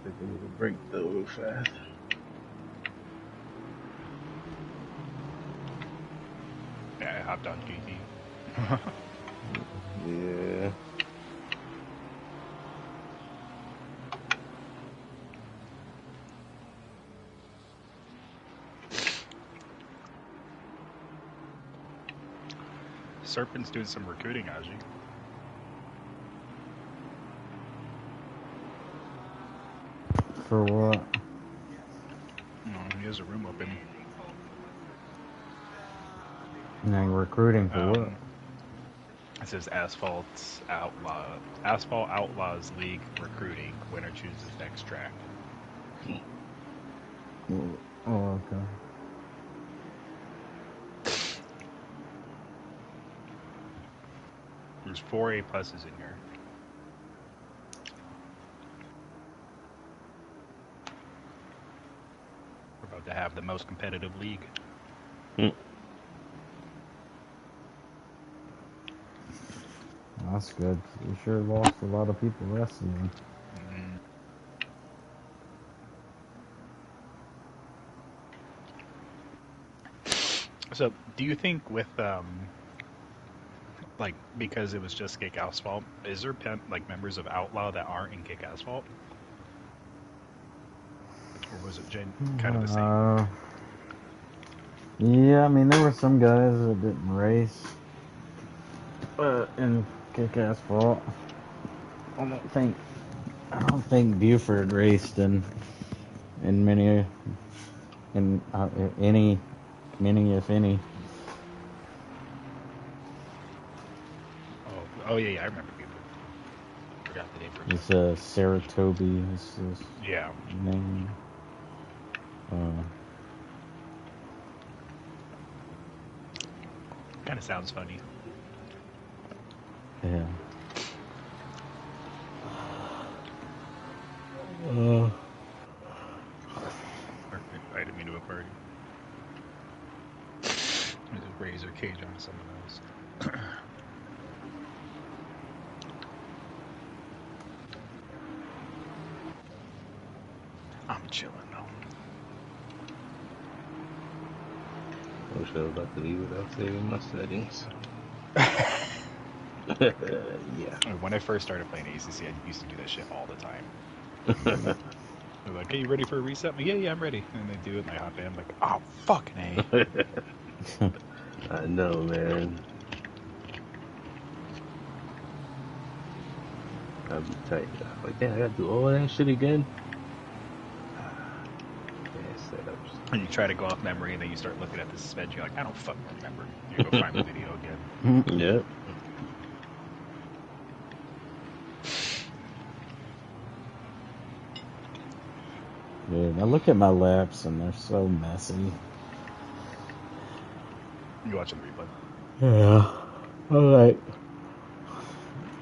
think I need a break though real fast. Yeah, I hopped on GT. Yeah. Serpent's doing some recruiting, Aji. For what? He has a room open. And recruiting for what? It says Asphalt Outlaws League recruiting. Winner chooses next track. Oh, okay. There's 4 A pluses in here. We're about to have the most competitive league. That's good. We sure lost a lot of people last season. So, do you think with like because it was just Kick Asphalt, is there members of Outlaw that aren't in Kick Asphalt, or was it kind of the same? Yeah, I mean there were some guys that didn't race in Kick Asphalt. I don't think Buford raced in many if any. Oh yeah, I remember people. Forgot the name for it. It's Saratobi is his name. Kind of sounds funny. Yeah. Invited me to a party. There's a razor cage on someone else. I'm chilling though. I wish I was about to leave without saving my settings. Yeah. When I first started playing ACC, I used to do that shit all the time. They're like, "Hey, you ready for a reset?" I'm like, yeah, I'm ready. And they do it, and I hop in. I'm like, "Oh, fucking A." I know, man. I'll be tight. Like, damn, I gotta do all that shit again. Setups. And you try to go off memory, and then you start looking at the suspension. You're like, I don't fucking remember. You go find the video again. Yep. Dude, I look at my laps and they're so messy. You watching the replay? Yeah. Alright.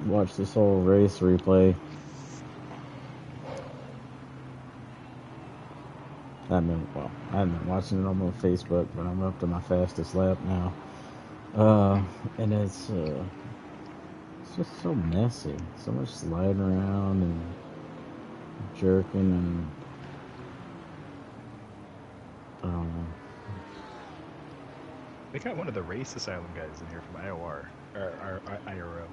Watch this whole race replay. I've been watching it on my Facebook, but I'm up to my fastest lap now. And it's just so messy. So much sliding around and jerking and They got one of the Race Asylum guys in here from IOR or IRL.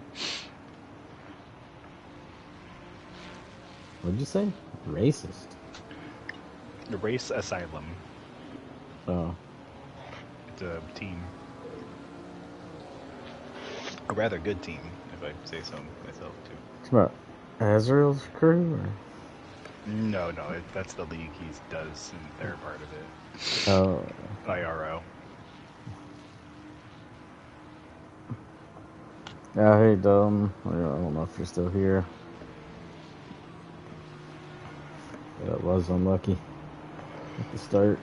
What'd you say? Racist. The Race Asylum. Oh. It's a team. A rather good team, if I say so myself, too. It's about Azrael's crew? Or? No, that's the league he does, and they're part of it. Oh. IRO. Yeah, hey, Dom. I don't know if you're still here. That was unlucky at the start.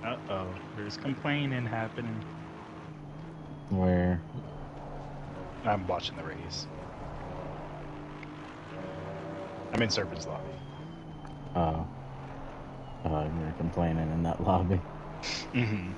Uh-oh. There's complaining happening. Where? I'm watching the race. I'm in Serpent's lobby. Oh. Oh, you're complaining in that lobby. Mm-hmm.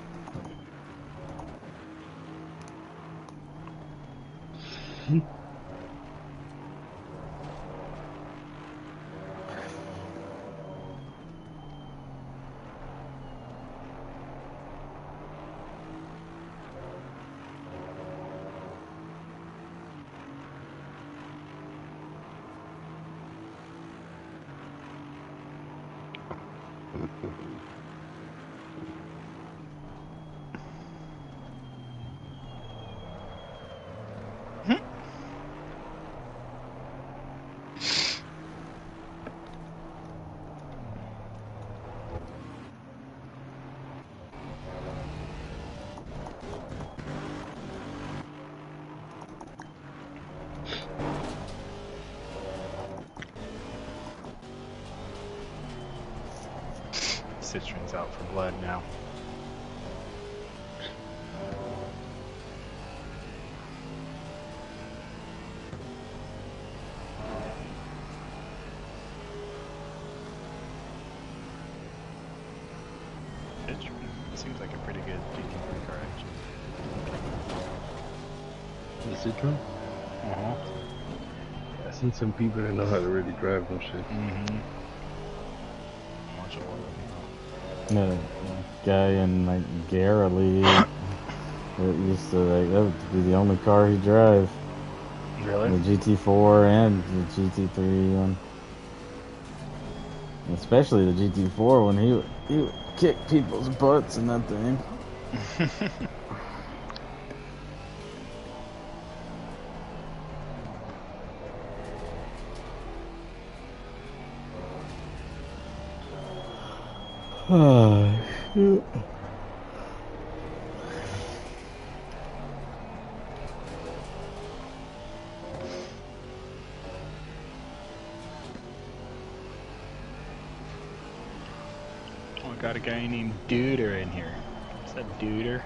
Citron's out for blood now. Citron seems like a pretty good GT3 car, actually. The Citron? Uh-huh. I seen some people that know how to really drive them shit. Mm-hmm. Watch a lot of The guy in like Galilee that used to like that would be the only car he'd drive. them. Really? The GT4 and the GT3 one. Especially the GT4 when he would kick people's butts in that thing. Oh, shoot. Oh, I got a guy named Duder in here. Is that Duder?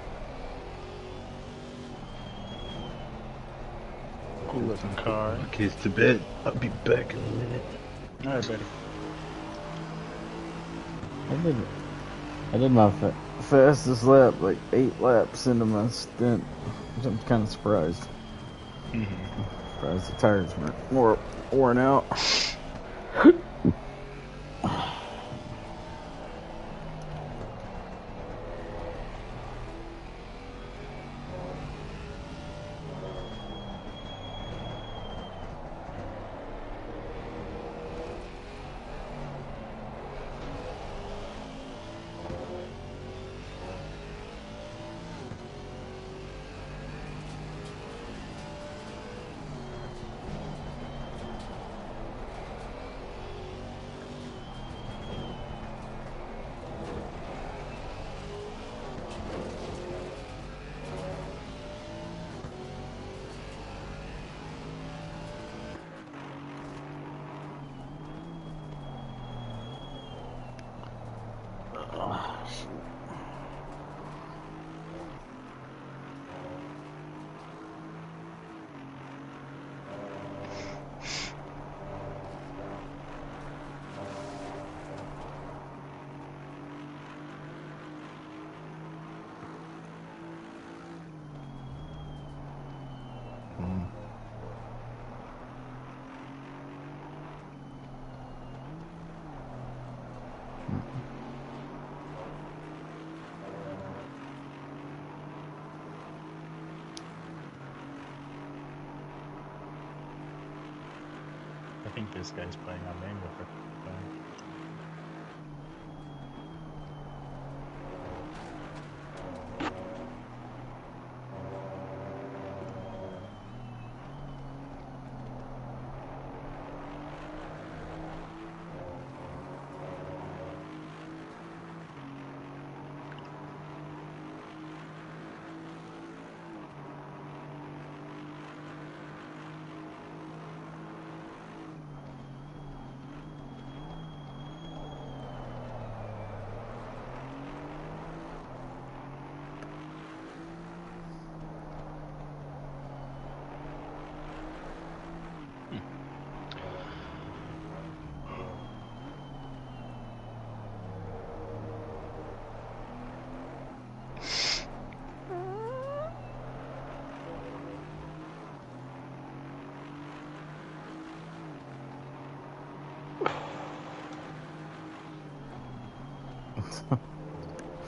Cool looking car. My kids to bed. I'll be back in a minute. Alright, buddy. I did my fastest lap, like 8 laps into my stint. I'm kind of surprised. Mm-hmm. Surprised the tires weren't more worn out. I think this guy's playing on manual for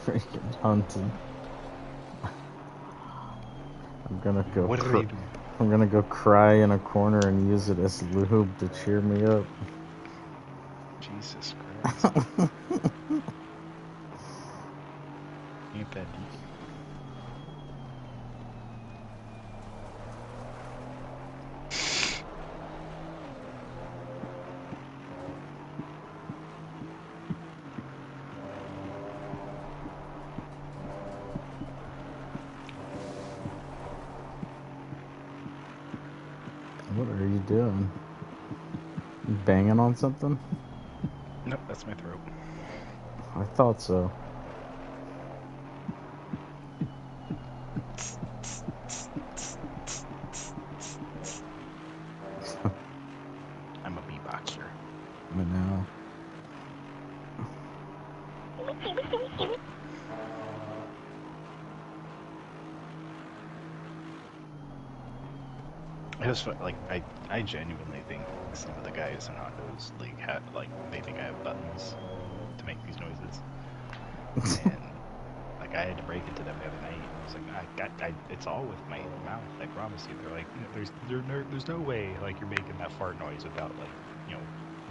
freaking hunting. I'm gonna go. What are you doing? I'm gonna go cry in a corner and use it as lube to cheer me up. Jesus Christ. Ain't that deep? What are you doing? You banging on something? Nope, that's my throat. I thought so. I'm a beatboxer. I know. It was like I genuinely think some of the guys in Hondos they think I have buttons to make these noises, and like I had to break it to them the other night. I was like, it's all with my mouth. I promise you. They're like, there's no way like you're making that fart noise without like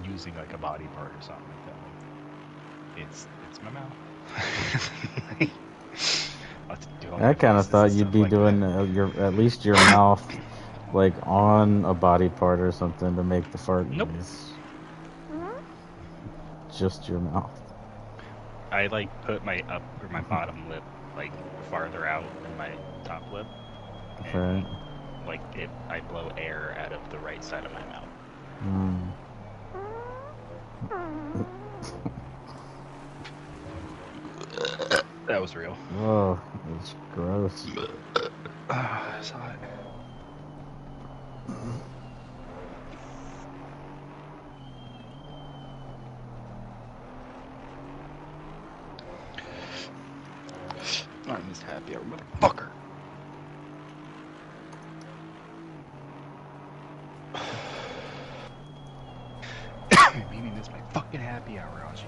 using like a body part or something like that. Like, it's my mouth. I kind of thought you'd be doing at least your mouth like on a body part or something to make the fart noise. Just your mouth. I like put my bottom lip like farther out than my top lip, and like I blow air out of the right side of my mouth. That was real. Oh, it's gross. I saw it. I missed happy hour, motherfucker. Meaning this my fucking happy hour, Aji.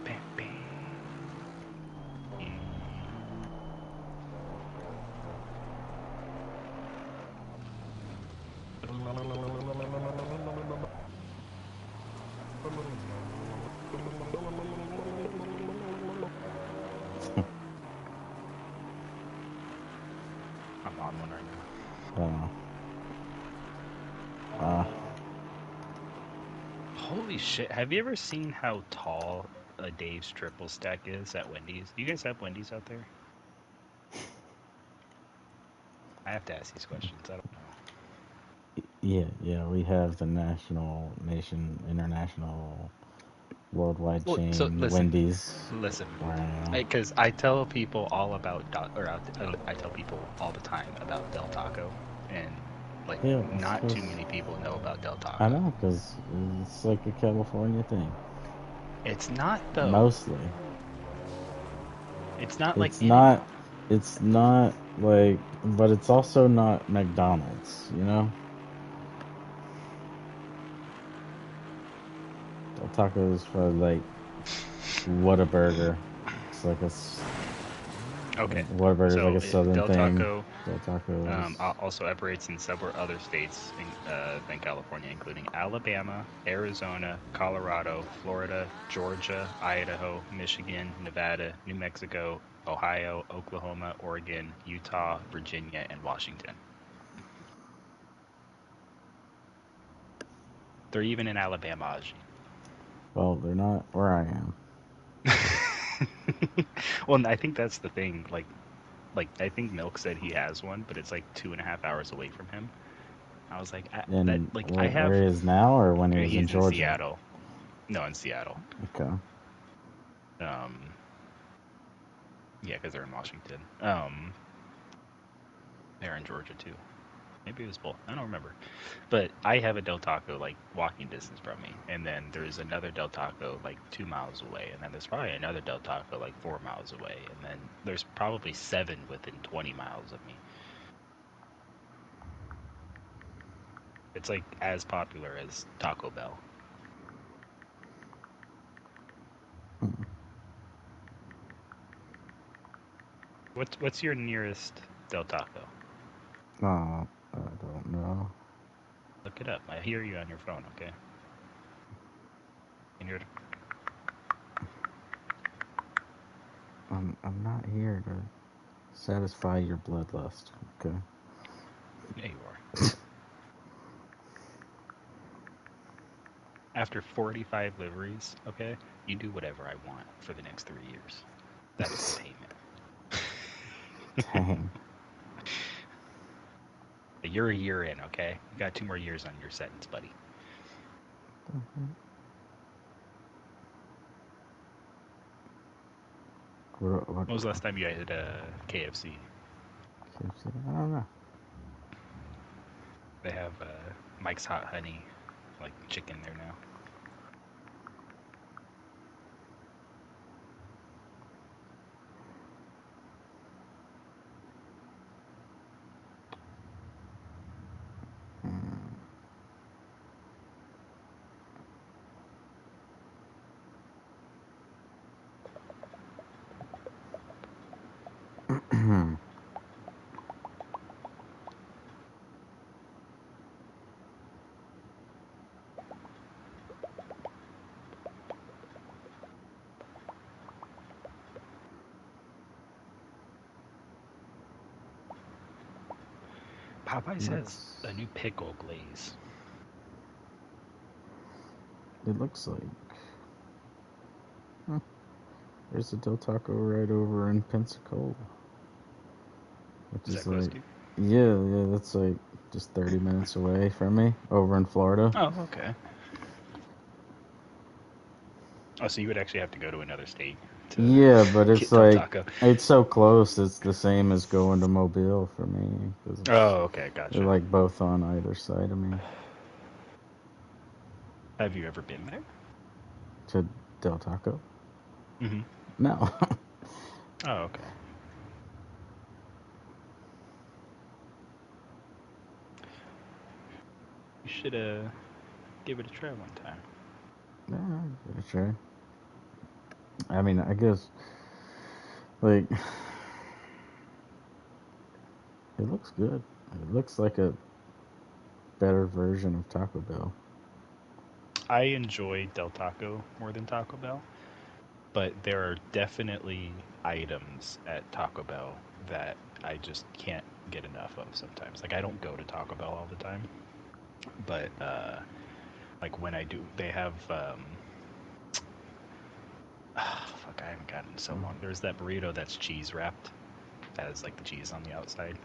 Bam, bam. I'm on one right now. Holy shit, have you ever seen how tall a Dave's triple stack is at Wendy's? Do you guys have Wendy's out there? I have to ask these questions, I don't know. Yeah, we have the international, worldwide chain, so Wendy's. Listen, Wow. because I tell people all about, I tell people all the time about Del Taco, and like not too many people know about Del Taco. I know, because it's like a California thing. It's not though. Mostly. It's not like It's not like, but it's also not McDonald's, you know? Del Taco is for like Whataburger. It's like Whataburger is like a southern Del thing. Taco, Del Taco also operates in several other states than California, including Alabama, Arizona, Colorado, Florida, Georgia, Idaho, Michigan, Nevada, New Mexico, Ohio, Oklahoma, Oregon, Utah, Virginia, and Washington. They're even in Alabama, Aji. Well, they're not where I am. Well, I think that's the thing. Like I think Milk said he has one, but it's like 2.5 hours away from him. I was like, I have. Where he is now, or when he was in Georgia? Seattle. No, in Seattle. Okay. Yeah, because they're in Washington. They're in Georgia too. Maybe it was both. I don't remember. But I have a Del Taco like walking distance from me, and then there's another Del Taco like 2 miles away, and then there's probably another Del Taco like 4 miles away, and then there's probably 7 within 20 miles of me. It's like as popular as Taco Bell. What's your nearest Del Taco? I don't know. Look it up. I hear you on your phone. Okay. And you're I'm not here to satisfy your bloodlust. Okay. yeah, you are. After 45 liveries, okay, you do whatever I want for the next 3 years. That's the payment. Dang. You're a year in, okay? You got 2 more years on your sentence, buddy. What, When was the last time you had KFC? KFC? I don't know. They have Mike's Hot Honey, like chicken there now. Popeyes has a new pickle glaze. It looks like. There's a Del Taco right over in Pensacola. Which Is is that close like. to you? Yeah, that's like just 30 minutes away from me, over in Florida. Oh, okay. Oh, so you would actually have to go to another state to Yeah, but it's get Del like, Taco. it's so close, it's the same as going to Mobile for me. 'Cause Oh, okay, they're gotcha. like both on either side of me. Have you ever been there? To Del Taco? Mm-hmm. No. Oh, okay. You should give it a try one time. Yeah, give it a try. I mean, I guess, like, it looks good. It looks like a better version of Taco Bell. I enjoy Del Taco more than Taco Bell, but there are definitely items at Taco Bell that I just can't get enough of sometimes. Like I don't go to Taco Bell all the time, but like when I do, they have fuck, I haven't gotten it in so long. There's that burrito that's cheese wrapped, that has like the cheese on the outside.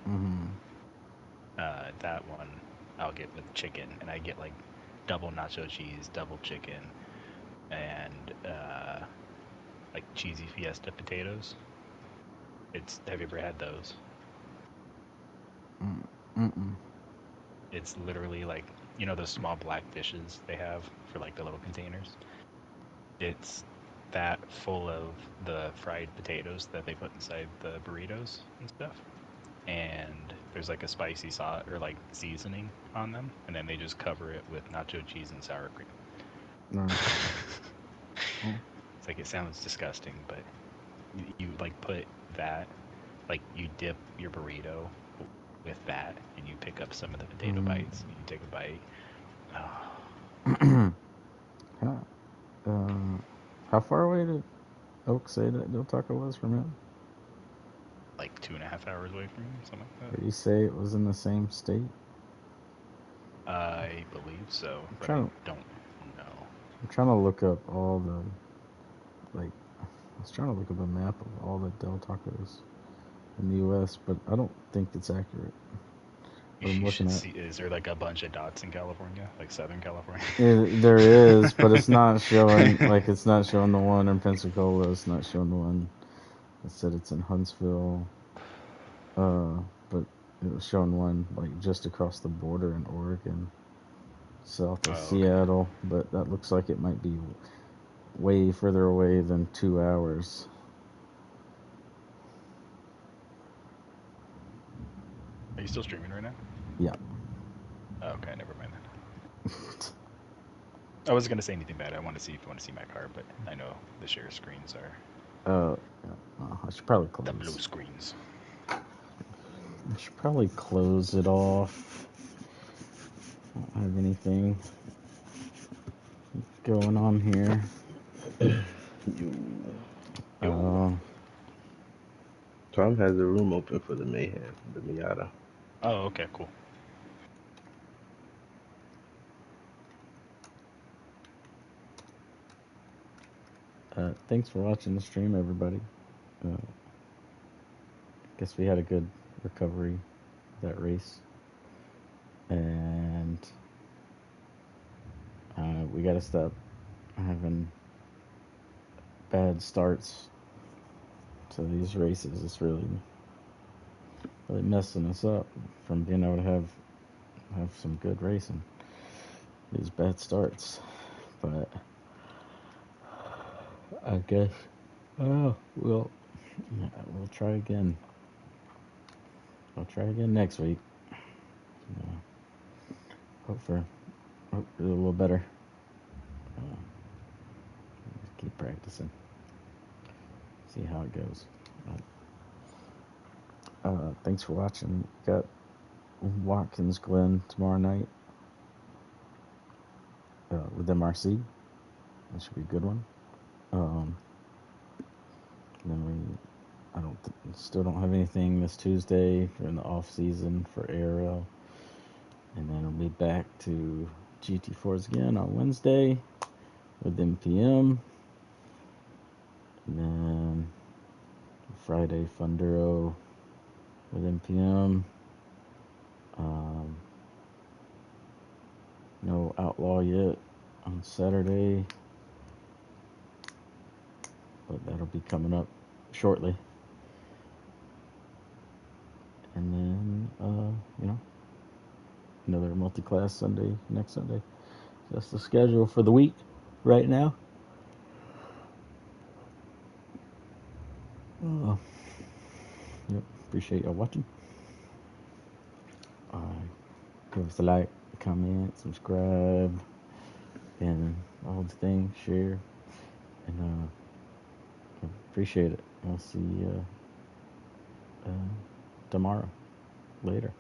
Mm-hmm. That one I'll get with chicken, and I get like double nacho cheese, double chicken, and like cheesy fiesta potatoes. Have you ever had those? Mm-mm. It's literally like, you know, those small black dishes they have for like the little containers. It's that full of the fried potatoes that they put inside the burritos and stuff. And there's like a spicy sauce or like seasoning on them, and then they just cover it with nacho cheese and sour cream. Right. It's like, it sounds disgusting, but you like put that, like you dip your burrito with that, and you pick up some of the potato bites, and you take a bite. Oh, How far away did Oak say that Del Taco was from him? like 2.5 hours away from me, something like that. Did he say it was in the same state? I believe so, but I don't know. I'm trying to look up all the, like, I was trying to look up a map of all the Del Tacos in the U.S., but I don't think it's accurate. What I'm You looking should at. see. Is there like a bunch of dots in California, like Southern California? There is, but it's not showing, like, it's not showing the one in Pensacola, it's not showing the one that said it's in Huntsville, but it was showing one like just across the border in Oregon, south of Oh, okay. Seattle, but that looks like it might be way further away than 2 hours. Are you still streaming right now? Yeah. Oh, okay, never mind then. I wasn't gonna say anything bad. I want to see if you want to see my car, but I know the share screens are I should probably the blue close. screens. I should probably close it off. I don't have anything going on here. Yo. Tom has a room open for the Mayhem, the Miata. Oh, okay, cool. Thanks for watching the stream, everybody. Guess we had a good recovery that race, and we gotta stop having bad starts to these races. It's really messing us up from being able to have some good racing. These bad starts, but I guess we'll try again. I'll try again next week. Hope a little better. Keep practicing. See how it goes. Thanks for watching. Got Watkins Glen tomorrow night with MRC. That should be a good one. Then still don't have anything this Tuesday for in the off season for ARL, and then we'll be back to GT4s again on Wednesday with MPM, and then Friday Funduro with MPM. No Outlaw yet on Saturday, but that'll be coming up shortly. And then, another Multiclass Sunday next Sunday. That's the schedule for the week right now. Appreciate y'all watching. Give us a like, comment, subscribe, and all the things, share, and appreciate it. I'll see you tomorrow. Later.